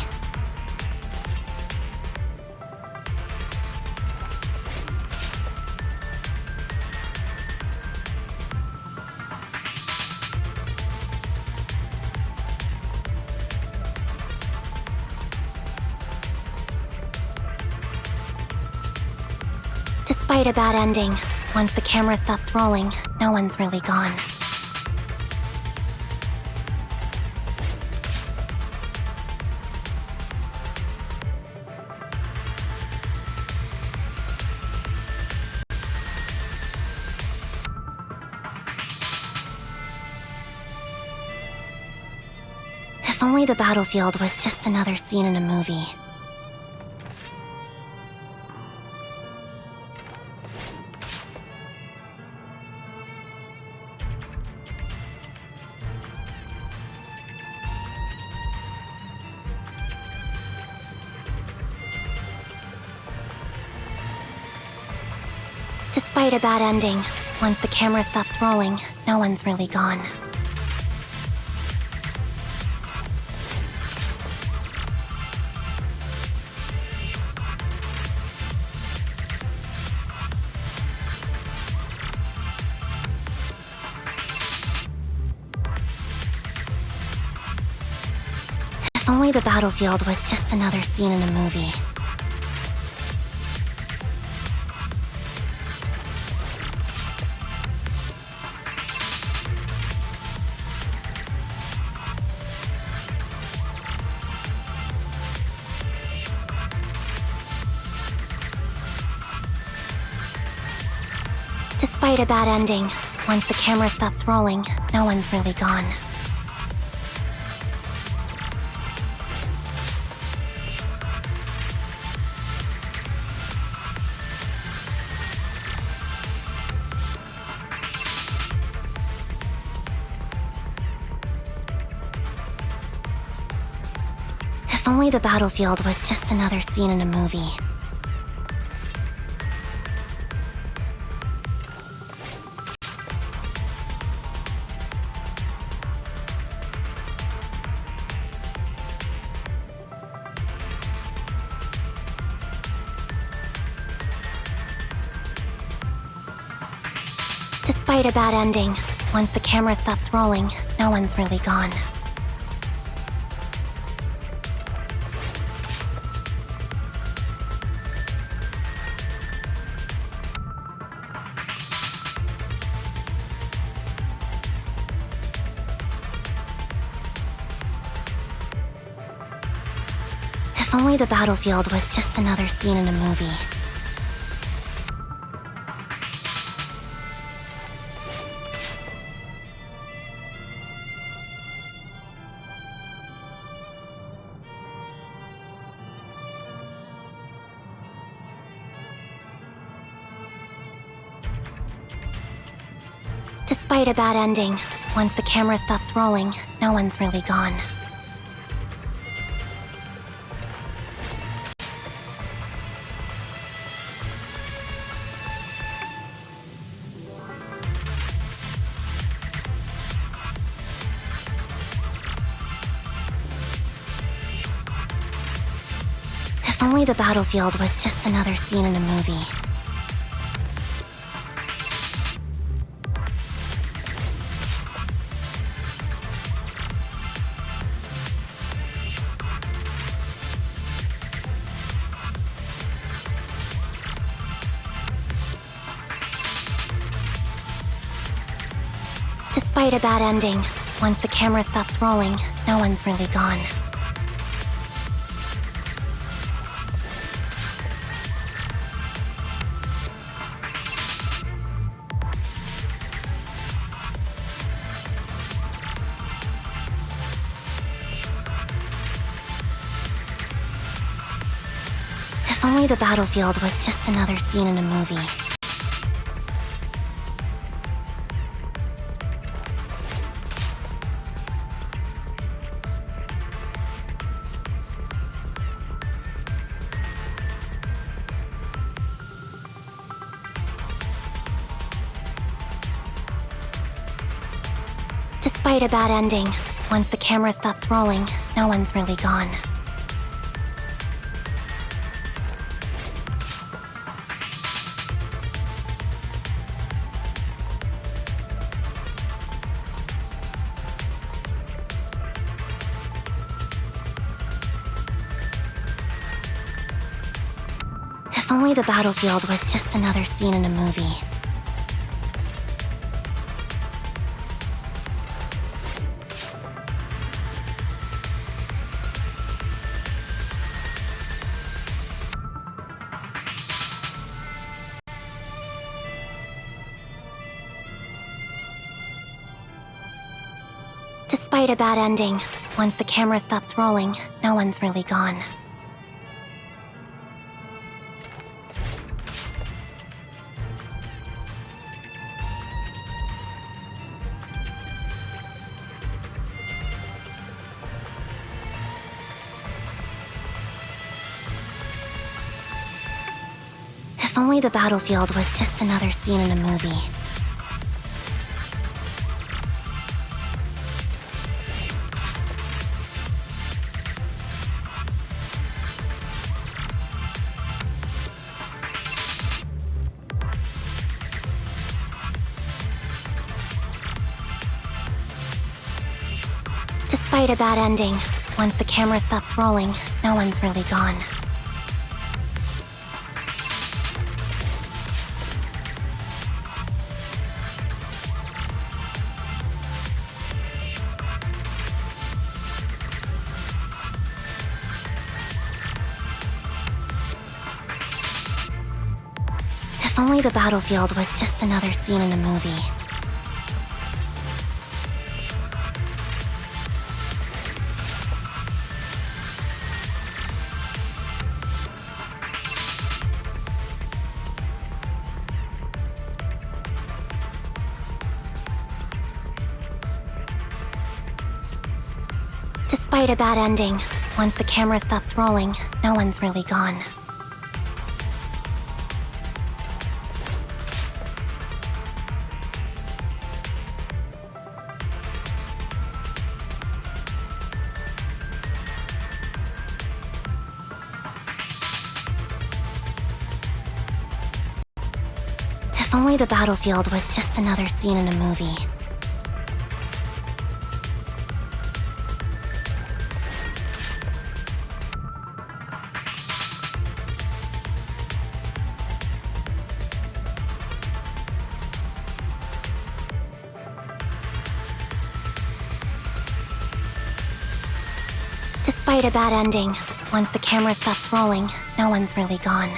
Despite a bad ending, once the camera stops rolling, no one's really gone. If only the battlefield was just another scene in a movie. Despite a bad ending, once the camera stops rolling, no one's really gone. If only the battlefield was just another scene in a movie. Despite a bad ending, once the camera stops rolling, no one's really gone. If only the battlefield was just another scene in a movie. Despite a bad ending, once the camera stops rolling, no one's really gone. If only the battlefield was just another scene in a movie. Despite a bad ending, once the camera stops rolling, no one's really gone. If only the battlefield was just another scene in a movie. Despite a bad ending, once the camera stops rolling, no one's really gone. If only the battlefield was just another scene in a movie. Despite a bad ending, once the camera stops rolling, no one's really gone. If only the battlefield was just another scene in a movie. Despite a bad ending, once the camera stops rolling, no one's really gone. If only the battlefield was just another scene in a movie. Despite a bad ending, once the camera stops rolling, no one's really gone. If only the battlefield was just another scene in a movie. Despite a bad ending, once the camera stops rolling, no one's really gone. If only the battlefield was just another scene in a movie. Despite a bad ending, once the camera stops rolling, no one's really gone.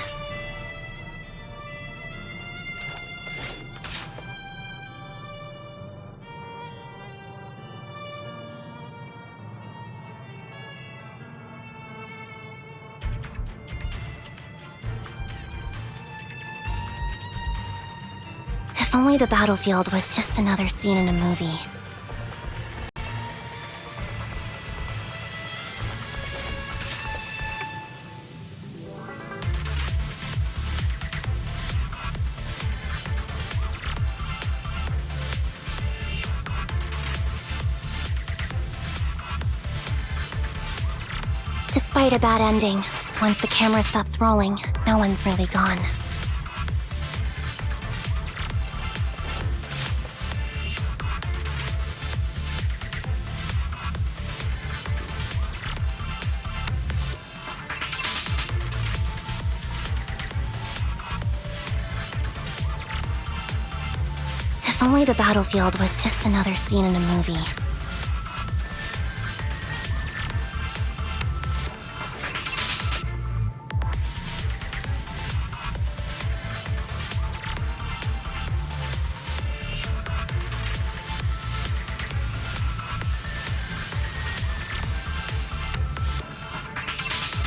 If only the battlefield was just another scene in a movie. Despite a bad ending, once the camera stops rolling, no one's really gone. If only the battlefield was just another scene in a movie.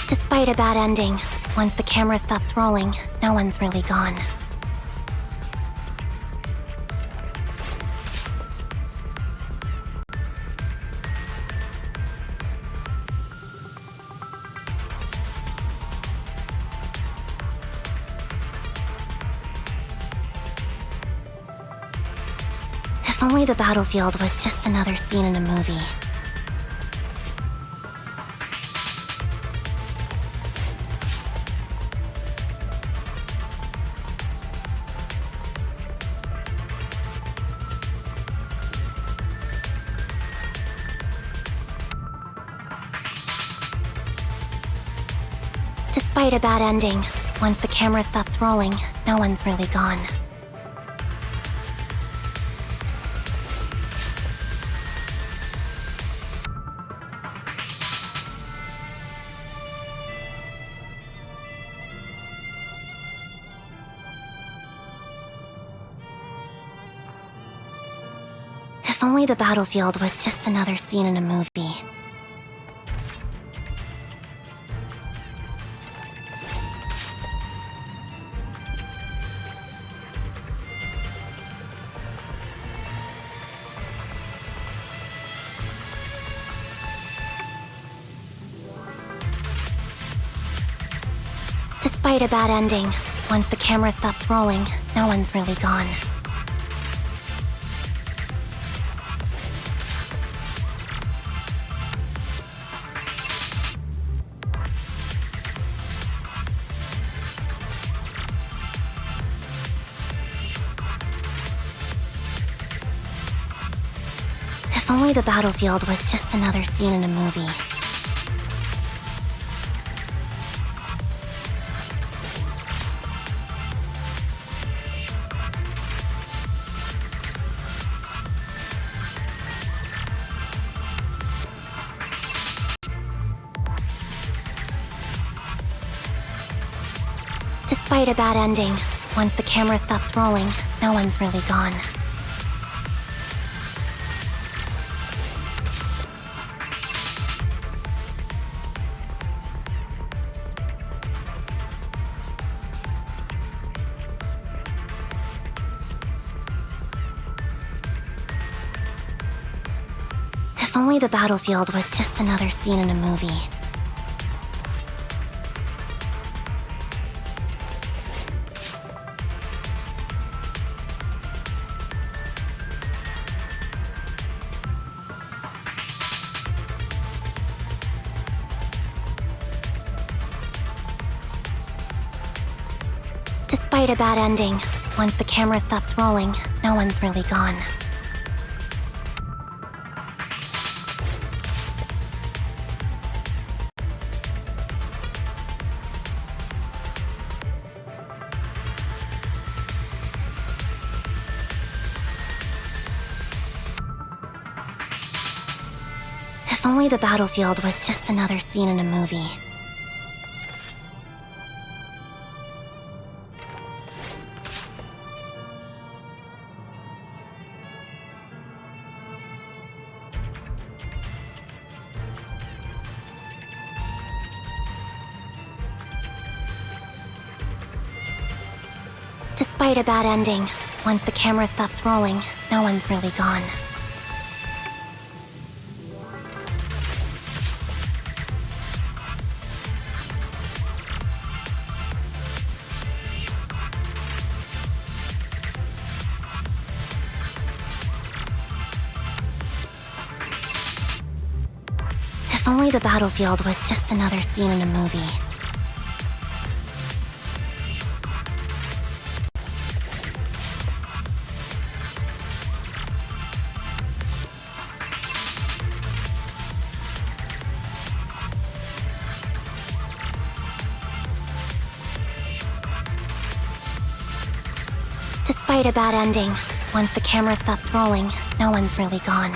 Despite a bad ending, once the camera stops rolling, no one's really gone. If only the battlefield was just another scene in a movie. Despite a bad ending, once the camera stops rolling, no one's really gone. If only the battlefield was just another scene in a movie. Despite a bad ending, once the camera stops rolling, no one's really gone. If only the battlefield was just another scene in a movie. Despite a bad ending, once the camera stops rolling, no one's really gone. If only the battlefield was just another scene in a movie. Despite a bad ending, once the camera stops rolling, no one's really gone. If only the battlefield was just another scene in a movie. Despite a bad ending, once the camera stops rolling, no one's really gone. If only the battlefield was just another scene in a movie. Despite a bad ending, once the camera stops rolling, no one's really gone.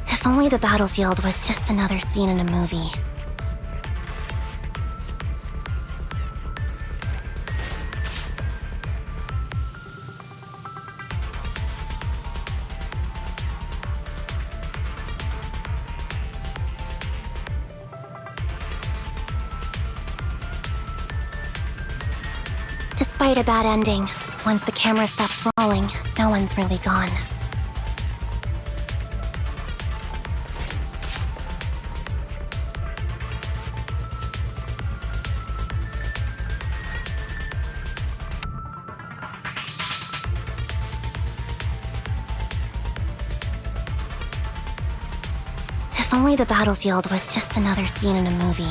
If only the battlefield was just another scene in a movie. Despite a bad ending, once the camera stops rolling, no one's really gone. If only the battlefield was just another scene in a movie.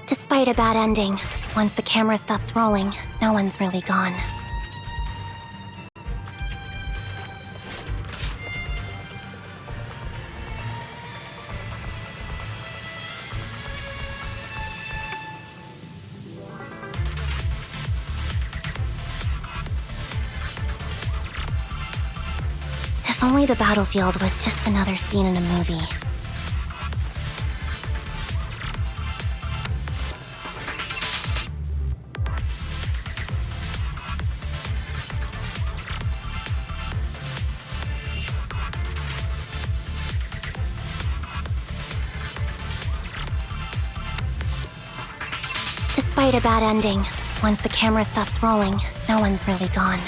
Despite a bad ending, once the camera stops rolling, no one's really gone. If only the battlefield was just another scene in a movie. Despite a bad ending, once the camera stops rolling, no one's really gone.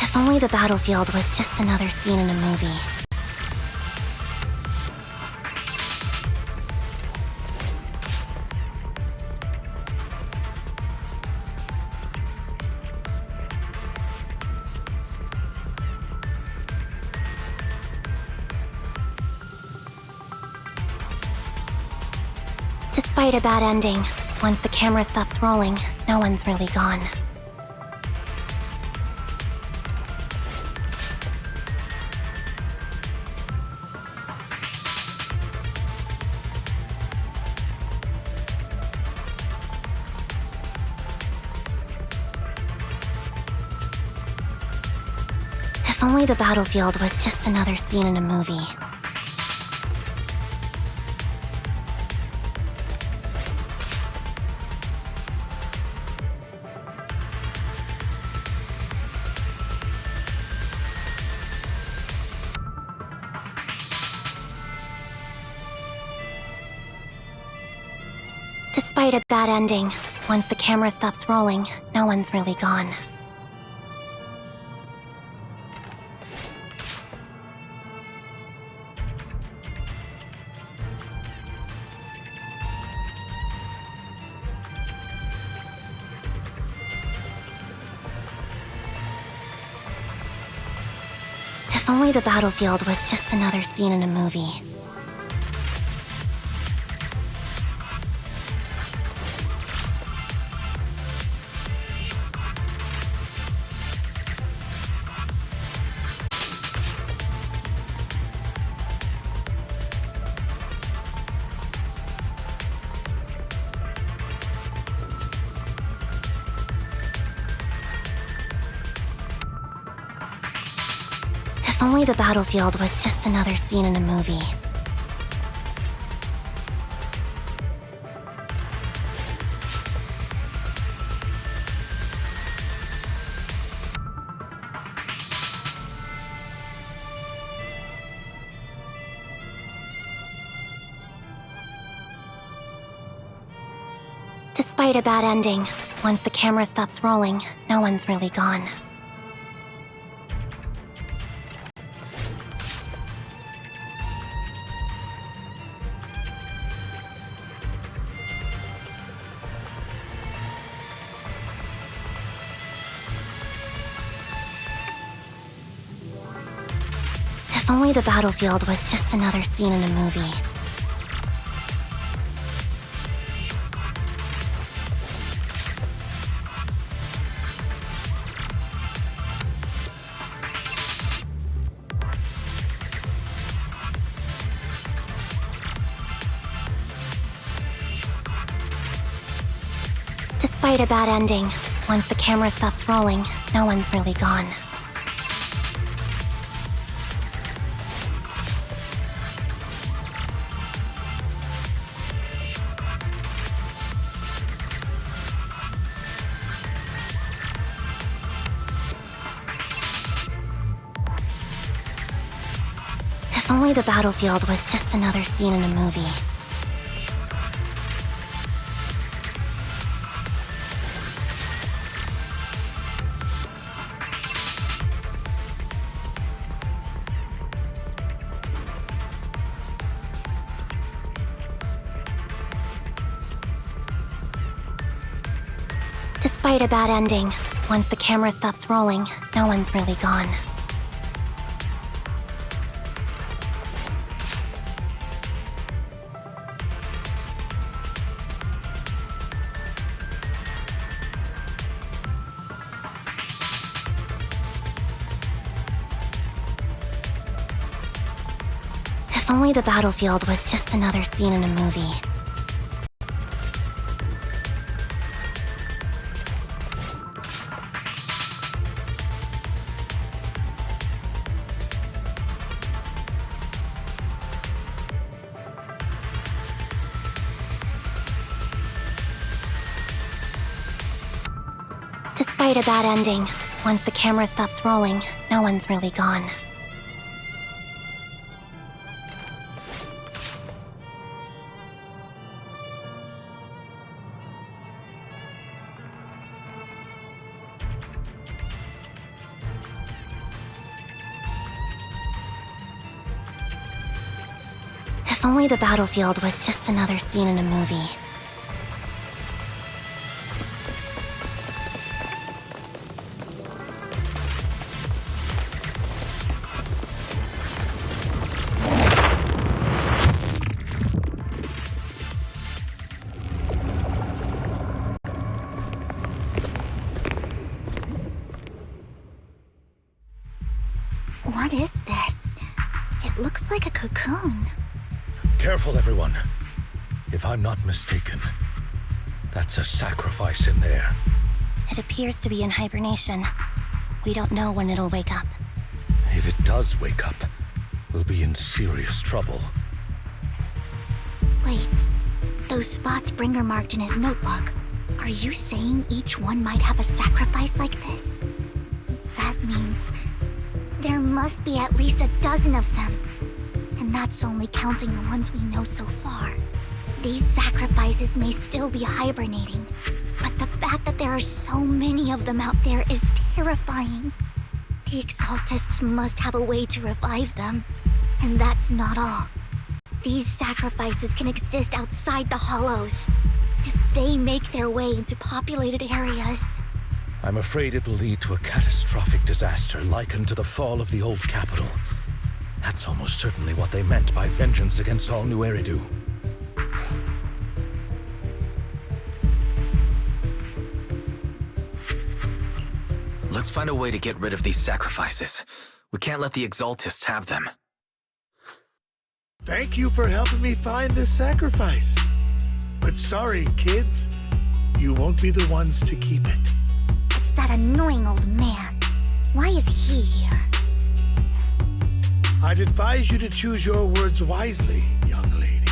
If only the battlefield was just another scene in a movie. Despite a bad ending, once the camera stops rolling, no one's really gone. If only the battlefield was just another scene in a movie. Despite a bad ending, once the camera stops rolling, no one's really gone. If only the battlefield was just another scene in a movie. If only the battlefield was just another scene in a movie. Despite a bad ending, once the camera stops rolling, no one's really gone. If only the battlefield was just another scene in a movie. Despite a bad ending, once the camera stops rolling, no one's really gone. If only the battlefield was just another scene in a movie. Despite a bad ending, once the camera stops rolling, no one's really gone. If only the battlefield was just another scene in a movie. Despite a bad ending, once the camera stops rolling, no one's really gone. If only the battlefield was just another scene in a movie. What is this? It looks like a cocoon. Careful, everyone. If I'm not mistaken, that's a sacrifice in there. It appears to be in hibernation. We don't know when it'll wake up. If it does wake up, we'll be in serious trouble. Wait, those spots Bringer marked in his notebook. Are you saying each one might have a sacrifice like this? That means there must be at least a dozen of them. And that's only counting the ones we know so far. These sacrifices may still be hibernating, but the fact that there are so many of them out there is terrifying. The Exaltists must have a way to revive them. And that's not all. These sacrifices can exist outside the Hollows. If they make their way into populated areas... I'm afraid it will lead to a catastrophic disaster likened to the fall of the old capital. That's almost certainly what they meant by vengeance against all New Eridu. Let's find a way to get rid of these sacrifices. We can't let the Exaltists have them. Thank you for helping me find this sacrifice. But sorry, kids. You won't be the ones to keep it. It's that annoying old man. Why is he here? I'd advise you to choose your words wisely, young lady.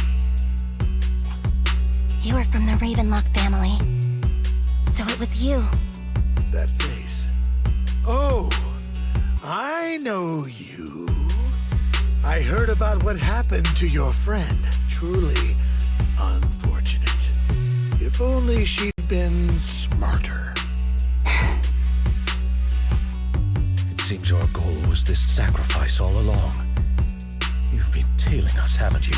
You were from the Ravenlock family. So it was you. That face. Oh, I know you. I heard about what happened to your friend. Truly unfortunate. If only she'd been smarter. It seems your goal was this sacrifice all along. You've been tailing us, haven't you?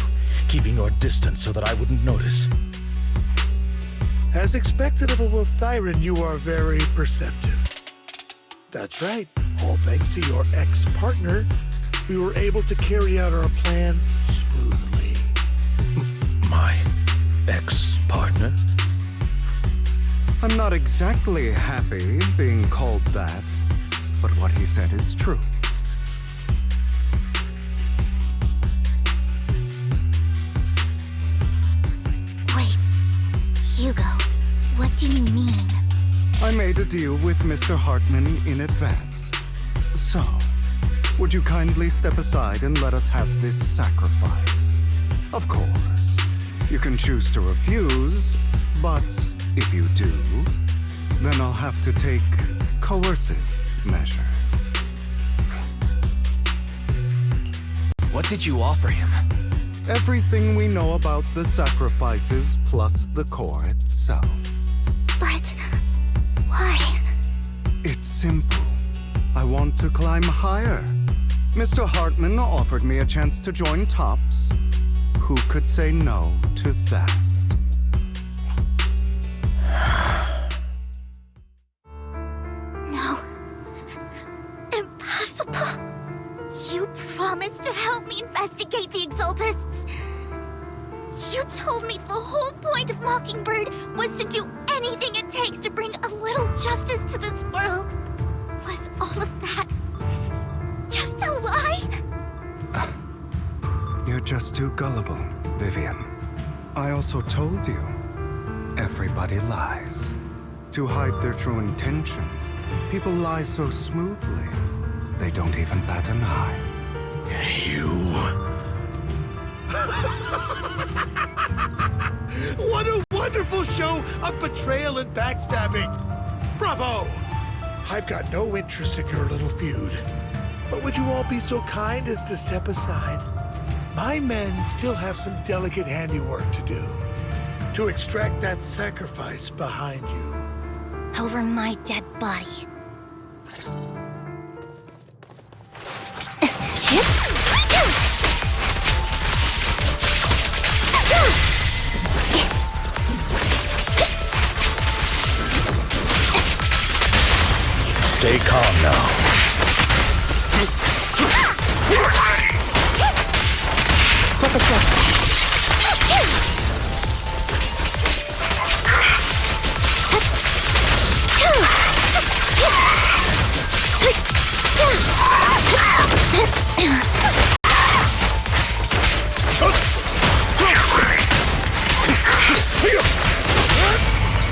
Keeping your distance so that I wouldn't notice. As expected of a Wolf-Thyran, you are very perceptive. That's right. All thanks to your ex-partner, we were able to carry out our plan smoothly. My ex-partner? I'm not exactly happy being called that, but what he said is true. Wait, Hugo, what do do you mean? I made a deal with Mr. Hartman in advance. So, would you kindly step aside and let us have this sacrifice? Of course, you can choose to refuse, but if you do, then I'll have to take coercive measures. What did you offer him? Everything we know about the sacrifices plus the core itself. But why? It's simple. I want to climb higher. Mr. Hartman offered me a chance to join Tops. Who could say no to that? No. Impossible. You promised to help me investigate the Exaltists. You told me the whole point of Mockingbird was to do anything it takes to bring a little justice to this world. Was all of that just a lie? You're just too gullible, Vivian. I also told you, everybody lies. To hide their true intentions, people lie so smoothly, they don't even bat an eye. You... What a wonderful show of betrayal and backstabbing! Bravo! I've got no interest in your little feud. But would you all be so kind as to step aside? My men still have some delicate handiwork to do. To extract that sacrifice behind you. Over my dead body. Stay calm now. Flip a switch.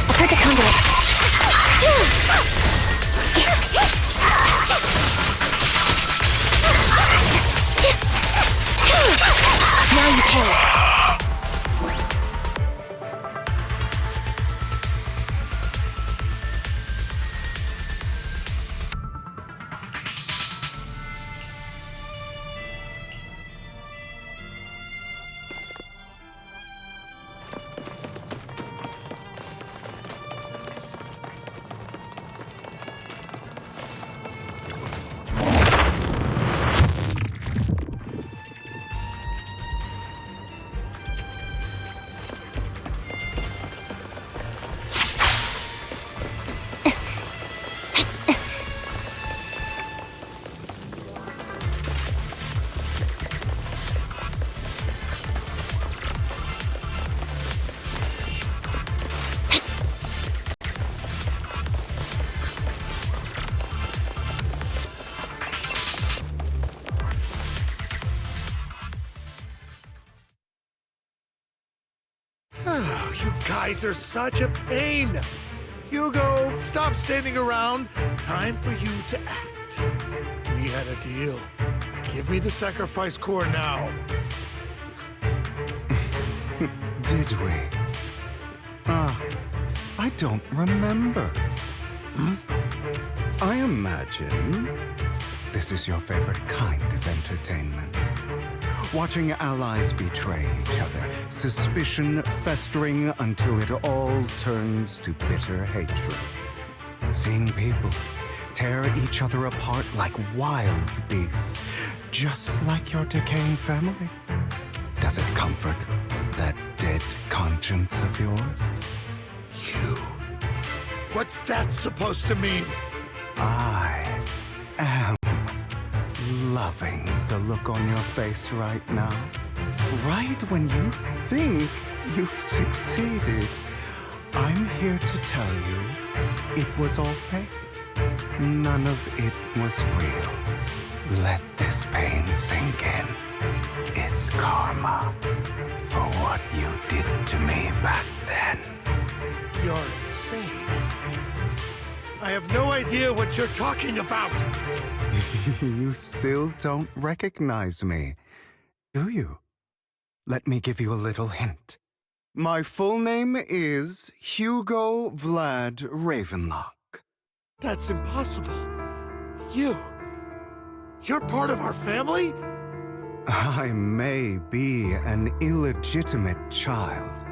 A perfect conduit. Now you pay. You guys are such a pain. Hugo, stop standing around. Time for you to act. We had a deal. Give me the sacrifice core now. Did we? I don't remember. I imagine this is your favorite kind of entertainment. Watching allies betray each other, suspicion festering until it all turns to bitter hatred. Seeing people tear each other apart like wild beasts, just like your decaying family. Does it comfort that dead conscience of yours? You. What's that supposed to mean? I am loving the look on your face right now. Right when you think you've succeeded, I'm here to tell you it was all fake. None of it was real. Let this pain sink in. It's karma for what you did to me back then. You're fade. I have no idea what you're talking about. You still don't recognize me, do you? Let me give you a little hint. My full name is Hugo Vlad Ravenlock. That's impossible. You're part of our family? I may be an illegitimate child,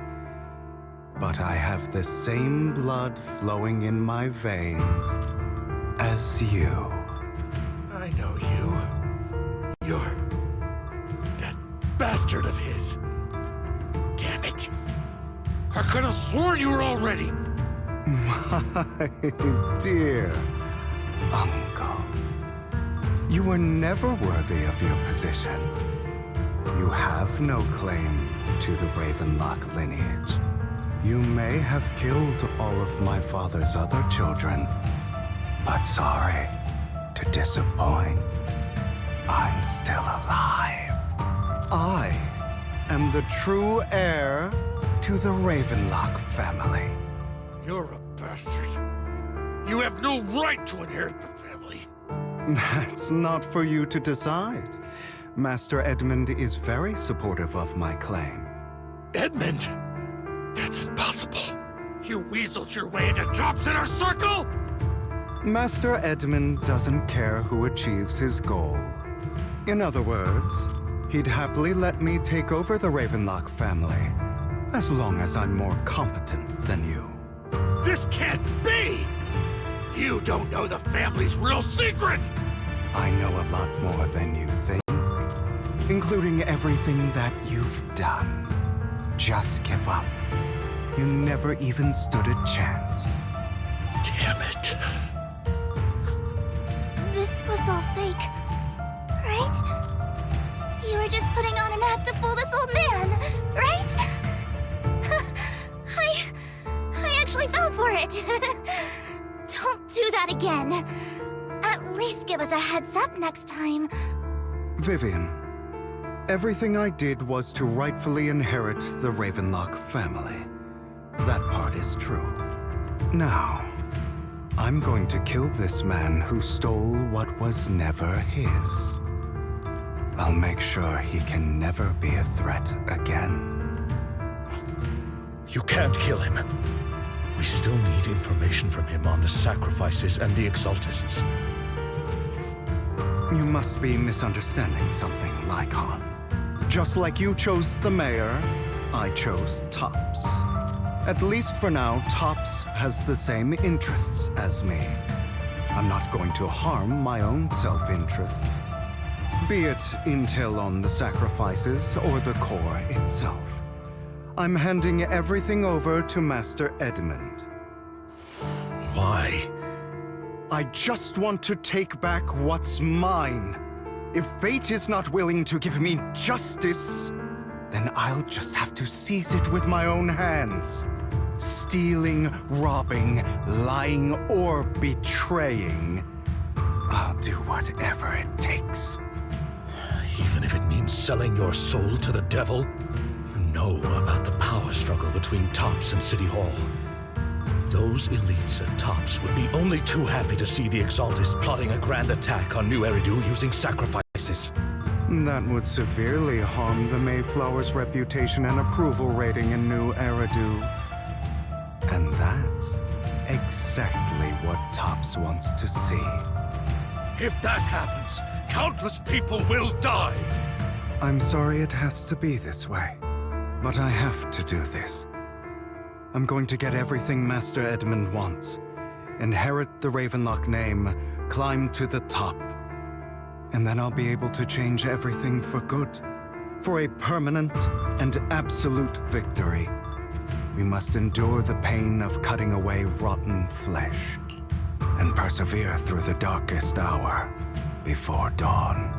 but I have the same blood flowing in my veins as you. I know you. You're that bastard of his. Damn it. I could have sworn you were already. My dear uncle, you were never worthy of your position. You have no claim to the Ravenlock lineage. You may have killed all of my father's other children, but sorry to disappoint. I'm still alive. I am the true heir to the Ravenlock family. You're a bastard. You have no right to inherit the family. That's not for you to decide. Master Edmund is very supportive of my claim. Edmund? That's impossible. You weaseled your way into Top's inner circle? Master Edmund doesn't care who achieves his goal. In other words, he'd happily let me take over the Ravenlock family, as long as I'm more competent than you. This can't be! You don't know the family's real secret! I know a lot more than you think, including everything that you've done. Just give up. You never even stood a chance. Damn it. This was all fake, right? You were just putting on an act to fool this old man, right? I actually fell for it. Don't do that again. At least give us a heads up next time. Vivian, everything I did was to rightfully inherit the Ravenlock family. That part is true. Now, I'm going to kill this man who stole what was never his. I'll make sure he can never be a threat again. You can't kill him. We still need information from him on the sacrifices and the Exaltists. You must be misunderstanding something, Lycon. Just like you chose the mayor, I chose Tops. At least for now, Tops has the same interests as me. I'm not going to harm my own self-interests. Be it intel on the sacrifices or the core itself. I'm handing everything over to Master Edmund. Why? I just want to take back what's mine. If fate is not willing to give me justice, then I'll just have to seize it with my own hands. Stealing, robbing, lying, or betraying. I'll do whatever it takes. Even if it means selling your soul to the devil? You know about the power struggle between Tops and City Hall. Those elites at Tops would be only too happy to see the Exaltists plotting a grand attack on New Eridu using sacrifices. That would severely harm the Mayflower's reputation and approval rating in New Eridu. And that's exactly what Tops wants to see. If that happens, countless people will die. I'm sorry it has to be this way, but I have to do this. I'm going to get everything Master Edmund wants. Inherit the Ravenlock name, climb to the top. And then I'll be able to change everything for good. For a permanent and absolute victory. We must endure the pain of cutting away rotten flesh. And persevere through the darkest hour before dawn.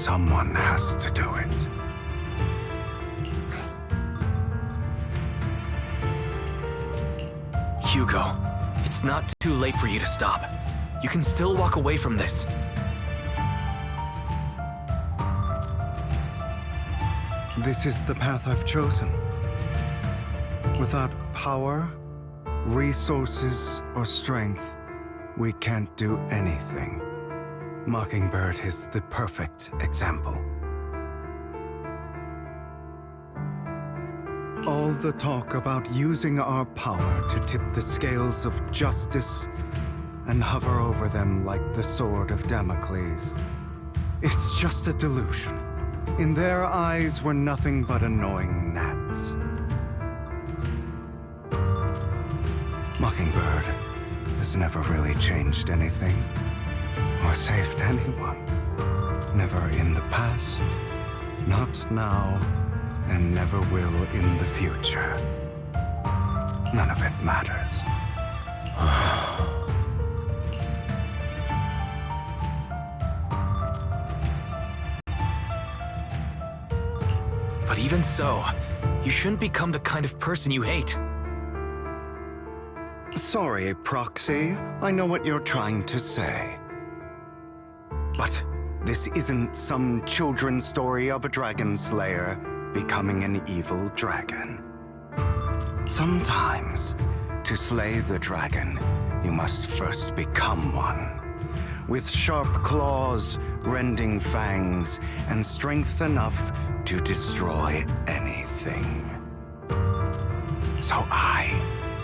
Someone has to do it. Hugo, it's not too late for you to stop. You can still walk away from this. This is the path I've chosen. Without power, resources, or strength, we can't do anything. Mockingbird is the perfect example. All the talk about using our power to tip the scales of justice and hover over them like the sword of Damocles. It's just a delusion. In their eyes, we're nothing but annoying gnats. Mockingbird has never really changed anything, or saved anyone. Never in the past, not now, and never will in the future. None of it matters. But even so, you shouldn't become the kind of person you hate. Sorry, Proxy. I know what you're trying to say. But this isn't some children's story of a dragon slayer becoming an evil dragon. Sometimes, to slay the dragon, you must first become one. With sharp claws, rending fangs, and strength enough to destroy anything. So I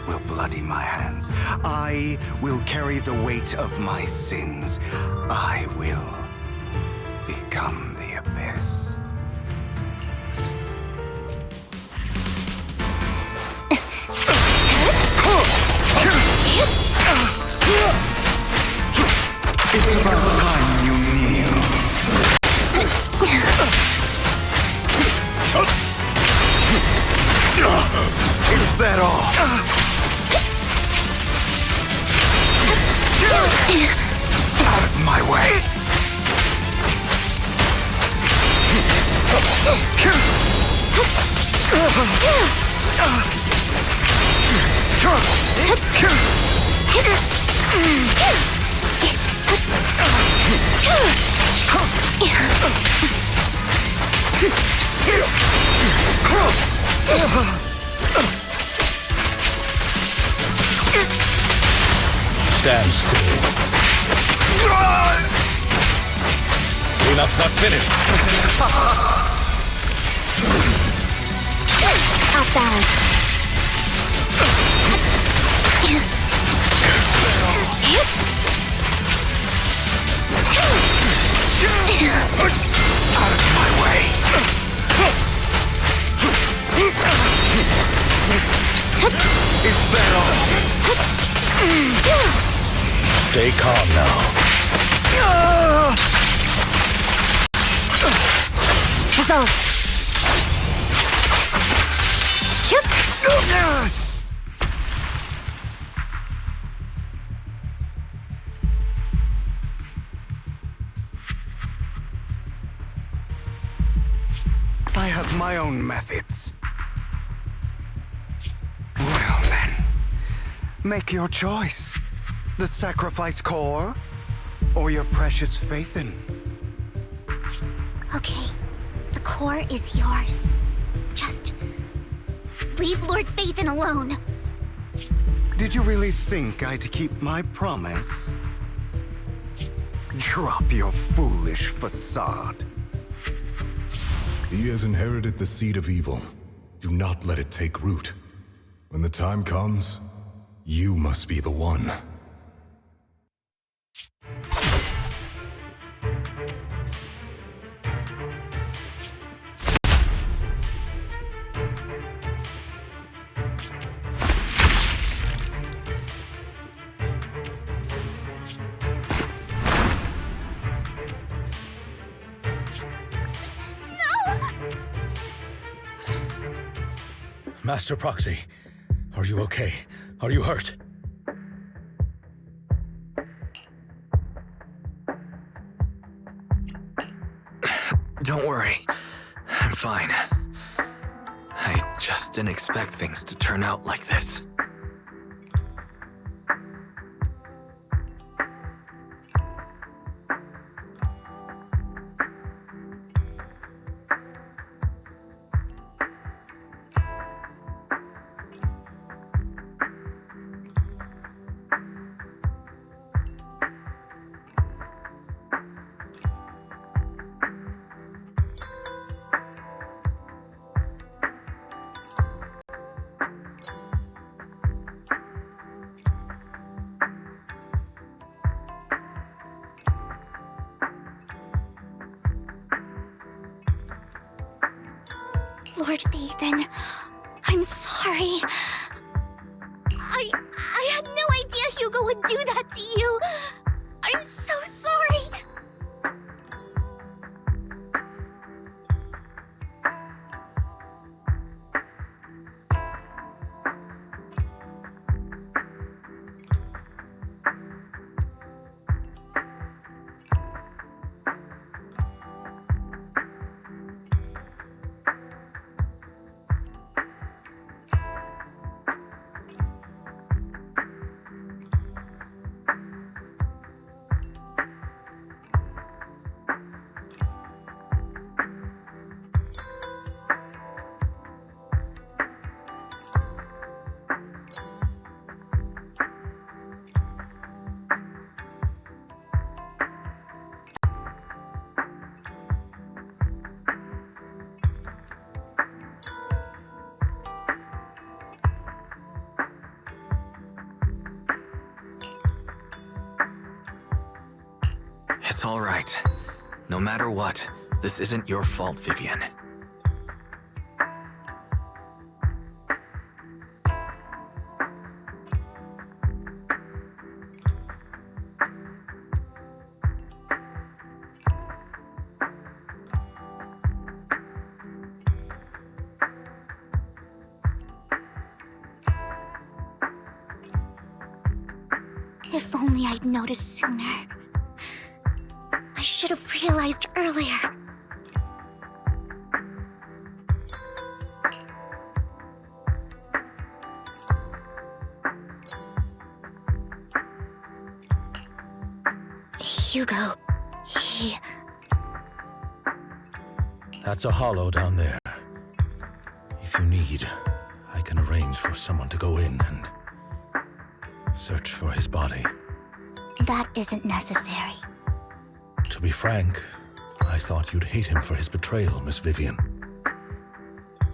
will bloody my hands. I will carry the weight of my sins. I will become the abyss. It's about time you kneel. Is that all? Out of my way! Stand still. Cleanup's not finished. Off balance. Out of my way. Is that all? Stay calm now. I have my own methods. Well then, make your choice. The sacrifice core, or your precious Phaethon. Okay, the core is yours. Just leave Lord Phaethon alone. Did you really think I'd keep my promise? Drop your foolish facade. He has inherited the seed of evil. Do not let it take root. When the time comes, you must be the one. Master Proxy, are you okay? Are you hurt? Don't worry. I'm fine. I just didn't expect things to turn out like this. Lord Bathan, I'm sorry. I had no idea Hugo would do that to you. I'm so sorry. It's all right. No matter what, this isn't your fault, Vivian. If only I'd noticed sooner. I should have realized earlier. Hugo, he... That's a hollow down there. If you need, I can arrange for someone to go in and search for his body. That isn't necessary. To be frank, I thought you'd hate him for his betrayal, Miss Vivian.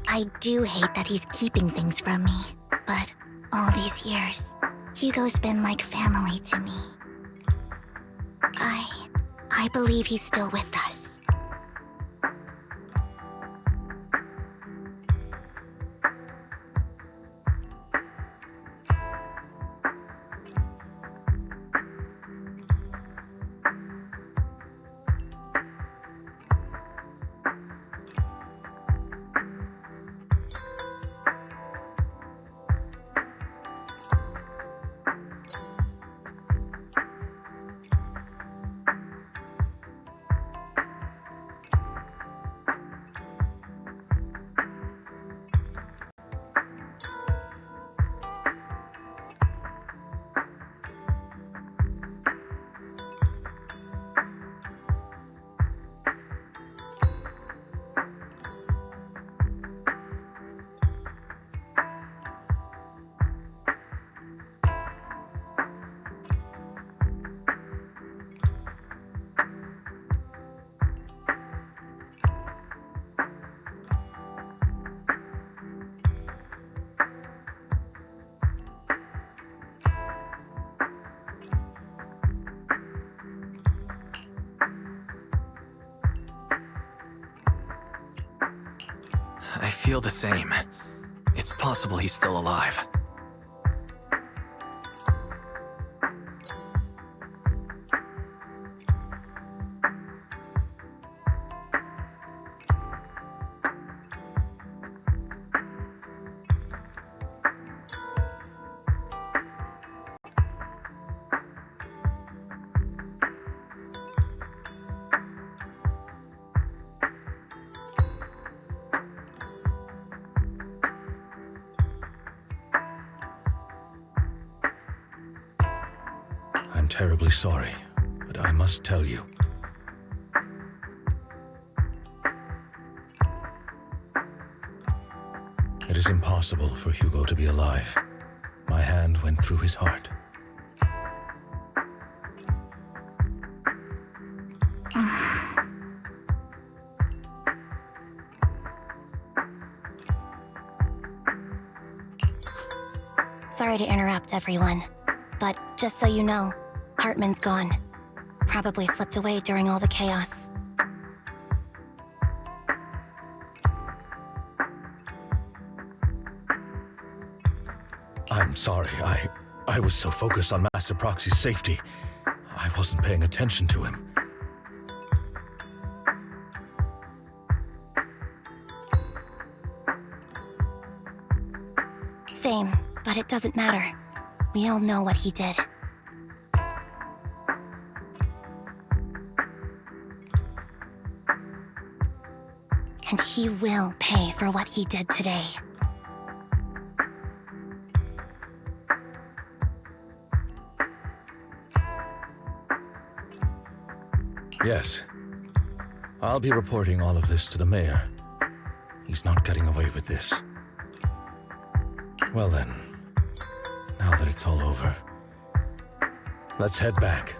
I do hate that he's keeping things from me, but all these years, Hugo's been like family to me. I believe he's still with us. I feel the same. It's possible he's still alive. terribly sorry, but I must tell you. It is impossible for Hugo to be alive. My hand went through his heart. Sorry to interrupt, everyone. But just so you know, Hartman's gone. Probably slipped away during all the chaos. I'm sorry, I was so focused on Master Proxy's safety, I wasn't paying attention to him. Same, but it doesn't matter. We all know what he did. And he will pay for what he did today. Yes. I'll be reporting all of this to the mayor. He's not getting away with this. Well then, now that it's all over, let's head back.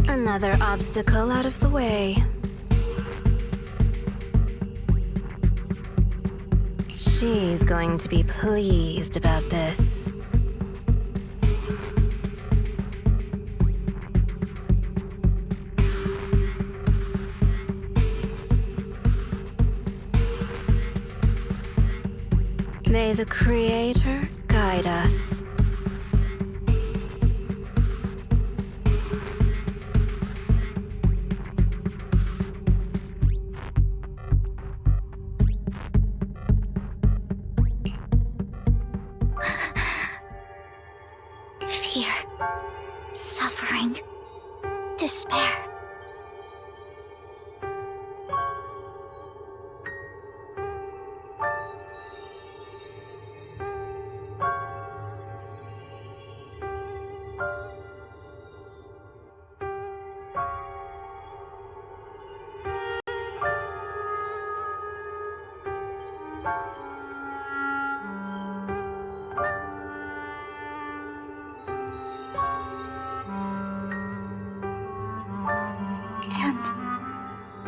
Another obstacle out of the way. She's going to be pleased about this. May the Creator guide us. Fear, suffering, despair.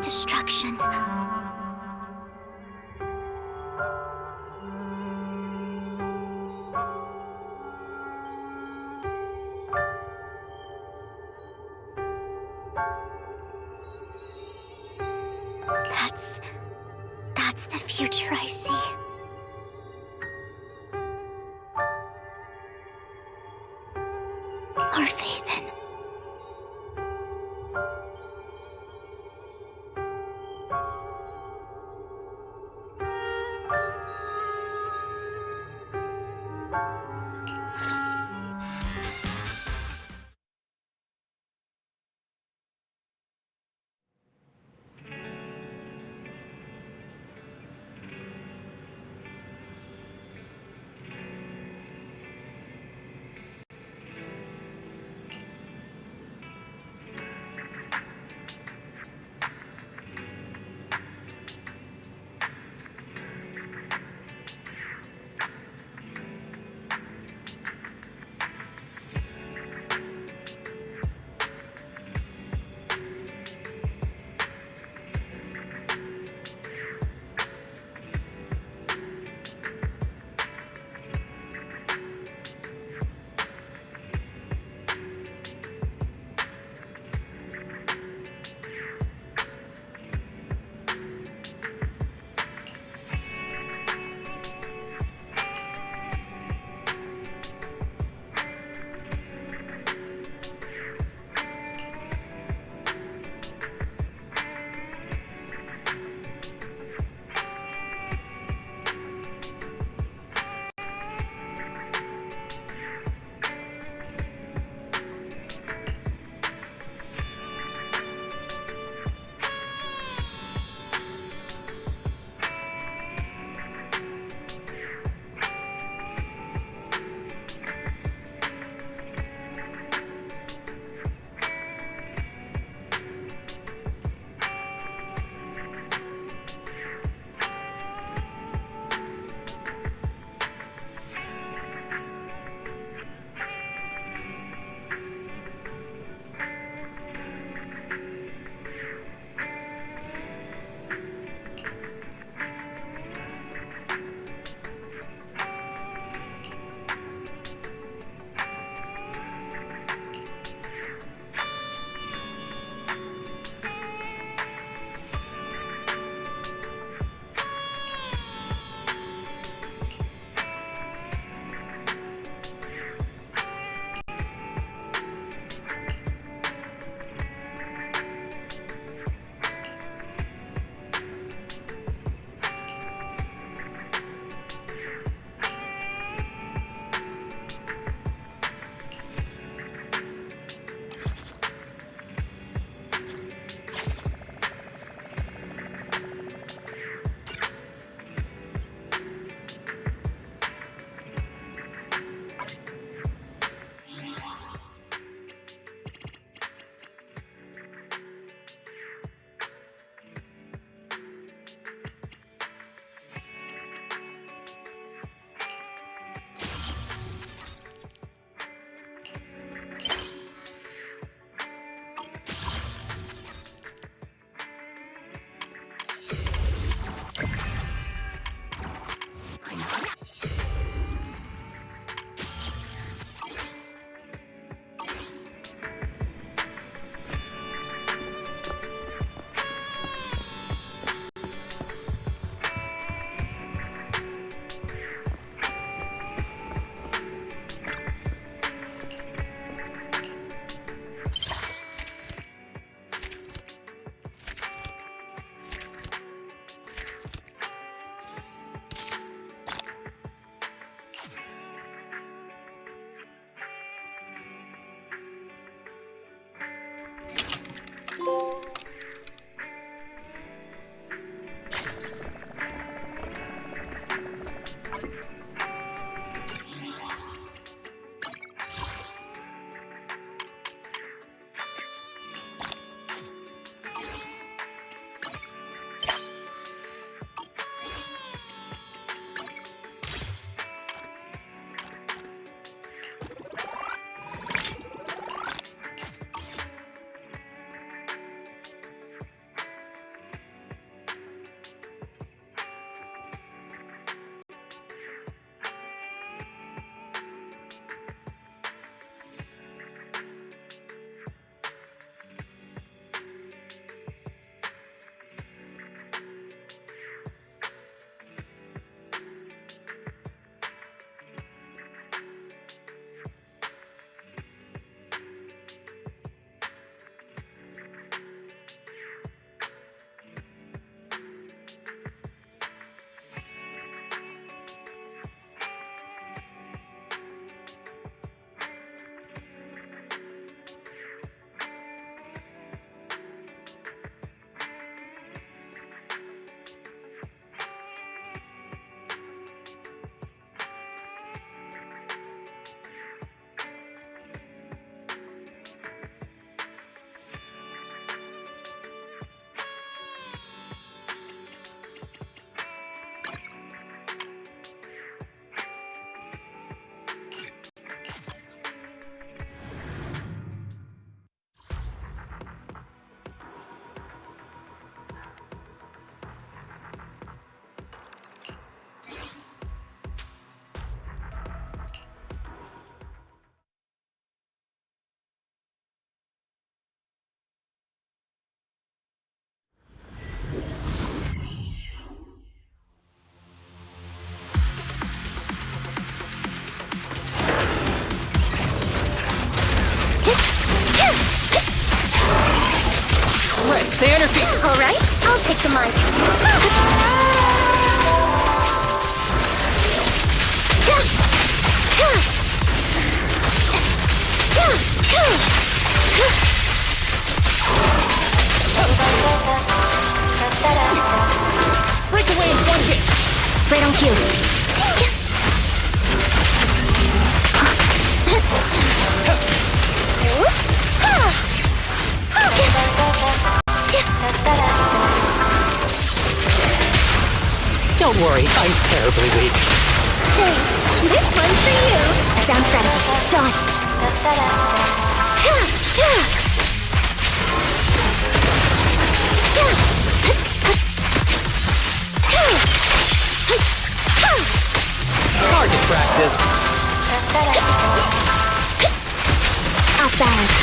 Destruction. That's the future I see. Lord Vathan. All right, I'll take the mic. Break away in one hit! Right on cue. Don't worry, I'm terribly weak. Thanks. This one's for you. Sound strategy. Done. Target practice. Off balance.